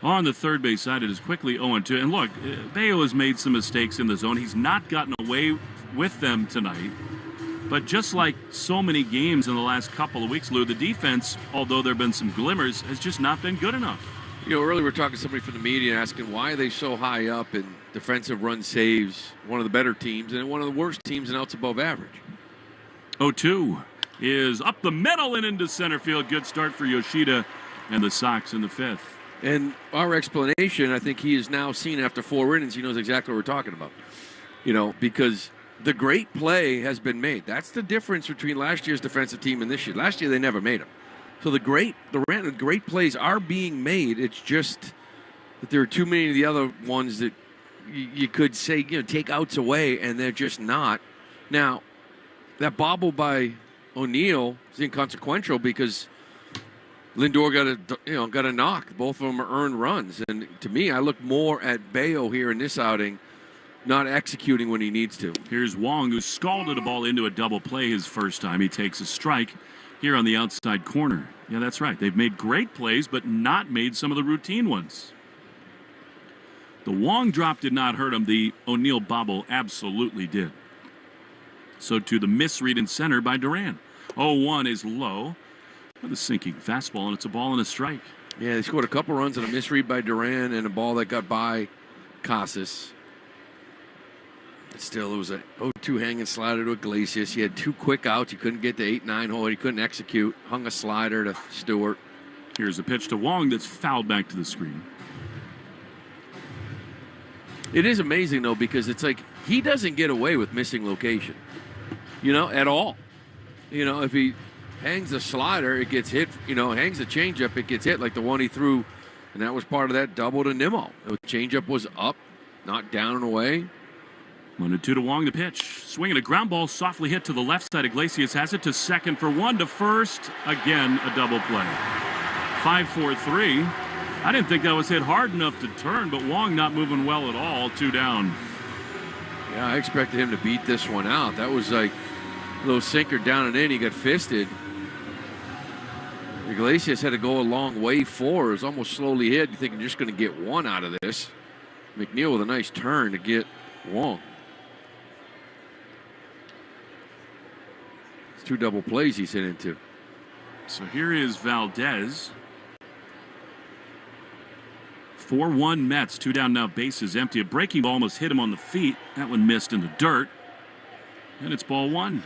On the third base side, it is quickly 0-2. And look, Bayo has made some mistakes in the zone. He's not gotten away with them tonight. But just like so many games in the last couple of weeks, Lou, the defense, although there have been some glimmers, has just not been good enough. You know, earlier we were talking to somebody from the media asking why are they so high up in defensive run saves, one of the better teams, and one of the worst teams in outs above average. 0-2 is up the middle and into center field. Good start for Yoshida and the Sox in the fifth. And our explanation, I think he is now seen after 4 innings. He knows exactly what we're talking about. You know, because the great play has been made. That's the difference between last year's defensive team and this year. Last year, they never made them. So the great plays are being made. It's just that there are too many of the other ones that you could say, you know, take outs away, and they're just not. Now, that bobble by O'Neill is inconsequential because Lindor got a knock. Both of them are earned runs. And to me, I look more at Bayo here in this outing, not executing when he needs to. Here's Wong, who scalded a ball into a double play his first time. He takes a strike here on the outside corner. Yeah, that's right. They've made great plays, but not made some of the routine ones. The Wong drop did not hurt him. The O'Neill bobble absolutely did. So to the misread in center by Duran. 0-1 is low with a sinking fastball, and it's a ball and a strike. Yeah, they scored a couple runs on a misread by Duran and a ball that got by Casas. Still, it was a 0-2 hanging slider to Iglesias. He had 2 quick outs. He couldn't get the 8-9 hole. He couldn't execute. Hung a slider to Stewart. Here's a pitch to Wong that's fouled back to the screen. It is amazing, though, because it's like he doesn't get away with missing location, you know, at all. You know, if he hangs the slider, it gets hit. You know, hangs the changeup, it gets hit like the one he threw, and that was part of that double to Nimmo. The changeup was up, not down and away. 1-2 to Wong, the pitch. Swinging a ground ball, softly hit to the left side. Iglesias has it to second for one, to first. Again, a double play. 5-4-3. I didn't think that was hit hard enough to turn, but Wong not moving well at all. 2 down. Yeah, I expected him to beat this one out. That was like a little sinker down and in. He got fisted. Iglesias had to go a long way forward. It was almost slowly hit. You think you're just going to get one out of this. McNeil with a nice turn to get Wong. It's 2 double plays he's hit into. So here is Valdez. 4-1 Mets. 2 down now. Bases empty. A breaking ball almost hit him on the feet. That one missed in the dirt. And it's ball 1.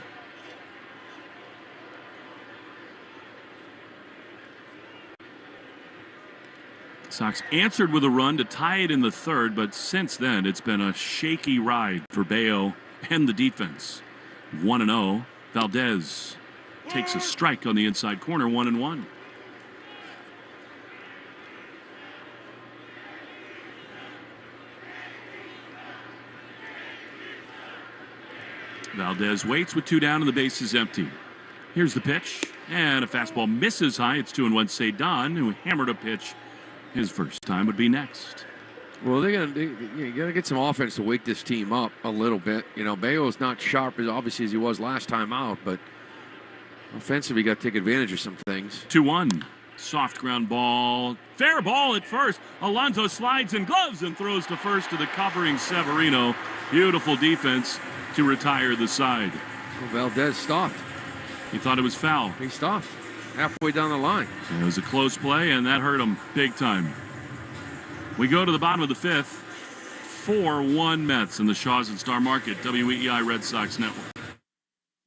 Sox answered with a run to tie it in the third, but since then it's been a shaky ride for Bayo and the defense. 1-0. Valdez takes a strike on the inside corner. 1-1. Valdez waits with 2 down and the base is empty. Here's the pitch, and a fastball misses high. It's 2-1. Cedon, who hammered a pitch his first time, would be next. Well, you got to get some offense to wake this team up a little bit. You know, Bayo's not sharp as obviously as he was last time out, but offensively, you got to take advantage of some things. 2-1. Soft ground ball. Fair ball at first. Alonso slides in gloves and throws to first to the covering Severino. Beautiful defense to retire the side. Well, Valdez stopped. He thought it was foul. He stopped halfway down the line. It was a close play, and that hurt him big time. We go to the bottom of the 5th. 4-1 Mets in the Shaws and Star Market, WEEI Red Sox Network.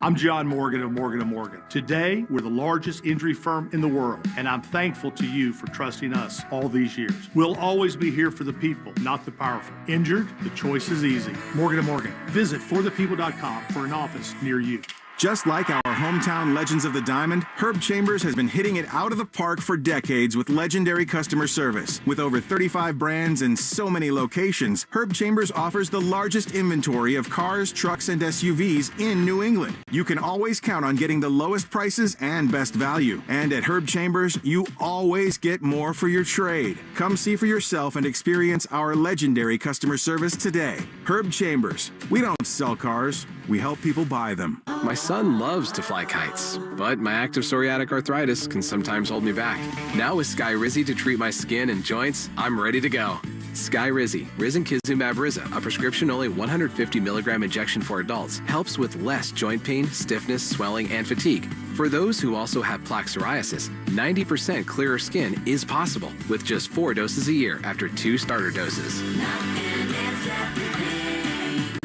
I'm John Morgan of Morgan & Morgan. Today, we're the largest injury firm in the world, and I'm thankful to you for trusting us all these years. We'll always be here for the people, not the powerful. Injured? The choice is easy. Morgan & Morgan. Visit forthepeople.com for an office near you. Just like our hometown legends of the Diamond, Herb Chambers has been hitting it out of the park for decades with legendary customer service. With over 35 brands and so many locations, Herb Chambers offers the largest inventory of cars, trucks, and SUVs in New England. You can always count on getting the lowest prices and best value. And at Herb Chambers, you always get more for your trade. Come see for yourself and experience our legendary customer service today. Herb Chambers. We don't sell cars. We help people buy them. My son loves to fly kites, but my active psoriatic arthritis can sometimes hold me back. Now with Skyrizi to treat my skin and joints, I'm ready to go. Skyrizi, Risankizumab Riza, a prescription-only 150 milligram injection for adults, helps with less joint pain, stiffness, swelling, and fatigue. For those who also have plaque psoriasis, 90% clearer skin is possible with just 4 doses a year after 2 starter doses.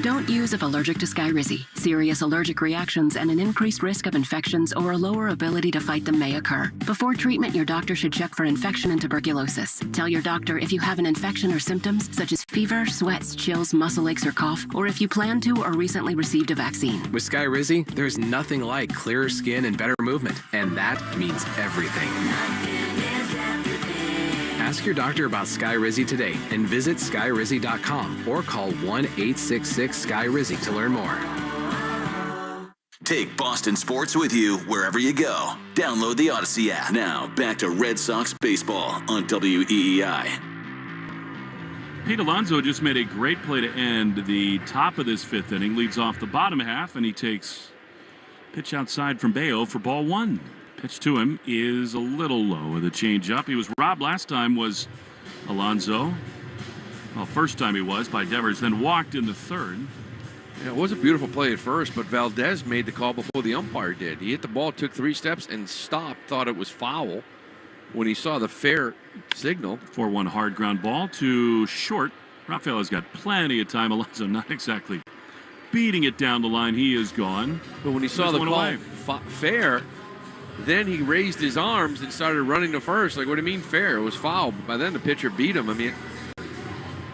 Don't use if allergic to Skyrizi. Serious allergic reactions and an increased risk of infections or a lower ability to fight them may occur. Before treatment, your doctor should check for infection and tuberculosis. Tell your doctor if you have an infection or symptoms such as fever, sweats, chills, muscle aches, or cough, or if you plan to or recently received a vaccine. With Skyrizi, there's nothing like clearer skin and better movement, and that means everything. Ask your doctor about Skyrizi today and visit skyrizi.com or call 1-866-SKY-RIZZI to learn more. Take Boston sports with you wherever you go. Download the Odyssey app. Now, back to Red Sox baseball on WEEI. Pete Alonso just made a great play to end the top of this 5th inning. Leads off the bottom half, and he takes pitch outside from Bayo for ball 1. Pitch to him is a little low with a changeup. He was robbed last time, was Alonso. Well, first time he was by Devers, then walked in the 3rd. Yeah, it was a beautiful play at first, but Valdez made the call before the umpire did. He hit the ball, took 3 steps, and stopped, thought it was foul when he saw the fair signal. 4-1 hard ground ball to short. Rafael has got plenty of time. Alonso not exactly beating it down the line. He is gone. But when he saw the call fair, then he raised his arms and started running to first. Like, what do you mean fair? It was foul. But by then the pitcher beat him. I mean,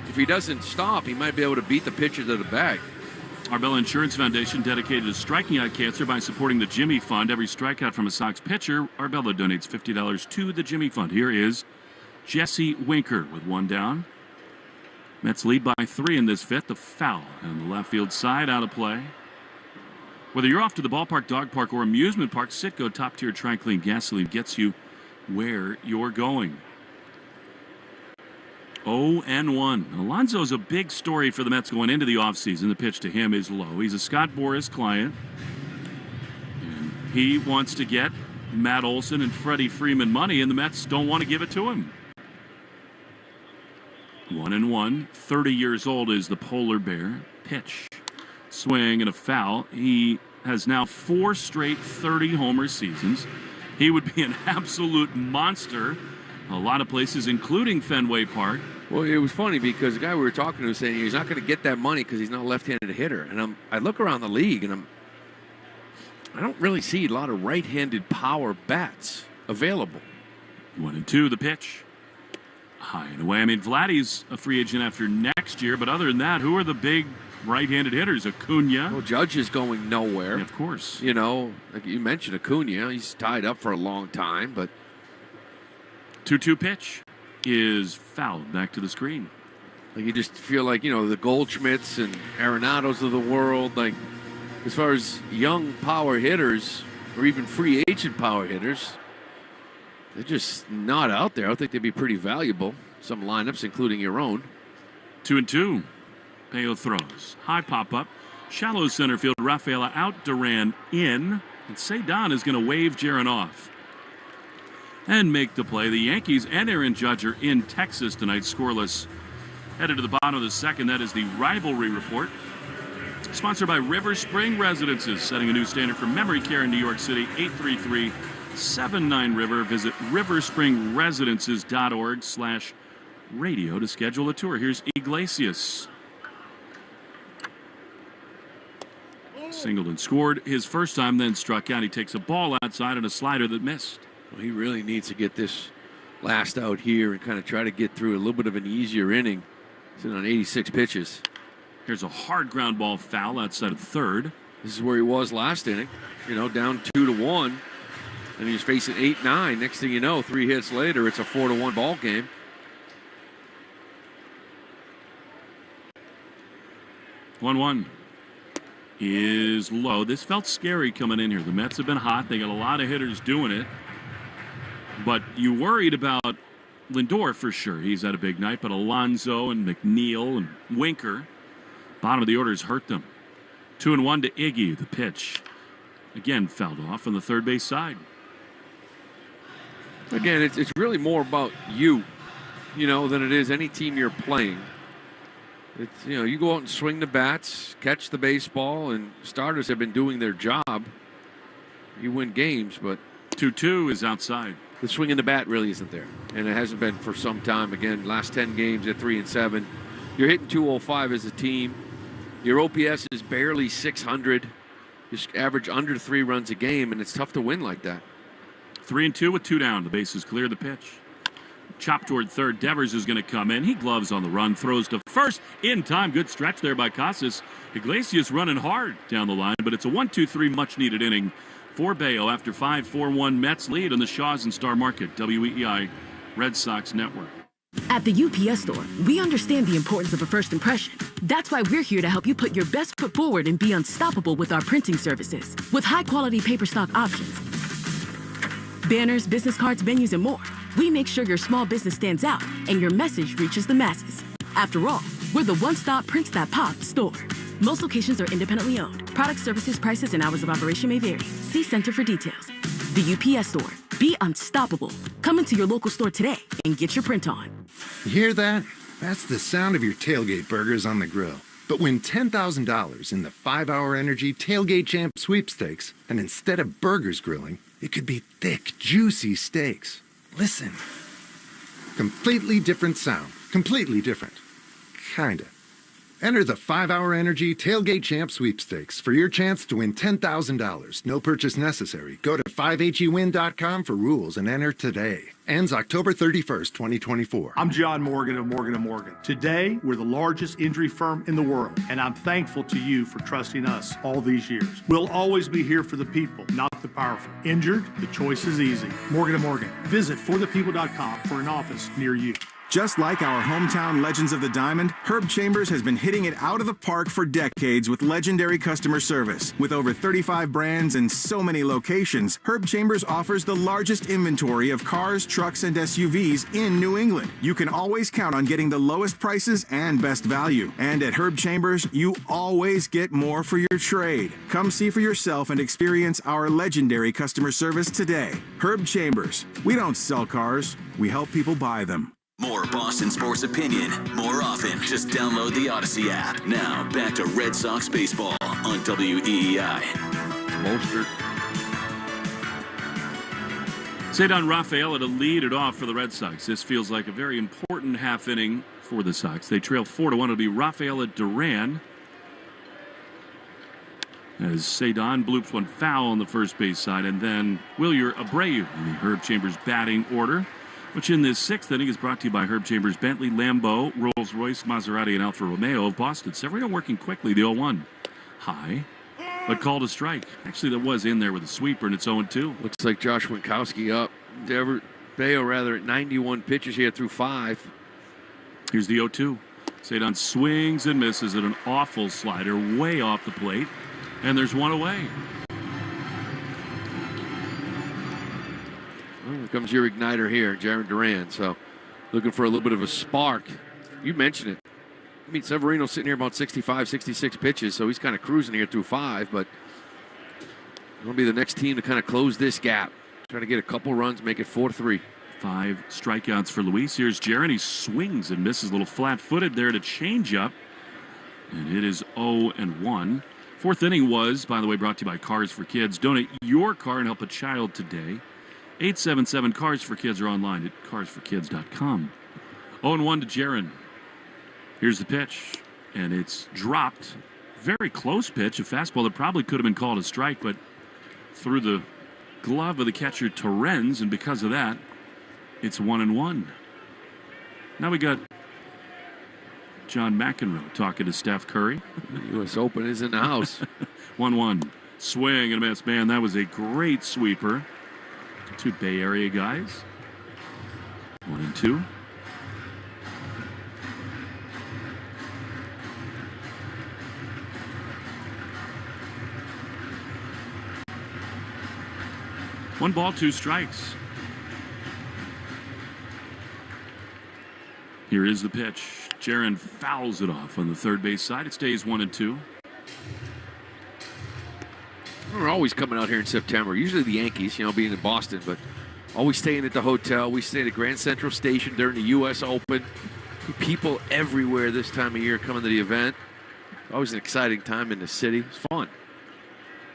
if he doesn't stop, he might be able to beat the pitcher to the bag. Arbella Insurance Foundation dedicated to striking out cancer by supporting the Jimmy Fund. Every strikeout from a Sox pitcher, Arbella donates $50 to the Jimmy Fund. Here is Jesse Winker with 1 down. Mets lead by 3 in this fifth. The foul on the left field side, out of play. Whether you're off to the ballpark, dog park, or amusement park, Citgo top-tier Tri-Clean gasoline gets you where you're going. 0-1. Alonso's a big story for the Mets going into the offseason. The pitch to him is low. He's a Scott Boras client. And he wants to get Matt Olson and Freddie Freeman money, and the Mets don't want to give it to him. 1-1. 30 years old is the polar bear. Pitch. Swing and a foul. He has now 4 straight 30-homer seasons. He would be an absolute monster a lot of places, including Fenway Park. Well, it was funny because the guy we were talking to was saying he's not going to get that money because he's not a left-handed hitter. And I look around the league, and I don't really see a lot of right-handed power bats available. 1-2, the pitch. High and away. I mean, Vladdy's a free agent after next year, but other than that, who are the big right-handed hitters? Acuna. Well, Judge is going nowhere. Yeah, of course. You know, like you mentioned Acuna, he's tied up for a long time, but 2-2 pitch is fouled back to the screen. Like you just feel like, you know, the Goldschmidts and Arenados of the world, like as far as young power hitters or even free agent power hitters, they're just not out there. I think they'd be pretty valuable. Some lineups, including your own. 2-2. Payo throws. High pop-up. Shallow center field. Rafaela out. Duran in. And Cedon is going to wave Jaron off and make the play. The Yankees and Aaron Judge are in Texas tonight, scoreless. Headed to the bottom of the second. That is the rivalry report. Sponsored by River Spring Residences, setting a new standard for memory care in New York City. 833-79-RIVER. Visit riverspringresidences.org/radio to schedule a tour. Here's Iglesias. Singled and scored his first time, then struck out. He takes a ball outside and a slider that missed. Well, he really needs to get this last out here and kind of try to get through a little bit of an easier inning. Sitting on 86 pitches. Here's a hard ground ball foul outside of third. This is where he was last inning. You know, down 2-1. And he's facing 8-9. Next thing you know, 3 hits later, it's a 4-1 ball game. One is low. This felt scary coming in here. The Mets have been hot. They got a lot of hitters doing it. But you worried about Lindor for sure. He's had a big night. But Alonso and McNeil and Winker, bottom of the orders, hurt them. 2-1 to Iggy. The pitch again fouled off on the third base side. Again, it's really more about you know, than it is any team you're playing. It's, you know, you go out and swing the bats, catch the baseball, and starters have been doing their job. You win games, but 2-2 is outside. The swing in the bat really isn't there, and it hasn't been for some time. Again, last 10 games at 3-7. You're hitting 205 as a team. Your OPS is barely 600. You average under 3 runs a game, and it's tough to win like that. 3-2 with 2 down. The base is clear. The pitch. Chop toward third. Devers is going to come in. He gloves on the run. Throws to first. In time. Good stretch there by Casas. Iglesias running hard down the line, but it's a 1-2-3 much-needed inning for Bayo after 5-4-1 Mets lead on the Shaws and Star Market. WEEI Red Sox Network. At the UPS store, we understand the importance of a first impression. That's why we're here to help you put your best foot forward and be unstoppable with our printing services. With high-quality paper stock options, banners, business cards, menus, and more, we make sure your small business stands out and your message reaches the masses. After all, we're the one-stop prints that pop store. Most locations are independently owned. Product, services, prices, and hours of operation may vary. See Center for details. The UPS store. Be unstoppable. Come into your local store today and get your print on. You hear that? That's the sound of your tailgate burgers on the grill. But win $10,000 in the 5-Hour Energy Tailgate Champ Sweepstakes, and instead of burgers grilling, it could be thick, juicy steaks. Listen. Completely different sound. Completely different. Kinda. Enter the 5-Hour Energy Tailgate Champ Sweepstakes for your chance to win $10,000. No purchase necessary. Go to 5hewin.com for rules and enter today. Ends October 31st, 2024. I'm John Morgan of Morgan & Morgan. Today, we're the largest injury firm in the world, and I'm thankful to you for trusting us all these years. We'll always be here for the people, not the powerful. Injured? The choice is easy. Morgan & Morgan. Visit forthepeople.com for an office near you. Just like our hometown legends of the diamond, Herb Chambers has been hitting it out of the park for decades with legendary customer service. With over 35 brands and so many locations, Herb Chambers offers the largest inventory of cars, trucks, and SUVs in New England. You can always count on getting the lowest prices and best value. And at Herb Chambers, you always get more for your trade. Come see for yourself and experience our legendary customer service today. Herb Chambers. We don't sell cars, we help people buy them. More Boston sports opinion, more often. Just download the Odyssey app. Now, back to Red Sox baseball on WEEI. Mostert. Cedon Rafaela to lead it off for the Red Sox. This feels like a very important half inning for the Sox. They trail 4-1. It'll be Rafaela Duran. As Cedon bloops one foul on the first base side, and then Wilyer Abreu in the Herb Chambers batting order, which in this sixth inning is brought to you by Herb Chambers, Bentley, Lambeau, Rolls-Royce, Maserati, and Alfa Romeo of Boston. Severino working quickly, the 0-1. High, but called a strike. Actually, that was in there with a sweeper, and it's 0-2. Looks like Josh Winkowski up. Bayo, rather, at 91 pitches here through 5. Here's the 0-2. Cedon swings and misses at an awful slider way off the plate, and there's one away. Well, here comes your igniter here, Jaron Duran. So looking for a little bit of a spark. You mentioned it. I mean, Severino's sitting here about 65, 66 pitches, so he's kind of cruising here through 5, but it'll be the next team to kind of close this gap. Try to get a couple runs, make it 4-3. 5 strikeouts for Luis. Here's Jaron. He swings and misses a little flat-footed there to change up, and it is 0-1. Fourth inning was, by the way, brought to you by Cars for Kids. Donate your car and help a child today. 877 Cars for Kids are online at carsforkids.com. 0-1 to Jaron. Here's the pitch, and it's dropped. Very close pitch, a fastball that probably could have been called a strike, but through the glove of the catcher Torrens, and because of that, it's 1-1. Now we got John McEnroe talking to Steph Curry. The U.S. Open is in the house. 1-1. Swing and a miss. Man, that was a great sweeper. 2 Bay Area guys. 1-2. One ball, 2 strikes. Here is the pitch. Jaron fouls it off on the third base side. It stays 1-2. We're always coming out here in September. Usually the Yankees, being in Boston, but always staying at the hotel. We stayed at Grand Central Station during the U.S. Open. People everywhere this time of year coming to the event. Always an exciting time in the city. It's fun.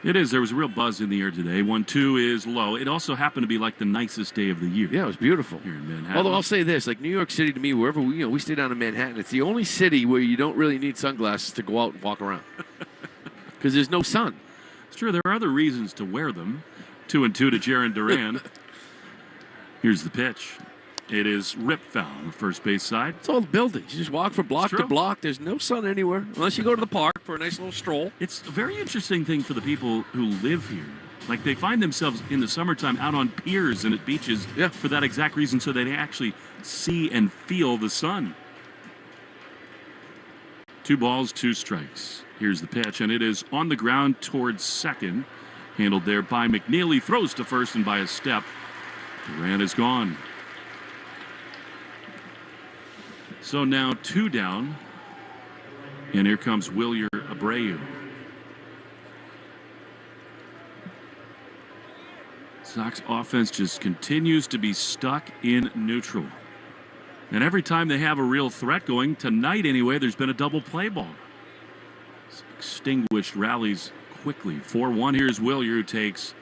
It is. There was a real buzz in the air today. 1-2 is low. It also happened to be like the nicest day of the year. Yeah, it was beautiful. Here in Manhattan. Although I'll say this, like New York City to me, wherever we stay down in Manhattan, it's the only city where you don't really need sunglasses to go out and walk around. Because there's no sun. It's true. There are other reasons to wear them. 2-2 to Jaron Duran. Here's the pitch. It is rip foul on the first base side. It's all the buildings. You just walk from block to block. There's no sun anywhere unless you go to the park for a nice little stroll. It's a very interesting thing for the people who live here. Like, they find themselves in the summertime out on piers and at beaches for that exact reason, so they actually see and feel the sun. 2 balls, 2 strikes. Here's the pitch, and it is on the ground towards second. Handled there by McNeely. Throws to first, and by a step, Duran is gone. So now 2 down, and here comes Wilyer Abreu. Sox offense just continues to be stuck in neutral. And every time they have a real threat going, tonight anyway, there's been a double play ball. It's extinguished rallies quickly. 4-1, here's Wilyer, who takes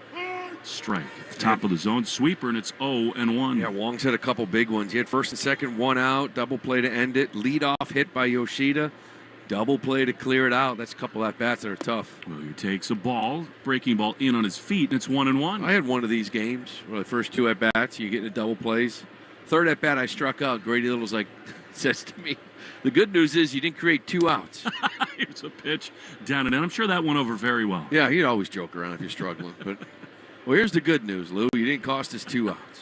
strike at the top of the zone. Sweeper, and it's 0-1. Yeah, Wong's had a couple big ones. He had first and second, 1 out, double play to end it, leadoff hit by Yoshida, double play to clear it out. That's a couple at-bats that are tough. Wilyer takes a ball, breaking ball in on his feet, and it's 1-1. I had one of these games where the first 2 at-bats, you get into double plays. Third at-bat, I struck out. Grady Little's like, says to me, the good news is you didn't create 2 outs. Here's a pitch down and in. I'm sure that went over very well. Yeah, he'd always joke around if you're struggling, but... Well, here's the good news, Lou. You didn't cost us 2 outs.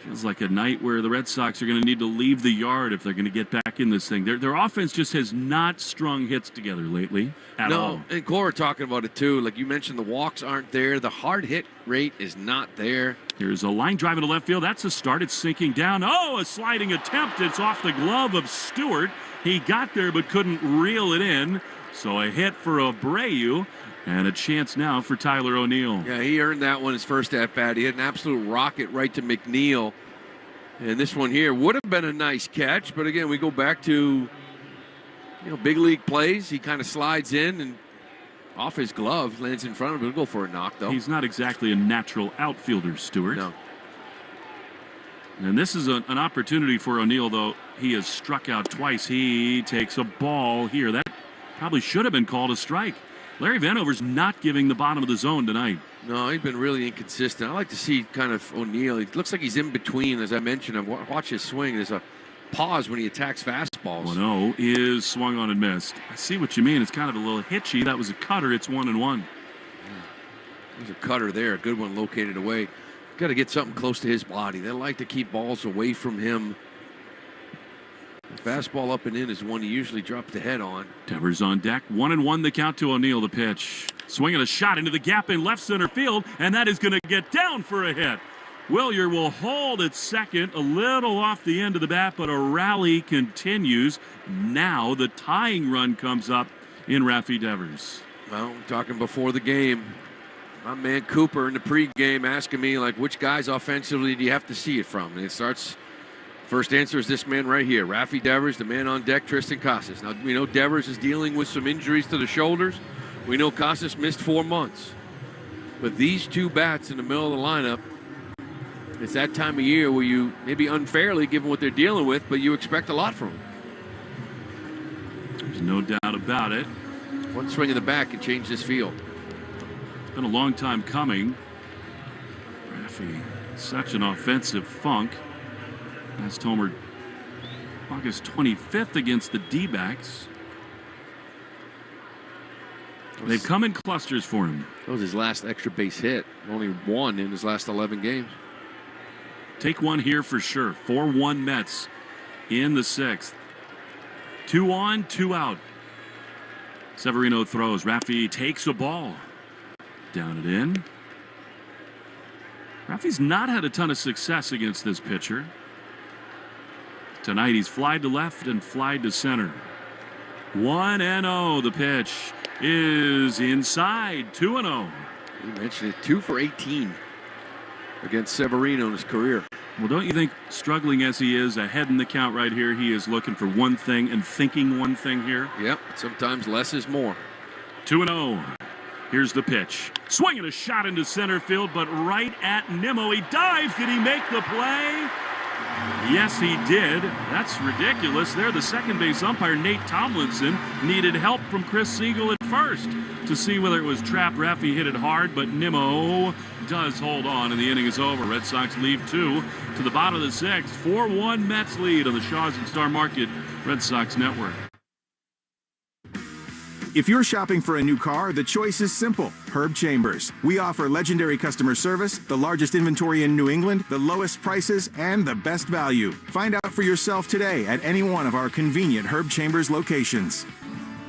Feels like a night where the Red Sox are going to need to leave the yard if they're going to get back in this thing. Their offense just has not strung hits together lately at all. No, and Cora talking about it too. Like you mentioned, the walks aren't there. The hard hit rate is not there. Here's a line drive into left field. That's a start. It's sinking down. Oh, a sliding attempt. It's off the glove of Stewart. He got there but couldn't reel it in. So a hit for Abreu. And a chance now for Tyler O'Neill. Yeah, he earned that one his first at-bat. He had an absolute rocket right to McNeil. And this one here would have been a nice catch. But again, we go back to, big league plays. He kind of slides in and off his glove, lands in front of him. He'll go for a knock, though. He's not exactly a natural outfielder, Stewart. No. And this is an opportunity for O'Neill, though. He has struck out twice. He takes a ball here. That probably should have been called a strike. Larry Vanover's not giving the bottom of the zone tonight. No, he's been really inconsistent. I like to see kind of O'Neill. It looks like he's in between, as I mentioned. I've watched his swing. There's a pause when he attacks fastballs. 1-0 is swung on and missed. I see what you mean. It's kind of a little hitchy. That was a cutter. It's 1-1. There's a cutter there. A good one located away. Got to get something close to his body. They like to keep balls away from him. Fastball up and in is one he usually drops the head on. Devers on deck. 1-1 the count to O'Neill. The pitch. Swinging a shot into the gap in left center field, and that is going to get down for a hit. Willier will hold at second, a little off the end of the bat, but a rally continues. Now the tying run comes up in Rafi Devers. Well, we're talking before the game. My man Cooper in the pregame asking me, which guys offensively do you have to see it from? And it starts... First answer is this man right here, Rafi Devers, the man on deck, Tristan Casas. Now, we know Devers is dealing with some injuries to the shoulders. We know Casas missed 4 months. But these two bats in the middle of the lineup, it's that time of year where you, maybe unfairly, given what they're dealing with, but you expect a lot from them. There's no doubt about it. One swing in the back can change this field. It's been a long time coming. Rafi, such an offensive funk. Last homer August 25th against the D-backs. They've come in clusters for him. That was his last extra base hit. Only one in his last 11 games. Take one here for sure. 4-1 Mets in the 6th. 2 on, 2 out. Severino throws. Rafi takes a ball. Down it in. Rafi's not had a ton of success against this pitcher. Tonight he's flied to left and flied to center. 1-0. The pitch is inside. 2-0. You mentioned it. 2 for 18 against Severino in his career. Well, don't you think, struggling as he is, ahead in the count right here, he is looking for one thing and thinking one thing here? Yep. Sometimes less is more. 2-0. Here's the pitch. Swinging a shot into center field, but right at Nimmo. He dives. Did he make the play? Yes, he did. That's ridiculous. There, the second base umpire, Nate Tomlinson, needed help from Chris Siegel at first to see whether it was trapped. Rafi hit it hard, but Nimmo does hold on, and the inning is over. Red Sox leave 2 to the bottom of the 6th. 4-1 Mets lead on the Shaws and Star Market Red Sox Network. If you're shopping for a new car, the choice is simple. Herb Chambers. We offer legendary customer service, the largest inventory in New England, the lowest prices, and the best value. Find out for yourself today at any one of our convenient Herb Chambers locations.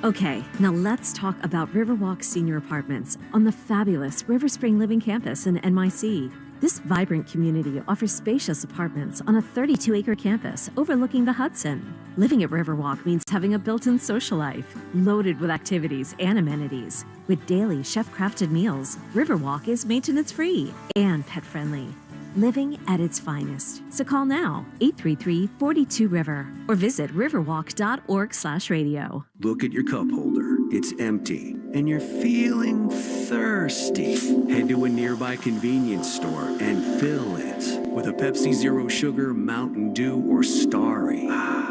Okay, now let's talk about Riverwalk Senior Apartments on the fabulous River Spring Living campus in NYC. This vibrant community offers spacious apartments on a 32-acre campus overlooking the Hudson. Living at Riverwalk means having a built-in social life, loaded with activities and amenities. With daily chef-crafted meals, Riverwalk is maintenance-free and pet-friendly. Living at its finest. So call now, 833-42-RIVER, or visit riverwalk.org/radio. Look at your cup holder. It's empty, and you're feeling thirsty. Head to a nearby convenience store and fill it with a Pepsi Zero Sugar, Mountain Dew, or Starry.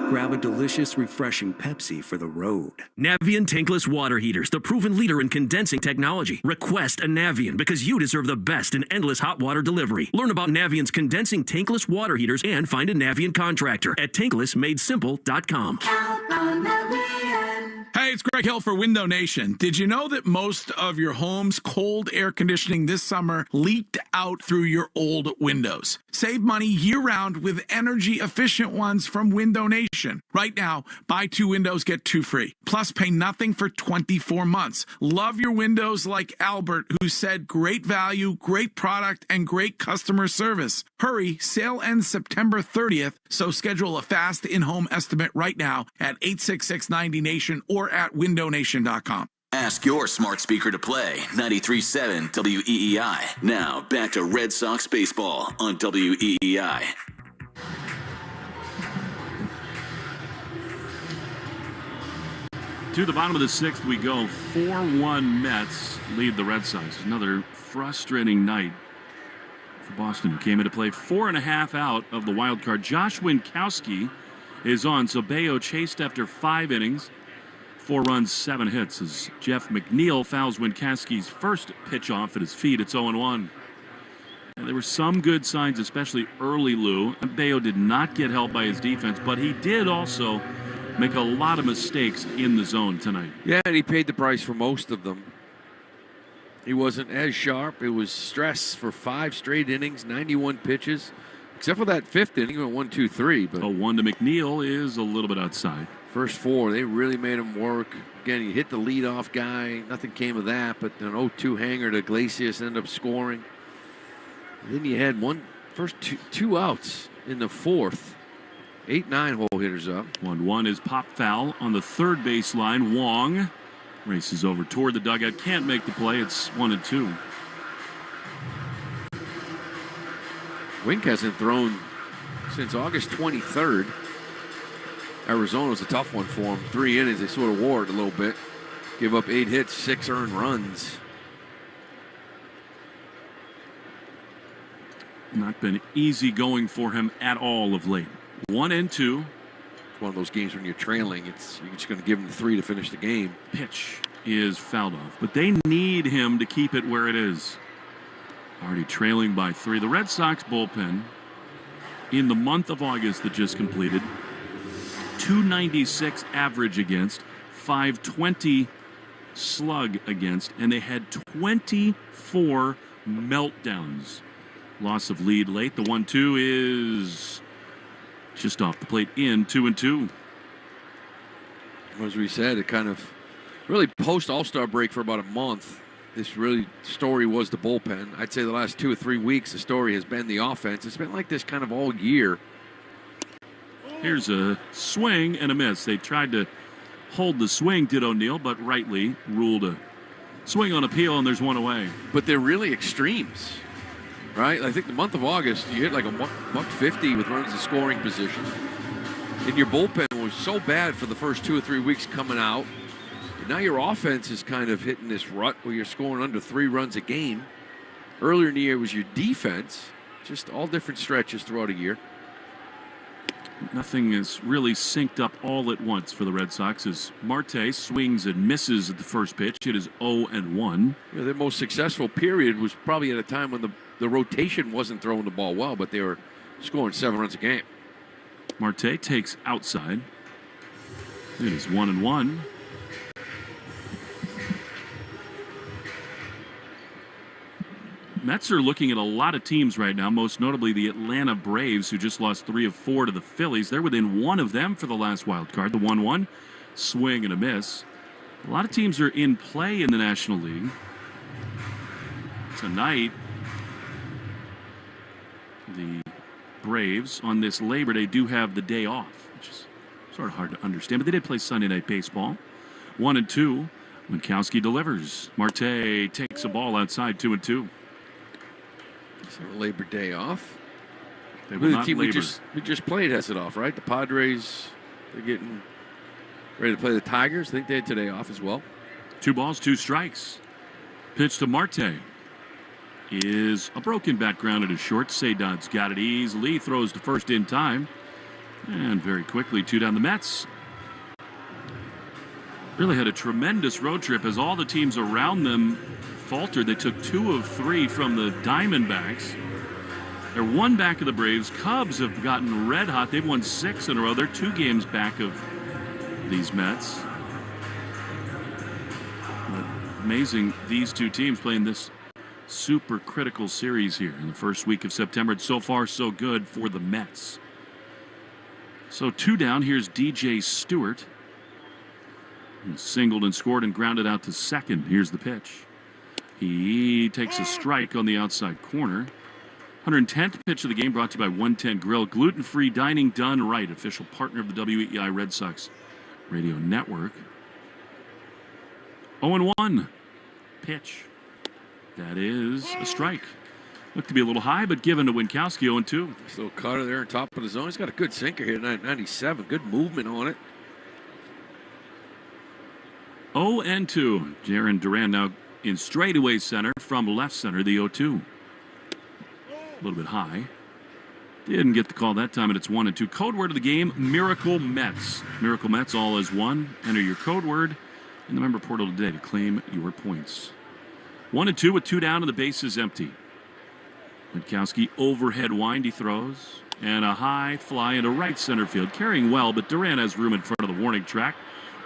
Grab a delicious, refreshing Pepsi for the road. Navien tankless water heaters, the proven leader in condensing technology. Request a Navien because you deserve the best in endless hot water delivery. Learn about Navien's condensing tankless water heaters and find a Navien contractor at tanklessmadesimple.com. Count on Navien. Hey, it's Greg Hill for Window Nation. Did you know that most of your home's cold air conditioning this summer leaked out through your old windows? Save money year-round with energy-efficient ones from Window Nation. Right now, buy 2 windows, get 2 free. Plus, pay nothing for 24 months. Love your windows like Albert, who said great value, great product, and great customer service. Hurry, sale ends September 30th, so schedule a fast in-home estimate right now at 866-90-NATION or at windownation.com. Ask your smart speaker to play 93.7 WEEI. Now back to Red Sox baseball on WEEI. To the bottom of the 6th we go. 4-1 Mets lead the Red Sox. Another frustrating night for Boston, who came into play 4.5 out of the wild card. Josh Winkowski is on. So Bayo chased after 5 innings. 4 runs, 7 hits as Jeff McNeil fouls Winkowski's first pitch off at his feet. It's 0-1. And there were some good signs, especially early, Lou. Bayo did not get help by his defense, but he did also make a lot of mistakes in the zone tonight. Yeah, and he paid the price for most of them. He wasn't as sharp. It was stress for 5 straight innings, 91 pitches. Except for that 5th inning, he went 1, 2, 3. But a 1 to McNeil is a little bit outside. First 4, they really made him work. Again, he hit the leadoff guy. Nothing came of that, but an 0-2 hanger to Iglesias ended up scoring. And then you had first two outs in the 4th. 8-9 hole hitters up. 1-1 is pop foul on the third baseline. Wong races over toward the dugout. Can't make the play. It's 1-2. Wink hasn't thrown since August 23rd. Arizona was a tough one for him. 3 innings, they sort of wore it a little bit. Give up 8 hits, 6 earned runs. Not been easy going for him at all of late. 1-2. It's one of those games when you're trailing, you're just going to give him 3 to finish the game. Pitch is fouled off, but they need him to keep it where it is. Already trailing by 3. The Red Sox bullpen in the month of August that just completed, 296 average against, 520 slug against, and they had 24 meltdowns. Loss of lead late. The 1-2 is just off the plate in 2-2. As we said, it kind of really post All-Star break for about a month. This really story was the bullpen. I'd say the last 2 or 3 weeks, the story has been the offense. It's been like this kind of all year. Here's a swing and a miss. They tried to hold the swing, did O'Neill, but rightly ruled a swing on appeal, and there's 1 away. But they're really extremes, right? I think the month of August, you hit like a $150 with runners in scoring position. And your bullpen was so bad for the first 2 or 3 weeks coming out. And now your offense is kind of hitting this rut where you're scoring under 3 runs a game. Earlier in the year was your defense. Just all different stretches throughout a year. Nothing is really synced up all at once for the Red Sox as Marte swings and misses at the first pitch. It is 0-1. Yeah, their most successful period was probably at a time when the rotation wasn't throwing the ball well, but they were scoring 7 runs a game. Marte takes outside. It is 1-1. Mets are looking at a lot of teams right now, most notably the Atlanta Braves, who just lost 3 of 4 to the Phillies. They're within 1 of them for the last wild card. The 1-1 swing and a miss. A lot of teams are in play in the National League. Tonight, the Braves on this Labor Day do have the day off, which is sort of hard to understand, but they did play Sunday Night Baseball. 1-2. Winkowski delivers. Marte takes a ball outside, 2-2. So Labor Day off. They will the not team labor. we just played has it off, right? The Padres, they're getting ready to play the Tigers. I think they had today off as well. 2 balls, 2 strikes. Pitch to Marte is a broken back grounded to short. Saydon's got it easily. Throws to first in time. And very quickly, 2 down. The Mets really had a tremendous road trip as all the teams around them faltered. They took 2 of 3 from the Diamondbacks. They're 1 back of the Braves. Cubs have gotten red hot. They've won 6 in a row. They're 2 games back of these Mets. Amazing, these two teams playing this super critical series here in the first week of September. It's so far so good for the Mets. So 2 down. Here's DJ Stewart. He singled and scored and grounded out to second. Here's the pitch. He takes a strike on the outside corner. 110th pitch of the game brought to you by 110 Grill. Gluten-free dining done right. Official partner of the WEEI Red Sox Radio Network. 0-1. Pitch. That is a strike. Looked to be a little high, but given to Winkowski. 0-2. This little cutter there on top of the zone. He's got a good sinker here, 97. Good movement on it. 0-2. Jaron Duran now in straightaway center from left center, the 0-2. A little bit high. Didn't get the call that time, and it's 1-2. Code word of the game, Miracle Mets. Miracle Mets, all as one. Enter your code word in the member portal today to claim your points. 1-2 with 2 down and the base is empty. Winkowski overhead wind, he throws. And a high fly into right center field. Carrying well, but Duran has room in front of the warning track.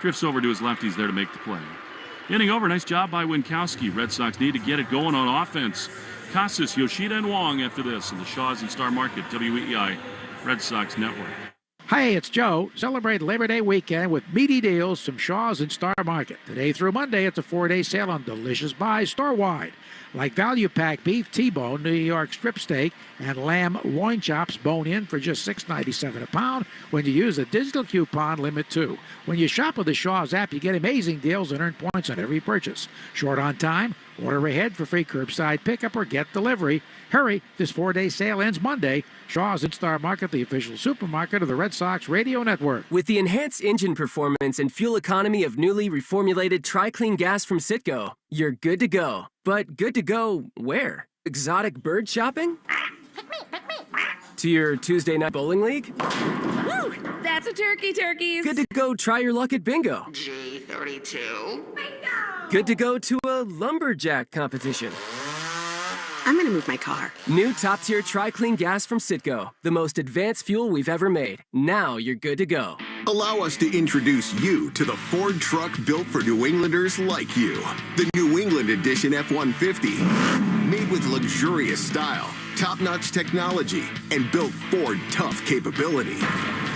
Drifts over to his left. He's there to make the play. Inning over. Nice job by Winkowski. Red Sox need to get it going on offense. Casas, Yoshida, and Wong after this in the Shaw's and Star Market, WEEI Red Sox Network. Hey, it's Joe. Celebrate Labor Day weekend with meaty deals from Shaw's and Star Market. Today through Monday, it's a 4-day sale on delicious buys store-wide, like value pack beef T-bone, New York strip steak, and lamb loin chops bone-in for just $6.97 a pound when you use the digital coupon Limit 2. When you shop with the Shaw's app, you get amazing deals and earn points on every purchase. Short on time? Order ahead for free curbside pickup or get delivery. Hurry, this 4-day sale ends Monday. Shaw's and Star Market, the official supermarket of the Red Sox Radio Network. With the enhanced engine performance and fuel economy of newly reformulated Tri-Clean gas from Citgo, you're good to go. But good to go where? Exotic bird shopping? To your Tuesday night bowling league? Woo! That's a turkeys. Good to go try your luck at bingo. G32. Bingo! Good to go to a lumberjack competition. I'm gonna move my car. New top-tier Tri-Clean gas from Citgo. The most advanced fuel we've ever made. Now you're good to go. Allow us to introduce you to the Ford truck built for New Englanders like you. The New England Edition F-150. Made with luxurious style, top-notch technology, and built Ford tough capability.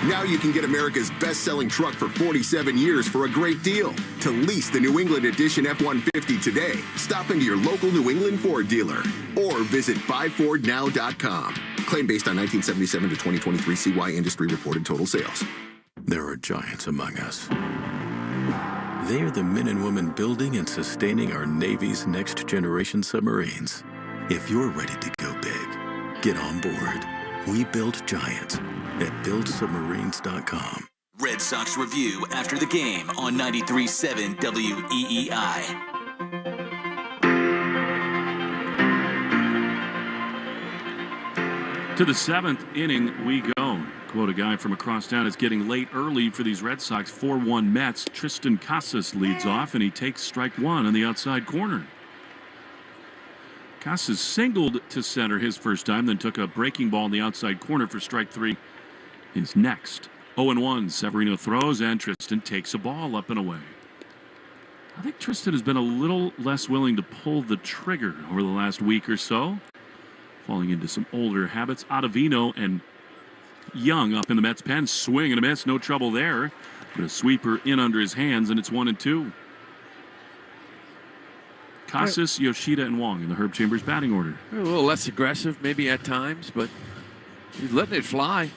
Now you can get America's best-selling truck for 47 years for a great deal. To lease the New England Edition F-150 today, stop into your local New England Ford dealer or visit buyfordnow.com. Claim based on 1977 to 2023 CY industry reported total sales. There are giants among us. They are the men and women building and sustaining our Navy's next-generation submarines. If you're ready to go big, get on board. We build giants at buildsubmarines.com. Red Sox Review after the game on 93.7 WEEI. To the 7th inning we go. Quote a guy from across town. It's getting late early for these Red Sox. 4-1 Mets. Tristan Casas leads off, and he takes strike one on the outside corner. Casas singled to center his first time, then took a breaking ball in the outside corner for strike three. His next. 0-1. Severino throws, and Tristan takes a ball up and away. I think Tristan has been a little less willing to pull the trigger over the last week or so, falling into some older habits. Ottavino and Young up in the Mets pen. Swing and a miss. No trouble there. But a sweeper in under his hands, and it's 1-2. Casas, Yoshida, and Wong in the Herb Chambers batting order. A little less aggressive maybe at times, but he's letting it fly.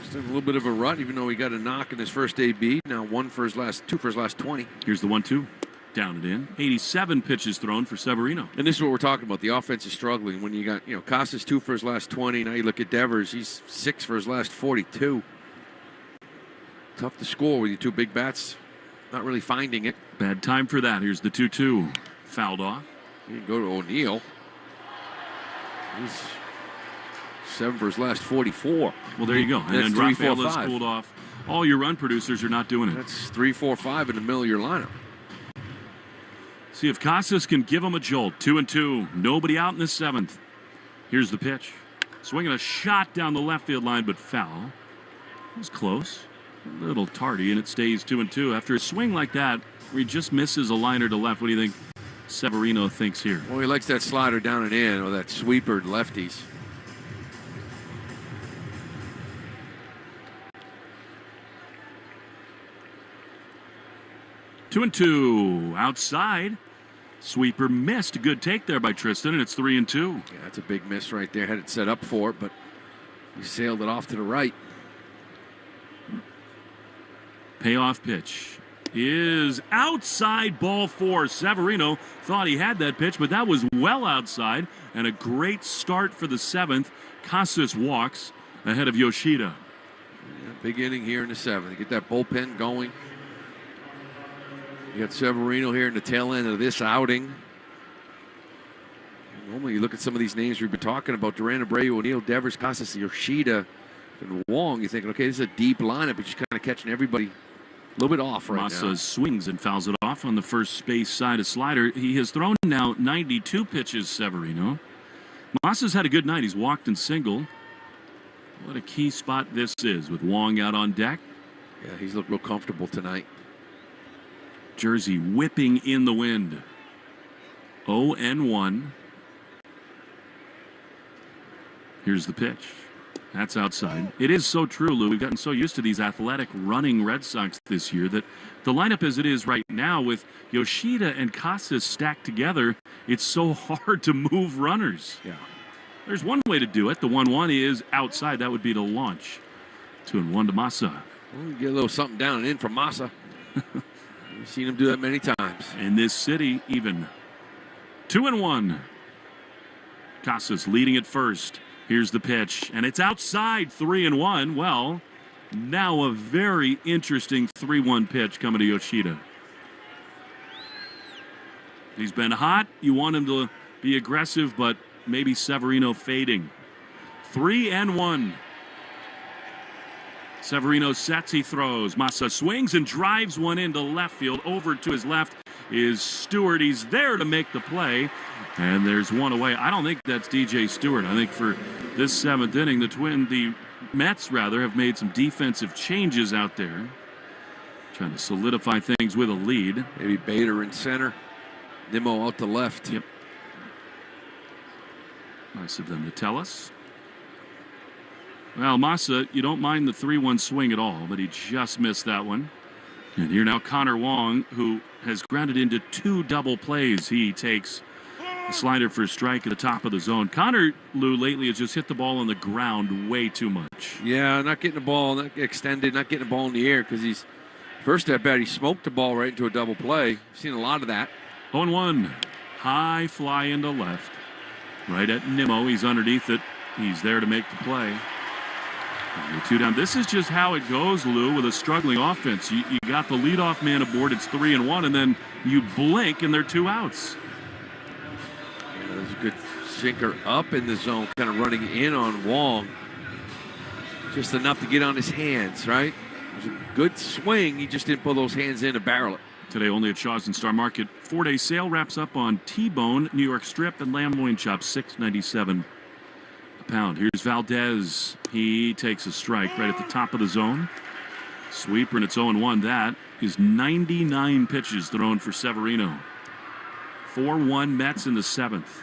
Just in a little bit of a rut, even though he got a knock in his first AB. Now two for his last 20. Here's the 1-2. Down and in. 87 pitches thrown for Severino. And this is what we're talking about. The offense is struggling. When you got, Casas 2 for his last 20. Now you look at Devers. He's 6 for his last 42. Tough to score with your two big bats. Not really finding it. Bad time for that. Here's the 2-2. Fouled off. You go to O'Neill. He's 7 for his last 44. Well, there you go. And then Rafael is cooled off. All your run producers are not doing it. That's 3, 4, 5 in the middle of your lineup. See if Casas can give him a jolt. 2-2. Nobody out in the 7th. Here's the pitch. Swinging a shot down the left field line, but foul. It was close. A little tardy, and it stays 2-2. After a swing like that, where he just misses a liner to left, what do you think Severino thinks here? Well, he likes that slider down and in, or that sweeper to lefties. Two and two outside. Sweeper missed. A good take there by Tristan, and it's 3-2. Yeah, that's a big miss right there. Had it set up for it, but he sailed it off to the right. Payoff pitch is outside, ball 4. Severino thought he had that pitch, but that was well outside, and a great start for the 7th. Casas walks ahead of Yoshida. Yeah, big inning here in the 7th. Get that bullpen going. You got Severino here in the tail end of this outing. Normally you look at some of these names we've been talking about, Duran, Abreu, O'Neill, Devers, Casas, Yoshida, and Wong. You're thinking, okay, this is a deep lineup, but you're kind of catching everybody a little bit off right Massa now. swings and fouls it off on the first base side of slider. He has thrown now 92 pitches, Severino. Massa's had a good night. He's walked and singled. What a key spot this is with Wong out on deck. Yeah, he's looked real comfortable tonight. Jersey whipping in the wind. 0-1. Here's the pitch. That's outside. It is so true, Lou. We've gotten so used to these athletic running Red Sox this year that the lineup as it is right now with Yoshida and Casas stacked together, it's so hard to move runners. Yeah. There's one way to do it. The 1-1 is outside. That would be to launch. 2-1 to Massa. Well, get a little something down and in from Massa. We've seen him do that many times. In this city, even. 2-1. Casas leading at first. Here's the pitch, and it's outside. 3-1. Well, now a very interesting 3-1 pitch coming to Yoshida. He's been hot. You want him to be aggressive, but maybe Severino fading. 3-1. Severino sets, he throws. Massa swings and drives one into left field. Over to his left is Stewart. He's there to make the play. And there's one away. I don't think that's DJ Stewart. I think for this 7th inning, the Mets have made some defensive changes out there. Trying to solidify things with a lead. Maybe Bader in center. Nimmo out to left. Yep. Nice of them to tell us. Well, Massa, you don't mind the 3-1 swing at all, but he just missed that one. And here now Connor Wong, who has grounded into 2 double plays. He takes a slider for a strike at the top of the zone. Connor, Lou, lately has just hit the ball on the ground way too much. Yeah, not getting the ball, not extended, not getting the ball in the air because he's first at bat, he smoked the ball right into a double play. I've seen a lot of that. 0-1. High fly into left. Right at Nimmo. He's underneath it. He's there to make the play. And 2 down. This is just how it goes, Lou, with a struggling offense. You got the leadoff man aboard. It's 3-1, and then you blink, and they're 2 outs. Yeah, there's a good sinker up in the zone, kind of running in on Wong. Just enough to get on his hands, right? It was a good swing. He just didn't pull those hands in to barrel it. Today only at Shaw's and Star Market. 4-day sale wraps up on T-bone, New York strip, and lamb loin chops, $6.97 a pound. Here's Valdez. He takes a strike right at the top of the zone. Sweeper, and it's 0-1. That is 99 pitches thrown for Severino. 4-1 Mets in the 7th.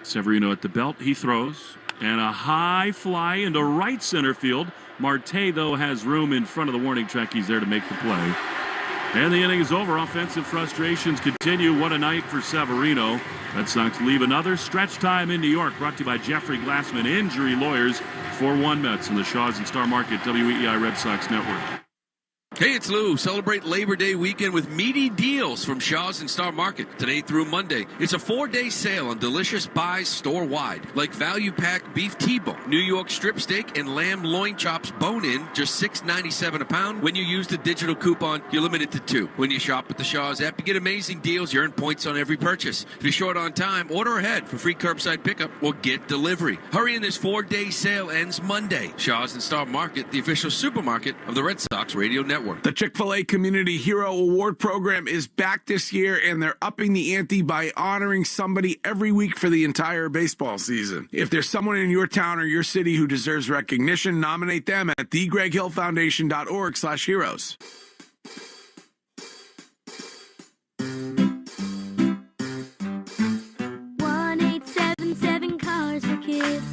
Severino at the belt. He throws. And a high fly into right center field. Marte, though, has room in front of the warning track. He's there to make the play. And the inning is over. Offensive frustrations continue. What a night for Severino. Red Sox leave another stretch time in New York. Brought to you by Jeffrey Glassman Injury Lawyers. 4-1 Mets in the Shaw's and Star Market WEEI Red Sox Network. Hey, it's Lou. Celebrate Labor Day weekend with meaty deals from Shaw's and Star Market today through Monday. It's a 4-day sale on delicious buys store-wide, like value pack beef T-bone, New York strip steak, and lamb loin chops bone-in, just $6.97 a pound. When you use the digital coupon, you're limited to 2. When you shop with the Shaw's app, you get amazing deals. You earn points on every purchase. If you're short on time, order ahead for free curbside pickup or get delivery. Hurry in, this 4-day sale ends Monday. Shaw's and Star Market, the official supermarket of the Red Sox Radio Network. Network. The Chick-fil-A Community Hero Award Program is back this year, and they're upping the ante by honoring somebody every week for the entire baseball season. If there's someone in your town or your city who deserves recognition, nominate them at thegreghillfoundation.org/heroes. Cars for Kids,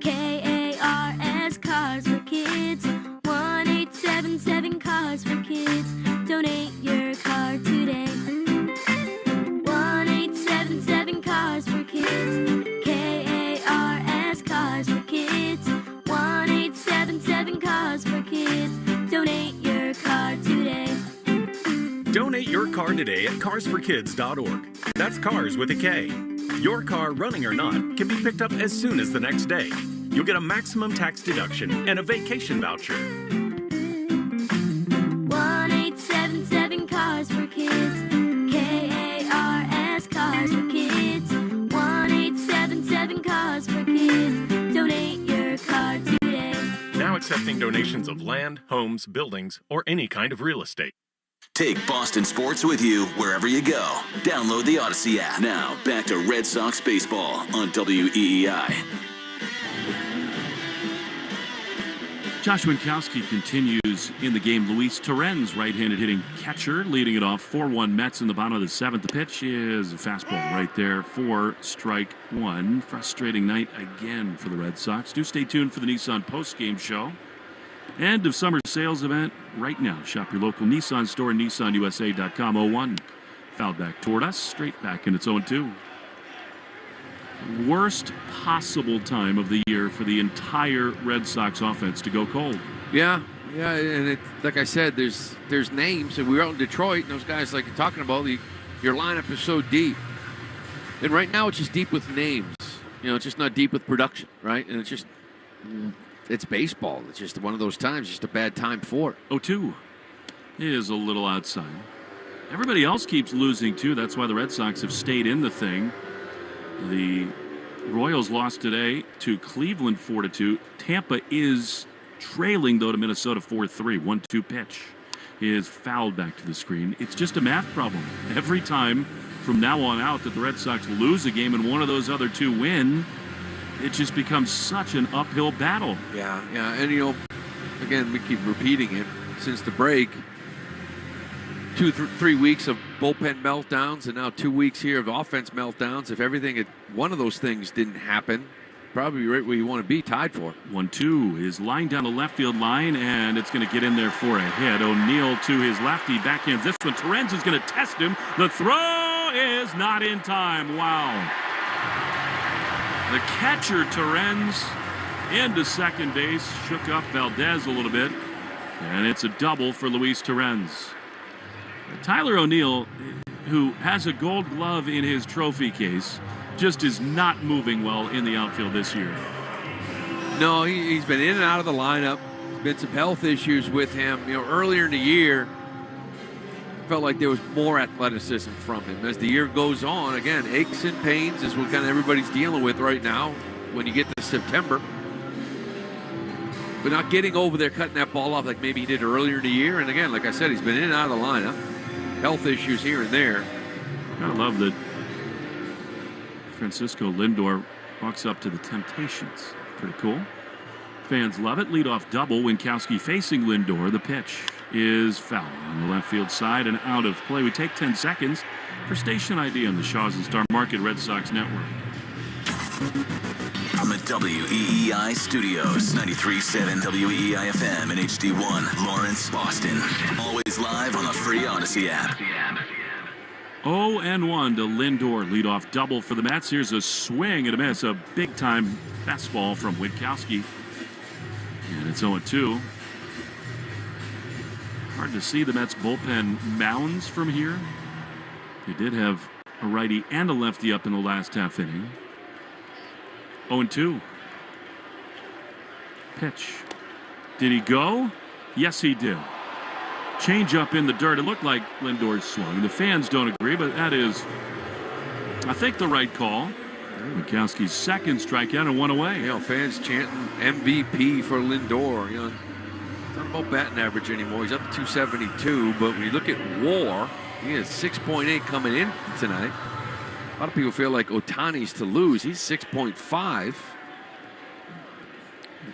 KARS, Cars for Kids, 1-877 Cars for Kids, donate your car today. 1-877 Cars for Kids, KARS, Cars for Kids, 1-877 Cars for Kids, donate your car today. Donate your car today at carsforkids.org. That's cars with a K. Your car, running or not, can be picked up as soon as the next day. You'll get a maximum tax deduction and a vacation voucher. 1-877 Cars for Kids, KARS, Cars for Kids, 1-877 Cars for Kids, donate your car today. Now accepting donations of land, homes, buildings, or any kind of real estate. Take Boston sports with you wherever you go. Download the Odyssey app. Now, back to Red Sox baseball on WEEI. Josh Winkowski continues in the game. Luis Torrens, right-handed hitting catcher, leading it off. 4-1 Mets in the bottom of the seventh. The pitch is a fastball right there for strike one. Frustrating night again for the Red Sox. Do stay tuned for the Nissan post-game show. End of summer sales event right now. Shop your local Nissan store, nissanusa.com. 0-1. Fouled back toward us, straight back, and it's 0-2. Worst possible time of the year for the entire Red Sox offense to go cold. Yeah, and it, like I said, there's names, and we were out in Detroit, and those guys, like you're talking about, your lineup is so deep. And right now it's just deep with names. It's just not deep with production, right? And it's baseball. It's just one of those times, just a bad time for it. 0-2 is a little outside. Everybody else keeps losing, too. That's why the Red Sox have stayed in the thing. The Royals lost today to Cleveland 4-2. Tampa is trailing, though, to Minnesota 4-3. 1-2 pitch is fouled back to the screen. It's just a math problem. Every time from now on out that the Red Sox lose a game and one of those other two win, it just becomes such an uphill battle. Yeah. And, again, we keep repeating it since the break. 3 weeks of bullpen meltdowns and now 2 weeks here of offense meltdowns. If one of those things didn't happen, probably right where you want to be, tied for. 1-2 is lined down the left field line, and it's going to get in there for a hit. O'Neill to his left. He backhands this one. Torrens is going to test him. The throw is not in time. Wow. The catcher, Torrens, into second base, shook up Valdez a little bit, and it's a double for Luis Torrens. Tyler O'Neill, who has a gold glove in his trophy case, just is not moving well in the outfield this year. No, he's been in and out of the lineup. There's been some health issues with him. Earlier in the year, felt like there was more athleticism from him. As the year goes on, again, aches and pains is what kind of everybody's dealing with right now when you get to September. But not getting over there, cutting that ball off like maybe he did earlier in the year. And again, like I said, he's been in and out of the lineup. Health issues here and there. I love that Francisco Lindor walks up to the Temptations. Pretty cool. Fans love it. Leadoff double. Winkowski facing Lindor. The pitch is foul on the left field side and out of play. We take 10 seconds for station ID on the Shaws and Star Market Red Sox Network. From the WEEI studios, 93.7 WEEI FM and HD1, Lawrence, Boston. Always live on the free Odyssey app. 0-1 to Lindor. Leadoff double for the Mets. Here's a swing and a miss. A big-time fastball from Winkowski. And it's 0-2. Hard to see the Mets bullpen mounds from here. They did have a righty and a lefty up in the last half inning. 0-2. Pitch. Did he go? Yes, he did. Change up in the dirt. It looked like Lindor's swung. The fans don't agree, but that is, I think, the right call. Winkowski's second strikeout and one away. Fans chanting MVP for Lindor. It's not about batting average anymore. He's up to 272, but when you look at WAR, he has 6.8 coming in tonight. A lot of people feel like Ohtani's to lose. He's 6.5.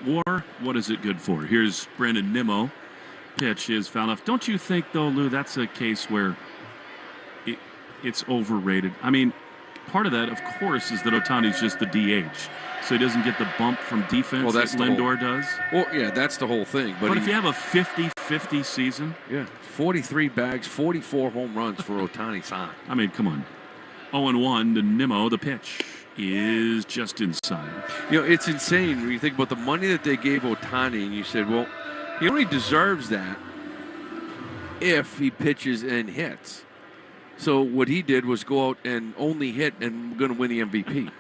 WAR, what is it good for? Here's Brandon Nimmo. Pitch is foul off. Don't you think, though, Lou, that's a case where it's overrated? I mean, part of that, of course, is that Ohtani's just the DH, so he doesn't get the bump from defense that Lindor does. Well, yeah, that's the whole thing. But if you have a 50-50 season... Yeah, 43 bags, 44 home runs for Ohtani-san. I mean, come on. 0-1 to Nimmo. The pitch is just inside. You know, it's insane when you think about the money that they gave Ohtani, and you said, well, he only deserves that if he pitches and hits. So what he did was go out and only hit and going to win the MVP.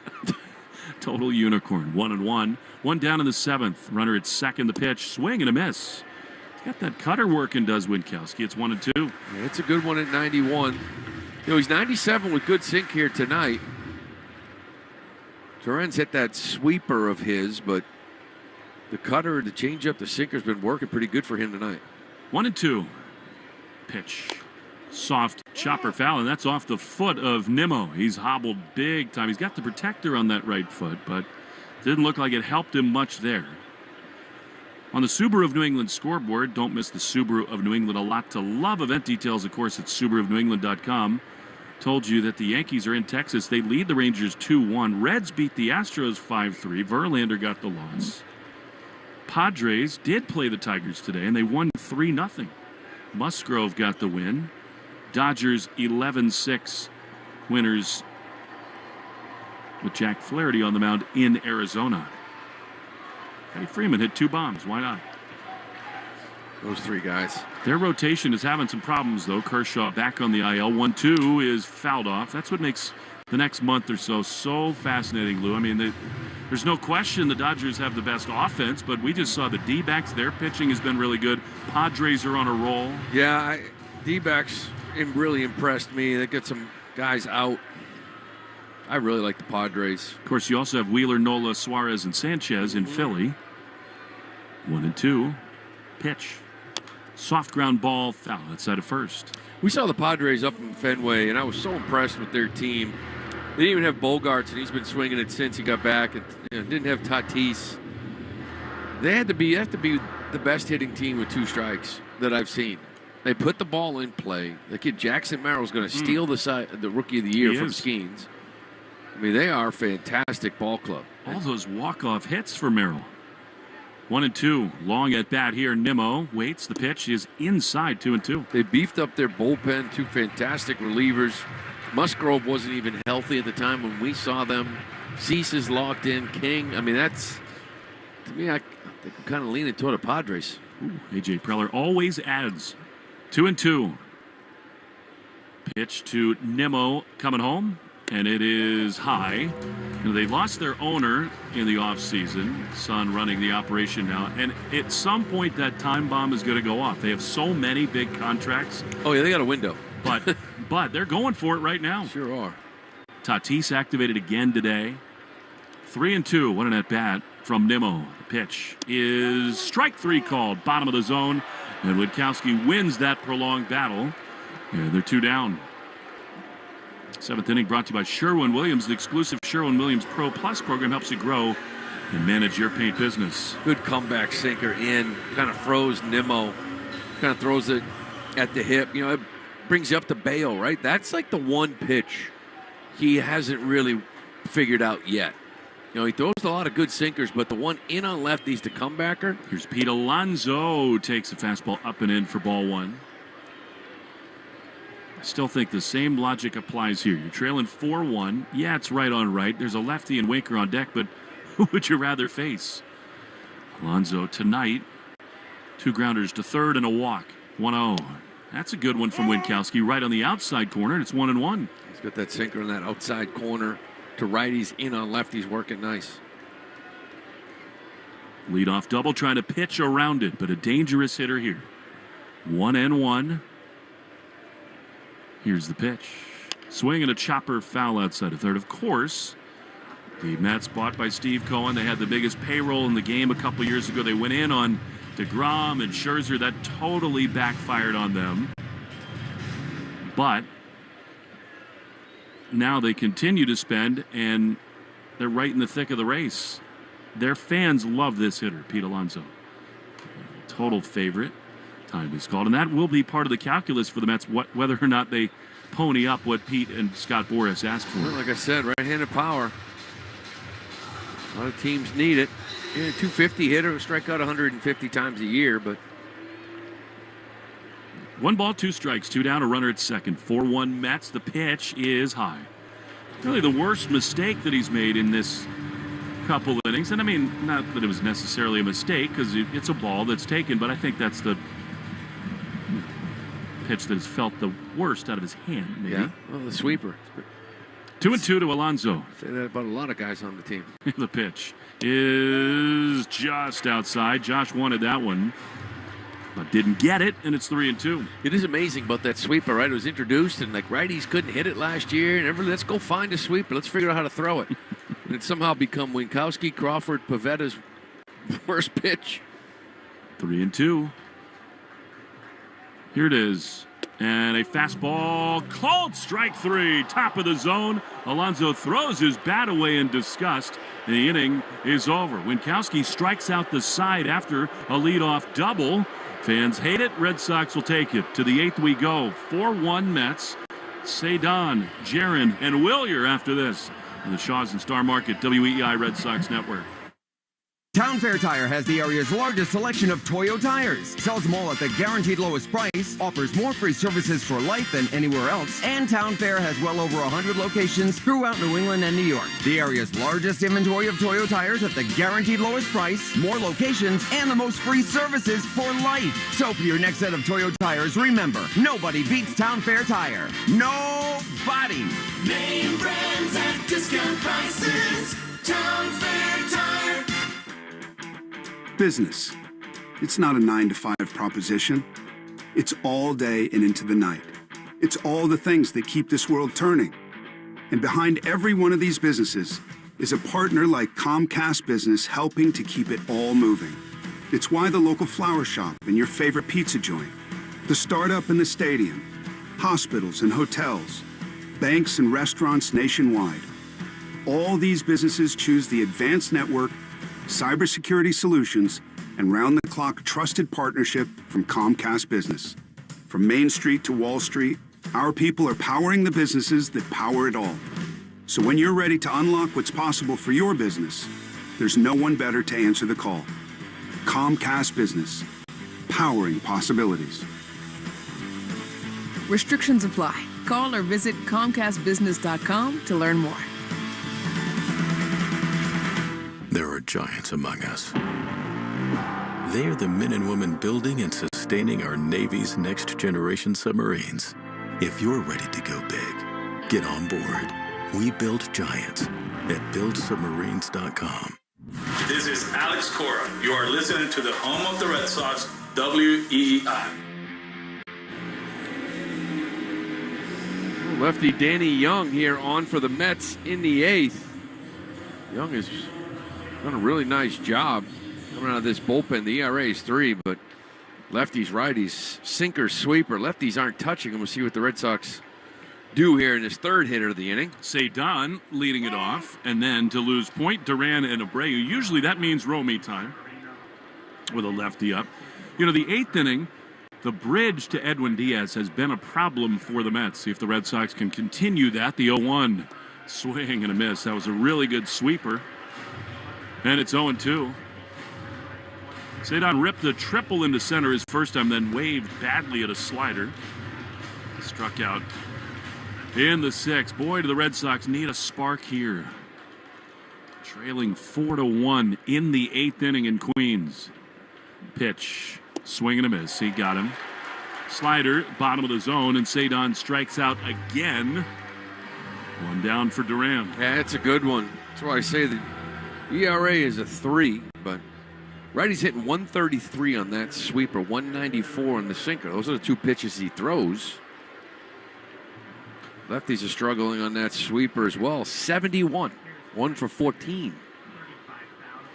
Total unicorn. 1-1. One down in the seventh. Runner at second. The pitch. Swing and a miss. He's got that cutter working, does Winkowski. It's 1-2. Yeah, it's a good one at 91. You know, he's 97 with good sink here tonight. Duran's hit that sweeper of his, but the cutter, the changeup, the sinker's been working pretty good for him tonight. 1-2. Pitch. Soft chopper foul, and that's off the foot of Nimmo. He's hobbled big time. He's got the protector on that right foot, but didn't look like it helped him much there. On the Subaru of New England scoreboard, don't miss the Subaru of New England A Lot to Love event details, of course, at SubaruofNewEngland.com. Told you that the Yankees are in Texas. They lead the Rangers 2-1. Reds beat the Astros 5-3. Verlander got the loss. Padres did play the Tigers today, and they won 3-0. Musgrove got the win. Dodgers 11-6 winners with Jack Flaherty on the mound in Arizona. Freddie Freeman hit 2 bombs. Why not? Those 3 guys. Their rotation is having some problems, though. Kershaw back on the IL. 1-2 is fouled off. That's what makes the next month or so fascinating, Lou. I mean, there's no question the Dodgers have the best offense, but we just saw the D-backs. Their pitching has been really good. Padres are on a roll. Yeah, D-backs really impressed me. They get some guys out. I really like the Padres. Of course, you also have Wheeler, Nola, Suarez, and Sanchez in Philly. 1-2. Pitch. Soft ground ball, foul outside of first. We saw the Padres up in Fenway, and I was so impressed with their team. They didn't even have Bogarts, and he's been swinging it since he got back. And didn't have Tatis. They have to be the best hitting team with 2 strikes that I've seen. They put the ball in play. The kid Jackson Merrill's going to steal the Rookie of the Year from Skeens. I mean, they are a fantastic ball club. All those walk-off hits for Merrill. 1-2. Long at bat here. Nimmo waits. The pitch is inside. 2-2. They beefed up their bullpen. 2 fantastic relievers. Musgrove wasn't even healthy at the time when we saw them. Cease is locked in. King. I mean, that's, to me, I think I'm kind of leaning toward the Padres. A.J. Preller always adds. 2-2. Pitch to Nimmo coming home, and it is high. They lost their owner in the offseason, son running the operation now, and at some point that time bomb is going to go off. They have so many big contracts. Oh, yeah, they got a window. But they're going for it right now. Sure are. Tatis activated again today. 3-2. What an at-bat from Nimmo. The pitch is strike 3 called. Bottom of the zone. And Winkowski wins that prolonged battle. And they're 2 down. 7th inning brought to you by Sherwin-Williams. The exclusive Sherwin-Williams Pro Plus program helps you grow and manage your paint business. Good comeback sinker in. Kind of froze Nimmo. Kind of throws it at the hip. You know, it brings you up to Bale, right? That's like the one pitch he hasn't really figured out yet. You know, he throws a lot of good sinkers, but the one in on lefties, the comebacker. Here's Pete Alonso. Takes a fastball up and in for ball 1. I still think the same logic applies here. You're trailing 4-1. Yeah, it's right on right. There's a lefty and Winker on deck, but who would you rather face? Alonso tonight. 2 grounders to third and a walk. 1-0. That's a good one from Winkowski right on the outside corner, and it's 1-1. He's got that sinker in that outside corner. To righties, in on lefties, working nice. Leadoff double, trying to pitch around it, but a dangerous hitter here. 1-1. Here's the pitch. Swing and a chopper foul outside of third. Of course, the Mets bought by Steve Cohen. They had the biggest payroll in the game a couple years ago. They went in on DeGrom and Scherzer, that totally backfired on them. But now they continue to spend, and they're right in the thick of the race. Their fans love this hitter, Pete Alonso. Total favorite. Time is called, and that will be part of the calculus for the Mets, whether or not they pony up what Pete and Scott Boras asked for. Well, like I said, right-handed power. A lot of teams need it. Yeah, 250 hitter will strike out 150 times a year, but 1 ball, 2 strikes, 2 down, a runner at second. 4-1 Mets. The pitch is high. Really the worst mistake that he's made in this couple innings. And I mean, not that it was necessarily a mistake because it's a ball that's taken, but I think that's the pitch that has felt the worst out of his hand, maybe. Yeah, well, the sweeper. 2-2 to Alonso. Say that about a lot of guys on the team. The pitch is just outside. Josh wanted that one, but didn't get it, and it's 3-2. It is amazing about that sweeper, right? It was introduced, and like righties couldn't hit it last year, and let's go find a sweeper. Let's figure out how to throw it. And it's somehow become Winkowski, Crawford, Pavetta's worst pitch. 3-2. Here it is. And a fastball called strike 3, top of the zone. Alonso throws his bat away in disgust. The inning is over. Winkowski strikes out the side after a leadoff double. Fans hate it. Red Sox will take it. To the 8th we go. 4-1 Mets. Cedon, Jaron, and Willier after this. In the Shaws and Star Market, WEI Red Sox Network. Town Fair Tire has the area's largest selection of Toyo tires, sells them all at the guaranteed lowest price, offers more free services for life than anywhere else, and Town Fair has well over 100 locations throughout New England and New York. The area's largest inventory of Toyo tires at the guaranteed lowest price, more locations, and the most free services for life. So for your next set of Toyo tires, remember, nobody beats Town Fair Tire. Nobody! Name brands at discount prices. Town Fair Tire. Business. It's not a 9-to-5 proposition. It's all day and into the night. It's all the things that keep this world turning. And behind every one of these businesses is a partner like Comcast Business helping to keep it all moving. It's why the local flower shop and your favorite pizza joint, the startup and the stadium, hospitals and hotels, banks and restaurants nationwide. All these businesses choose the advanced network, cybersecurity solutions, and round-the-clock trusted partnership from Comcast Business. From Main Street to Wall Street, our people are powering the businesses that power it all. So when you're ready to unlock what's possible for your business, there's no one better to answer the call. Comcast Business, powering possibilities. Restrictions apply. Call or visit ComcastBusiness.com to learn more. There are giants among us. They are the men and women building and sustaining our Navy's next generation submarines. If you're ready to go big, get on board. We build giants at buildsubmarines.com. This is Alex Cora. You are listening to the home of the Red Sox, WEEI. Lefty Danny Young here on for the Mets in the 8th. Young has done a really nice job coming out of this bullpen. The ERA is 3, but lefties, righties, sinker, sweeper. Lefties aren't touching him. We'll see what the Red Sox do here in this third hitter of the inning. Cedon leading it off, and then to lose point, Duran and Abreu. Usually that means Romy time with a lefty up. You know, the 8th inning, the bridge to Edwin Diaz has been a problem for the Mets. See if the Red Sox can continue that. The 0-1 swing and a miss. That was a really good sweeper. And it's 0-2. Cedon ripped the triple into center his first time, then waved badly at a slider. Struck out in the 6th. Boy, do the Red Sox need a spark here. Trailing 4-1 in the 8th inning in Queens. Pitch. Swing and a miss. He got him. Slider, bottom of the zone, and Cedon strikes out again. One down for Duran. Yeah, it's a good one. That's why I say the ERA is a 3, but righty's hitting 133 on that sweeper, 194 on the sinker. Those are the 2 pitches he throws. Lefties are struggling on that sweeper as well. 71, 1 for 14.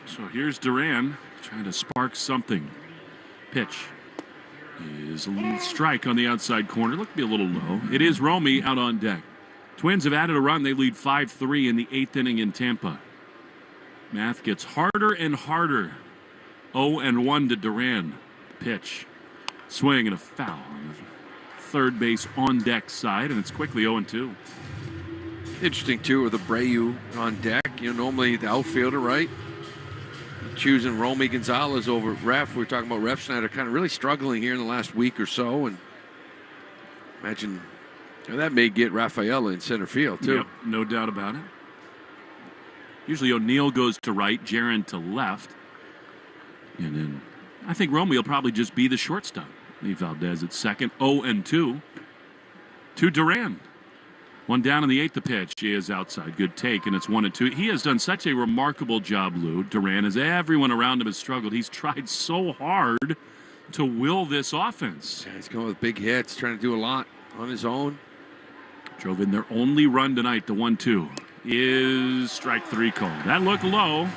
So here's Duran trying to spark something. Pitch is a strike on the outside corner. Look to be a little low. It is Romy out on deck. Twins have added a run. They lead 5-3 in the 8th inning in Tampa. Math gets harder and harder. 0-1 to Duran. Pitch. Swing and a foul on the third base on deck side, and it's quickly 0-2. Interesting, too, with Abreu on deck. Normally the outfielder, right? Choosing Romy Gonzalez over Ref. We're talking about Ref Schneider kind of really struggling here in the last week or so. And imagine that may get Rafaela in center field, too. Yep, no doubt about it. Usually O'Neill goes to right, Jaron to left. And then I think Romy will probably just be the shortstop. Leave Valdez at second. 0-2 to Duran. One down in the 8th, the pitch is outside. Good take, and it's 1-2. He has done such a remarkable job, Lou. Duran, as everyone around him has struggled. He's tried so hard to will this offense. Yeah, he's going with big hits, trying to do a lot on his own. Drove in their only run tonight. The 1-2 is strike 3 called. That looked low,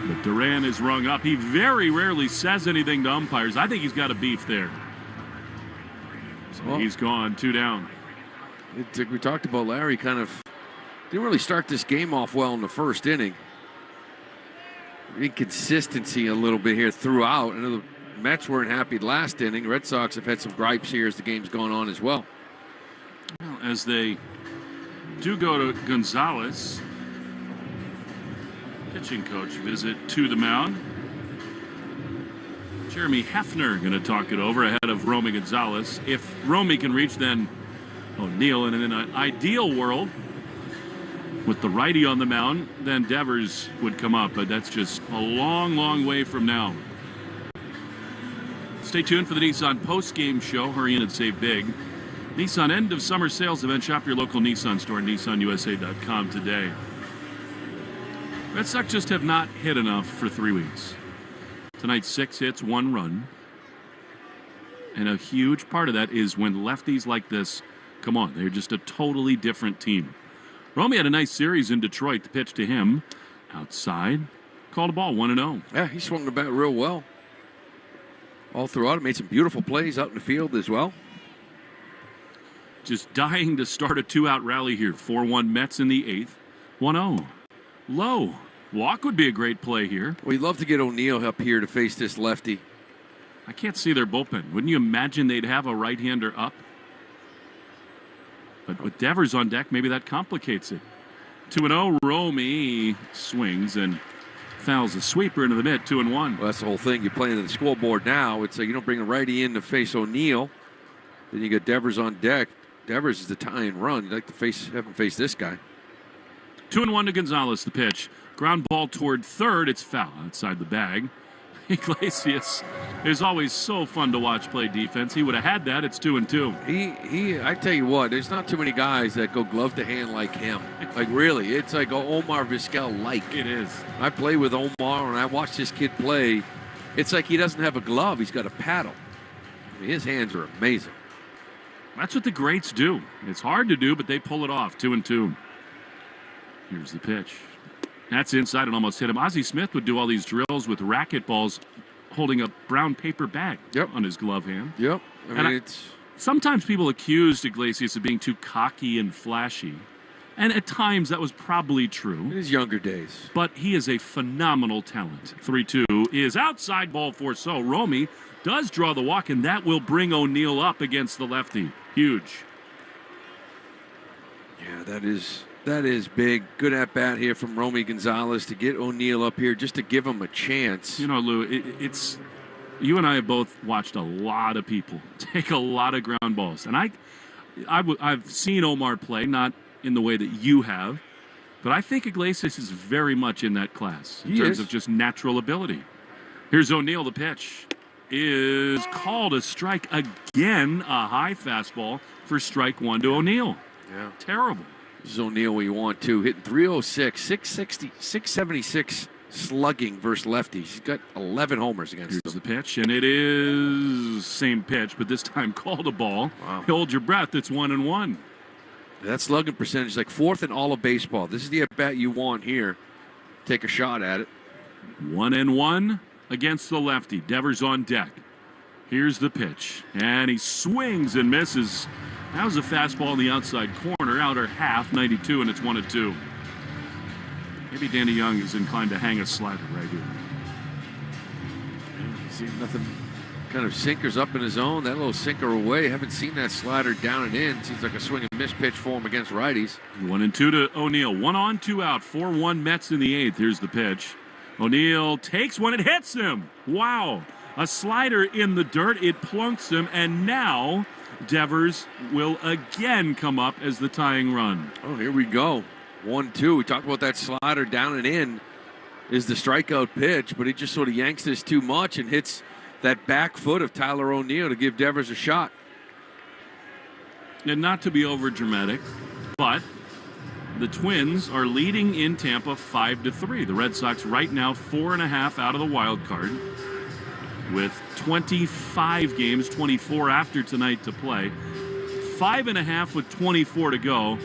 but Duran is rung up. He very rarely says anything to umpires. I think he's got a beef there. So he's gone, 2 down. Like we talked about, Larry kind of didn't really start this game off well in the first inning. Inconsistency a little bit here throughout. I know the Mets weren't happy last inning. Red Sox have had some gripes here as the game's gone on as well. Well, as they do go to Gonzalez, pitching coach visit to the mound. Jeremy Hefner going to talk it over ahead of Romy Gonzalez. If Romy can reach, then O'Neill, and in an ideal world, with the righty on the mound, then Devers would come up, but that's just a long, long way from now. Stay tuned for the Nissan post-game show. Hurry in and save big. Nissan end of summer sales event. Shop your local Nissan store at nissanusa.com today. Red Sox just have not hit enough for 3 weeks. Tonight, 6 hits, 1 run. And a huge part of that is when lefties like this come on, they're just a totally different team. Romy had a nice series in Detroit. The pitch to him outside. Called a ball, 1-0. Yeah, he swung the bat real well. All throughout, made some beautiful plays out in the field as well. Just dying to start a 2-out rally here. 4-1 Mets in the 8th. 1-0. Low. Walk would be a great play here. We'd love to get O'Neill up here to face this lefty. I can't see their bullpen. Wouldn't you imagine they'd have a right-hander up? But with Devers on deck, maybe that complicates it. 2-0, Romy swings and fouls a sweeper into the mid, 2-1. Well, that's the whole thing. You're playing the scoreboard now. It's like you don't bring a righty in to face O'Neill. Then you got Devers on deck. Devers is the tying run. You'd like to have him face this guy. 2-1 to Gonzalez, the pitch. Ground ball toward third. It's foul outside the bag. Iglesias is always so fun to watch play defense. He would have had that. It's 2-2. I tell you what, there's not too many guys that go glove to hand like him. Like really, it's like Omar Vizquel-like. It is. I play with Omar and I watch this kid play. It's like he doesn't have a glove. He's got a paddle. I mean, his hands are amazing. That's what the greats do. It's hard to do, but they pull it off. 2-2. Here's the pitch. That's inside and almost hit him. Ozzie Smith would do all these drills with racquetballs holding a brown paper bag on his glove hand. Yep. I mean, sometimes people accused Iglesias of being too cocky and flashy. And at times that was probably true. In his younger days. But he is a phenomenal talent. 3-2 is outside, ball 4. So Romy does draw the walk, and that will bring O'Neill up against the lefty. Huge. Yeah, that is big. Good at bat here from Romy Gonzalez to get O'Neill up here just to give him a chance. You know, Lou, it's you and I have both watched a lot of people take a lot of ground balls, and I've seen Omar play, not in the way that you have, but I think Iglesias is very much in that class in terms of just natural ability. Here's O'Neill. The pitch is called a strike again. A high fastball for strike 1 to O'Neill. Yeah, terrible. This is O'Neill where you want to. Hitting 306, 660, 676 slugging versus lefties. He's got 11 homers against Here's the pitch, and it is same pitch, but this time called a ball. Wow. Hold your breath. It's 1-1. That slugging percentage is like 4th in all of baseball. This is the at-bat you want here. Take a shot at it. 1-1 against the lefty. Devers on deck. Here's the pitch, and he swings and misses. That was a fastball in the outside corner, outer half, 92, and it's 1-2. Maybe Danny Young is inclined to hang a slider right here. See nothing, kind of sinkers up in his own. That little sinker away. Haven't seen that slider down and in. Seems like a swing and miss pitch for him against righties. 1-2 to O'Neill. 1 on, 2 out. 4-1 Mets in the 8th. Here's the pitch. O'Neill takes one. It hits him. Wow. A slider in the dirt. It plunks him. And now Devers will again come up as the tying run. Oh, here we go. 1-2. We talked about that slider down and in is the strikeout pitch, but he just sort of yanks this too much and hits that back foot of Tyler O'Neill to give Devers a shot. And not to be over dramatic, but the Twins are leading in Tampa 5-3. The Red Sox right now 4.5 out of the wild card with 25 games, 24 after tonight to play. 5.5 with 24 to go.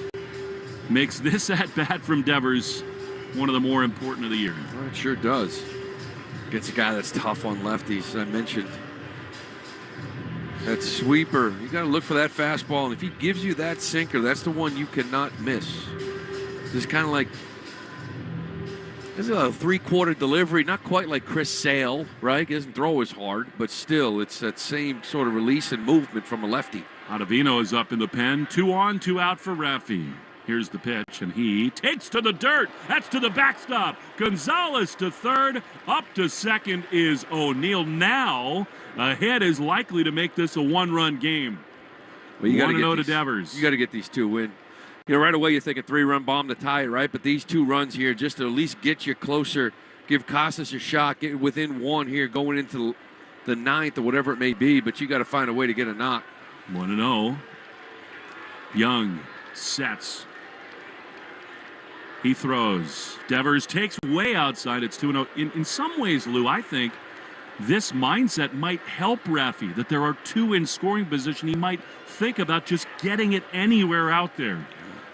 Makes this at-bat from Devers one of the more important of the year. Well, it sure does. Gets a guy that's tough on lefties, I mentioned. That sweeper, you got to look for that fastball, and if he gives you that sinker, that's the one you cannot miss. It's kind of like, this is a three-quarter delivery, not quite like Chris Sale, right? He doesn't throw as hard, but still, it's that same sort of release and movement from a lefty. Ottavino is up in the pen. 2 on, 2 out for Raffy. Here's the pitch, and he takes to the dirt. That's to the backstop. Gonzalez to third. Up to second is O'Neill. Now, a hit is likely to make this a one-run game. Well, you got to 1-0 to Devers. You got to get these two win. You know, right away you're thinking 3-run bomb to tie it, right? But these 2 runs here just to at least get you closer, give Casas a shot, get within 1 here going into the 9th or whatever it may be. But you got to find a way to get a knock. 1-0. Young sets. He throws. Devers takes way outside. It's 2-0. In some ways, Lou, I think this mindset might help Raffy, that there are 2 in scoring position. He might think about just getting it anywhere out there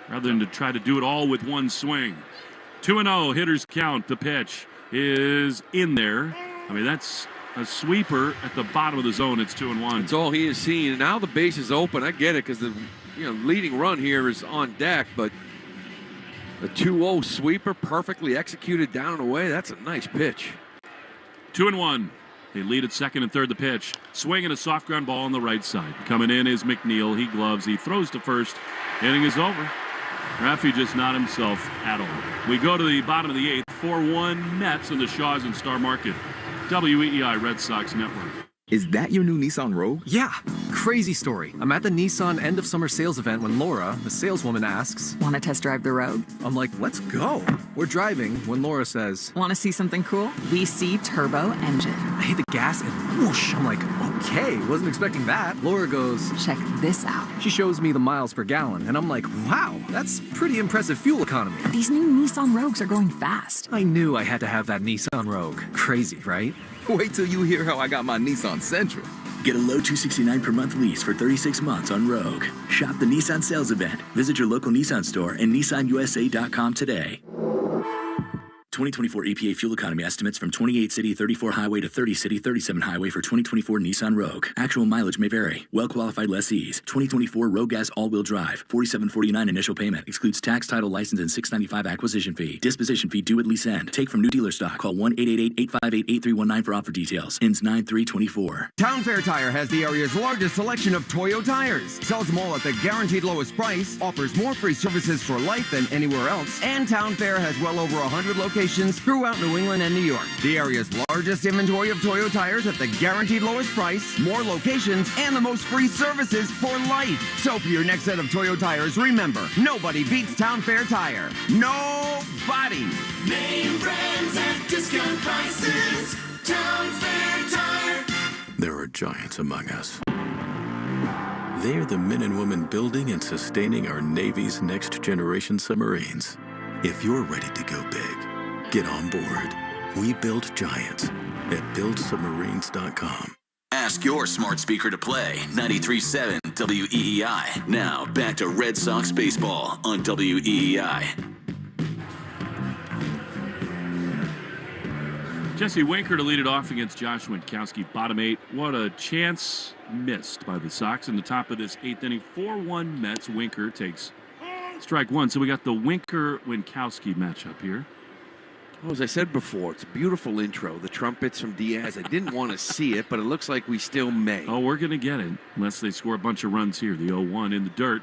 rather than to try to do it all with one swing. 2-0, hitters count. The pitch is in there. I mean, that's a sweeper at the bottom of the zone. It's 2-1. That's all he has seen. And now the base is open. I get it because the leading run here is on deck, but the 2-0 sweeper perfectly executed down and away. That's a nice pitch. 2-1. They lead at second and third. The pitch. Swinging a soft ground ball on the right side. Coming in is McNeil. He gloves. He throws to first. Inning is over. Raffy just not himself at all. We go to the bottom of the 8th. 4-1 Mets in the Shaws and Star Market. WEEI Red Sox Network. Is that your new Nissan Rogue? Yeah. Crazy story. I'm at the Nissan end of summer sales event when Laura, the saleswoman, asks, "Want to test drive the Rogue?" I'm like, let's go. We're driving when Laura says, "Want to see something cool? VC turbo engine." I hit the gas and whoosh. I'm like, okay, wasn't expecting that. Laura goes, "Check this out." She shows me the miles per gallon, and I'm like, wow, that's pretty impressive fuel economy. These new Nissan Rogues are going fast. I knew I had to have that Nissan Rogue. Crazy, right? Wait till you hear how I got my Nissan Sentra. Get a low $269 per month lease for 36 months on Rogue. Shop the Nissan sales event. Visit your local Nissan store and nissanusa.com today. 2024 EPA fuel economy estimates from 28 city, 34 highway to 30 city, 37 highway for 2024 Nissan Rogue. Actual mileage may vary. Well-qualified lessees. 2024 Rogue Gas all-wheel drive. $47.49 initial payment. Excludes tax, title, license, and $695 acquisition fee. Disposition fee due at lease end. Take from new dealer stock. Call 1-888-858-8319 for offer details. Ends 9/3/24. Town Fair Tire has the area's largest selection of Toyo tires. Sells them all at the guaranteed lowest price. Offers more free services for life than anywhere else. And Town Fair has well over 100 locations throughout New England and New York. The area's largest inventory of Toyo tires at the guaranteed lowest price, more locations, and the most free services for life. So for your next set of Toyo tires, remember, nobody beats Town Fair Tire. Nobody. Name brands at discount prices. Town Fair Tire. There are giants among us. They're the men and women building and sustaining our Navy's next generation submarines. If you're ready to go big, get on board. We build giants at buildsubmarines.com. Ask your smart speaker to play 93.7 WEEI. Now back to Red Sox baseball on WEEI. Jesse Winker to lead it off against Josh Winkowski, bottom 8. What a chance missed by the Sox in the top of this 8th inning. 4-1 Mets. Winker takes strike one. So we got the Winker-Winkowski matchup here. Well, as I said before, it's a beautiful intro. The trumpets from Diaz. I didn't want to see it, but it looks like we still may. Oh, we're going to get it unless they score a bunch of runs here. The 0-1 in the dirt.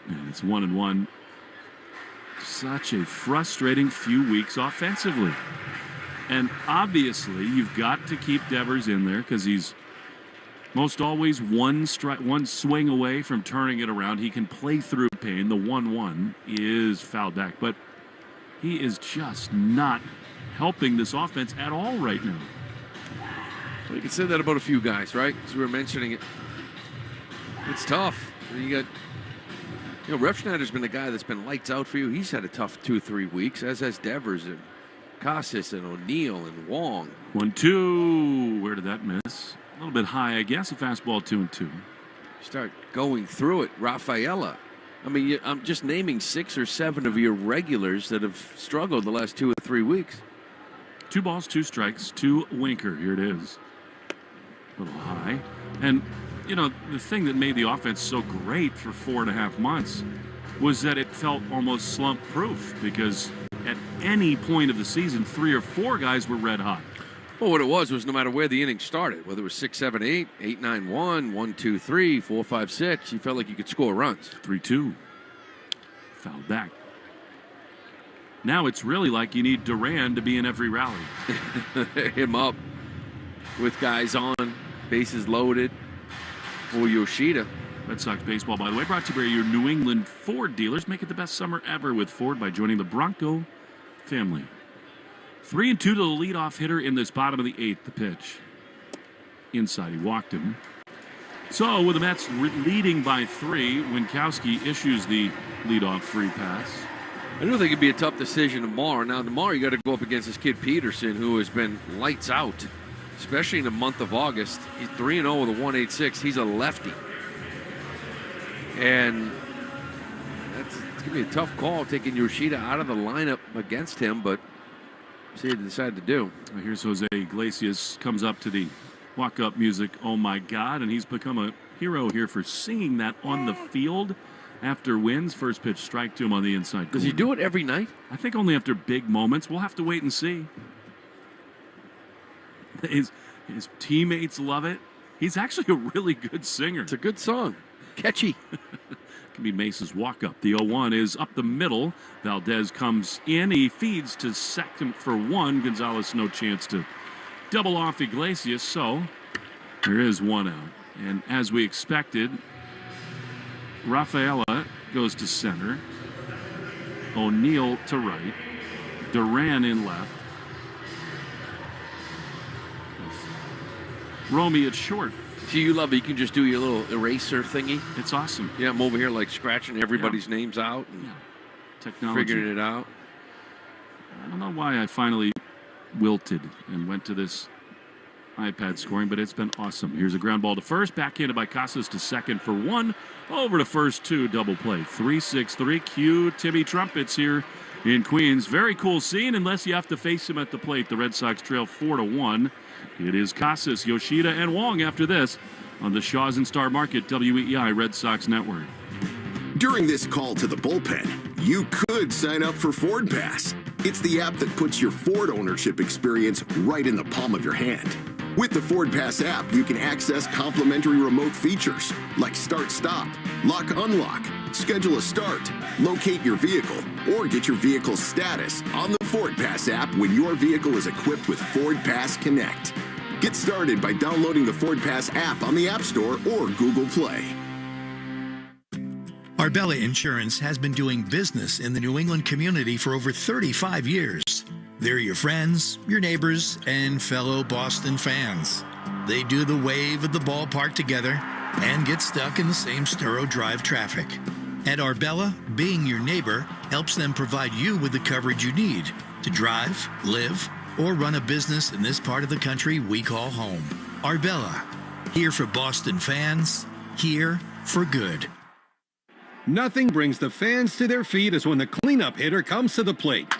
And it's 1-1. Such a frustrating few weeks offensively. And obviously, you've got to keep Devers in there because he's most always one swing away from turning it around. He can play through pain. The 1-1 is fouled back, but he is just not helping this offense at all right now. Well, you can say that about a few guys, right? As we were mentioning it. It's tough. Ref Schneider's been the guy that's been lights out for you. He's had a tough 2-3 weeks, as has Devers and Casas and O'Neill and Wong. 1-2. Where did that miss? A little bit high, I guess. A fastball 2-2. Start going through it. Rafaela. I mean, I'm just naming 6 or 7 of your regulars that have struggled the last 2 or 3 weeks. 2 balls, 2 strikes, 2 Winker. Here it is. A little high. And, the thing that made the offense so great for 4.5 months was that it felt almost slump-proof because at any point of the season, 3 or 4 guys were red hot. Well, what it was no matter where the inning started, whether it was 6, 7, 8, 8, 9, 1, 1, 2, 3, 4, 5, 6, you felt like you could score runs. 3-2. Fouled back. Now it's really like you need Duran to be in every rally. Him up with guys on, bases loaded, or Yoshida. Red Sox baseball, by the way, brought to you by your New England Ford dealers. Make it the best summer ever with Ford by joining the Bronco family. 3-2 to the leadoff hitter in this bottom of the 8th. The pitch. Inside, he walked him. So, with the Mets leading by 3, Winkowski issues the leadoff free pass. I do think it'd be a tough decision tomorrow. Now, tomorrow you got to go up against this kid Peterson, who has been lights out, especially in the month of August. He's 3-0 with a 1.86. He's a lefty. And it's going to be a tough call taking Yoshida out of the lineup against him, but see what they decide to do. Here's Jose Iglesias, comes up to the walk-up music, oh my God, and he's become a hero here for singing that on the field after wins. First pitch strike to him on the inside corner. Does he do it every night? I think only after big moments. We'll have to wait and see. His teammates love it. He's actually a really good singer. It's a good song. Catchy. Can be Mace's walk-up. The 0-1 is up the middle. Valdez comes in. He feeds to second for 1. Gonzalez no chance to double off Iglesias. So there is 1 out. And as we expected, Rafaela goes to center. O'Neill to right. Duran in left. Romy at short. See, you love it. You can just do your little eraser thingy. It's awesome. Yeah, I'm over here like scratching everybody's names out and technology. figuring it out. I don't know why I finally wilted and went to this iPad scoring, but it's been awesome. Here's a ground ball to first, backhanded by Casas to second for 1. Over to first 2, double play. 3-6-3. Cue Timmy Trumpets here in Queens. Very cool scene, unless you have to face him at the plate. The Red Sox trail 4-1. It is Casas, Yoshida, and Wong after this on the Shaw's and Star Market WEI Red Sox Network. During this call to the bullpen, you could sign up for Ford Pass. It's the app that puts your Ford ownership experience right in the palm of your hand. With the Ford Pass app, you can access complimentary remote features like start-stop, lock-unlock, schedule a start, locate your vehicle, or get your vehicle's status on the Ford Pass app when your vehicle is equipped with Ford Pass Connect. Get started by downloading the Ford Pass app on the App Store or Google Play. Arbella Insurance has been doing business in the New England community for over 35 years. They're your friends, your neighbors, and fellow Boston fans. They do the wave at the ballpark together and get stuck in the same Sturrow Drive traffic. At Arbella, being your neighbor helps them provide you with the coverage you need to drive, live, or run a business in this part of the country we call home. Arbella, here for Boston fans, here for good. Nothing brings the fans to their feet as when the cleanup hitter comes to the plate.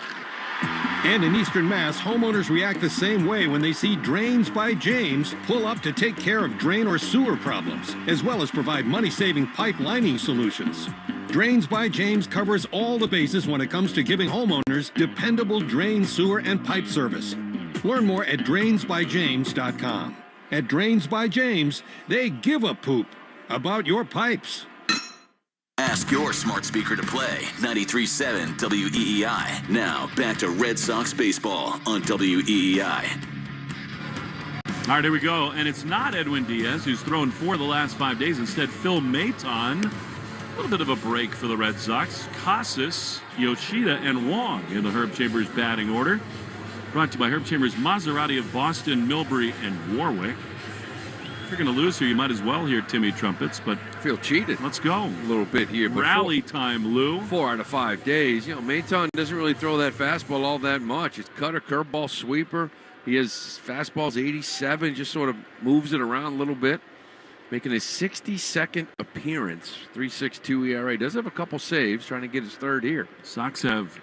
And in Eastern Mass, homeowners react the same way when they see Drains by James pull up to take care of drain or sewer problems, as well as provide money-saving pipe lining solutions. Drains by James covers all the bases when it comes to giving homeowners dependable drain, sewer, and pipe service. Learn more at drainsbyjames.com. At Drains by James, they give a poop about your pipes. Ask your smart speaker to play 93.7 WEEI. Now, back to Red Sox baseball on WEEI. All right, here we go. And it's not Edwin Diaz who's thrown 4 the last 5 days. Instead, Phil Maton. A little bit of a break for the Red Sox. Casas, Yoshida, and Wong in the Herb Chambers batting order. Brought to you by Herb Chambers, Maserati of Boston, Millbury, and Warwick. If you're going to lose here, you might as well hear Timmy Trumpets, but I feel cheated. Let's go. A little bit here. But Rally time, Lou. 4 out of 5 days. You know, Maton doesn't really throw that fastball all that much. It's cutter, curveball, sweeper. He has fastballs 87, just sort of moves it around a little bit. Making his 62nd appearance, 3.62 ERA. Does have a couple saves, trying to get his third here. Sox have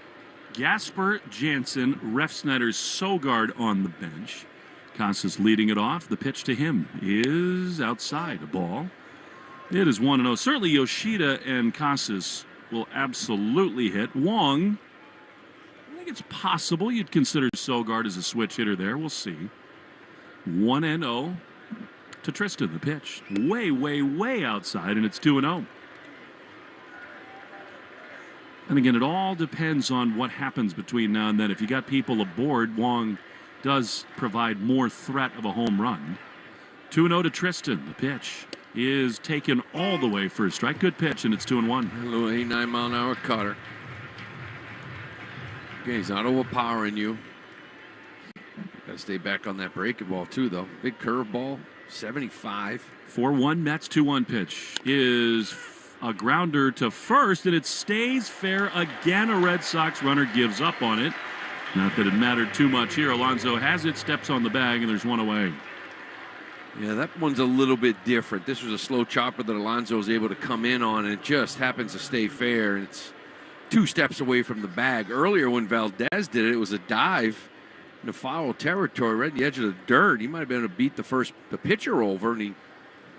Gasper, Jansen, Refsnyder, Sogard on the bench. Casas leading it off. The pitch to him is outside, a ball. It is 1-0. Certainly Yoshida and Casas will absolutely hit. Wong, I think it's possible you'd consider Sogard as a switch hitter there. We'll see. 1-0 to Tristan. The pitch way, way, way outside, and it's 2-0. And again, it all depends on what happens between now and then. If you got people aboard, Wong does provide more threat of a home run. 2-0 to Tristan. The pitch is taken all the way for a strike. Good pitch, and it's 2-1. A little 89-mile-an-hour cutter. Okay, he's not overpowering you. Got to stay back on that breaking ball, too, though. Big curveball, 75. 4-1 Mets. 2-1 pitch is a grounder to first, and it stays fair again. A Red Sox runner gives up on it. Not that it mattered too much here. Alonso has it, steps on the bag, and there's one away. Yeah, that one's a little bit different. This was a slow chopper that Alonso was able to come in on, and it just happens to stay fair, and it's 2 steps away from the bag. Earlier when Valdez did it, it was a dive in the foul territory, right at the edge of the dirt. He might have been able to beat the pitcher over, and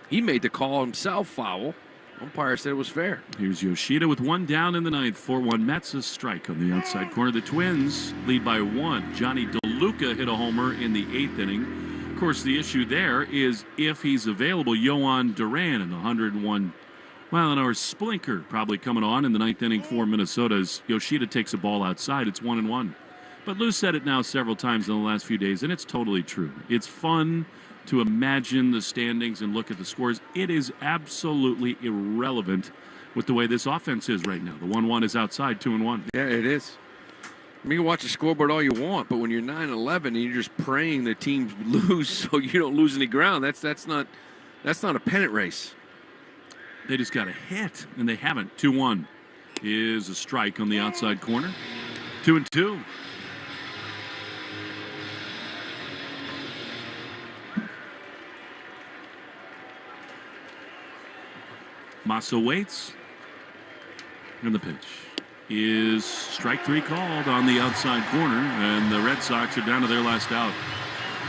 he made the call himself foul. Umpire said it was fair. Here's Yoshida with 1 down in the 9th. 4-1 Mets. A strike on the outside corner. The Twins lead by 1. Johnny DeLuca hit a homer in the 8th inning. Of course, the issue there is if he's available, Yohan Duran in the 101-mile-an-hour splinker probably coming on in the 9th inning for Minnesota's. Yoshida takes a ball outside. It's 1-1. But Lou said it now several times in the last few days, and it's totally true. It's fun to imagine the standings and look at the scores. It is absolutely irrelevant with the way this offense is right now. The 1-1 is outside, 2-1. Yeah, it is. I mean, you can watch the scoreboard all you want, but when you're 9-11 and you're just praying the teams lose so you don't lose any ground, that's not a pennant race. They just got a hit, and they haven't. 2-1 is a strike on the outside corner. 2-2. Massa waits, and the pitch is strike 3 called on the outside corner, and the Red Sox are down to their last out.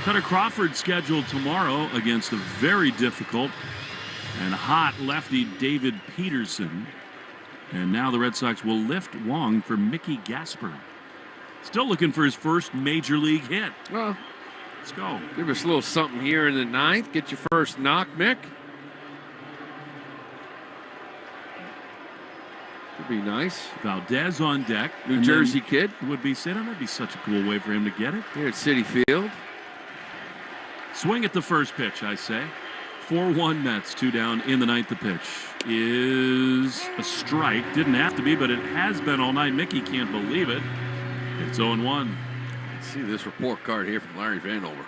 Cutter Crawford scheduled tomorrow against a very difficult and hot lefty David Peterson, and now the Red Sox will lift Wong for Mickey Gasper. Still looking for his first major league hit. Well, let's go. Give us a little something here in the 9th. Get your first knock, Mick. Could be nice. Valdez on deck. New Jersey kid. Would be sitting. That'd be such a cool way for him to get it. Here at Citi Field. Swing at the first pitch, I say. 4-1 Mets. 2 down in the 9th. The pitch is a strike. Didn't have to be, but it has been all night. Mickey can't believe it. It's 0-1. Let's see this report card here from Larry Vanover.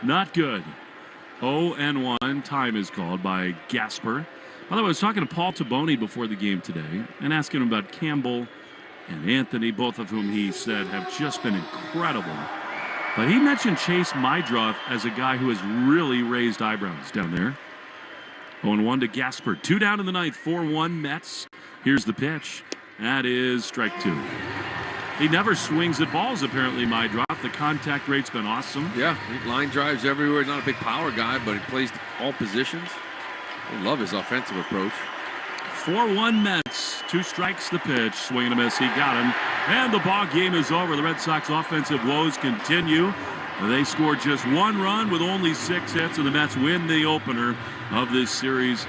Not good. 0-1. Time is called by Gasper. By the way, I was talking to Paul Taboni before the game today and asking him about Campbell and Anthony, both of whom he said have just been incredible. But he mentioned Chase Mydroff as a guy who has really raised eyebrows down there. 0-1 to Gasper. 2 down in the 9th. 4-1 Mets. Here's the pitch. That is strike 2. He never swings at balls, apparently, my drop. The contact rate's been awesome. Yeah, line drives everywhere. Not a big power guy, but he plays all positions. I love his offensive approach. 4-1 Mets. 2 strikes the pitch. Swing and a miss. He got him. And the ball game is over. The Red Sox offensive woes continue. They scored just 1 run with only 6 hits, and the Mets win the opener of this series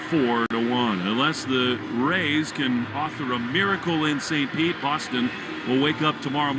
4-1. Unless the Rays can author a miracle in St. Pete, Boston will wake up tomorrow morning.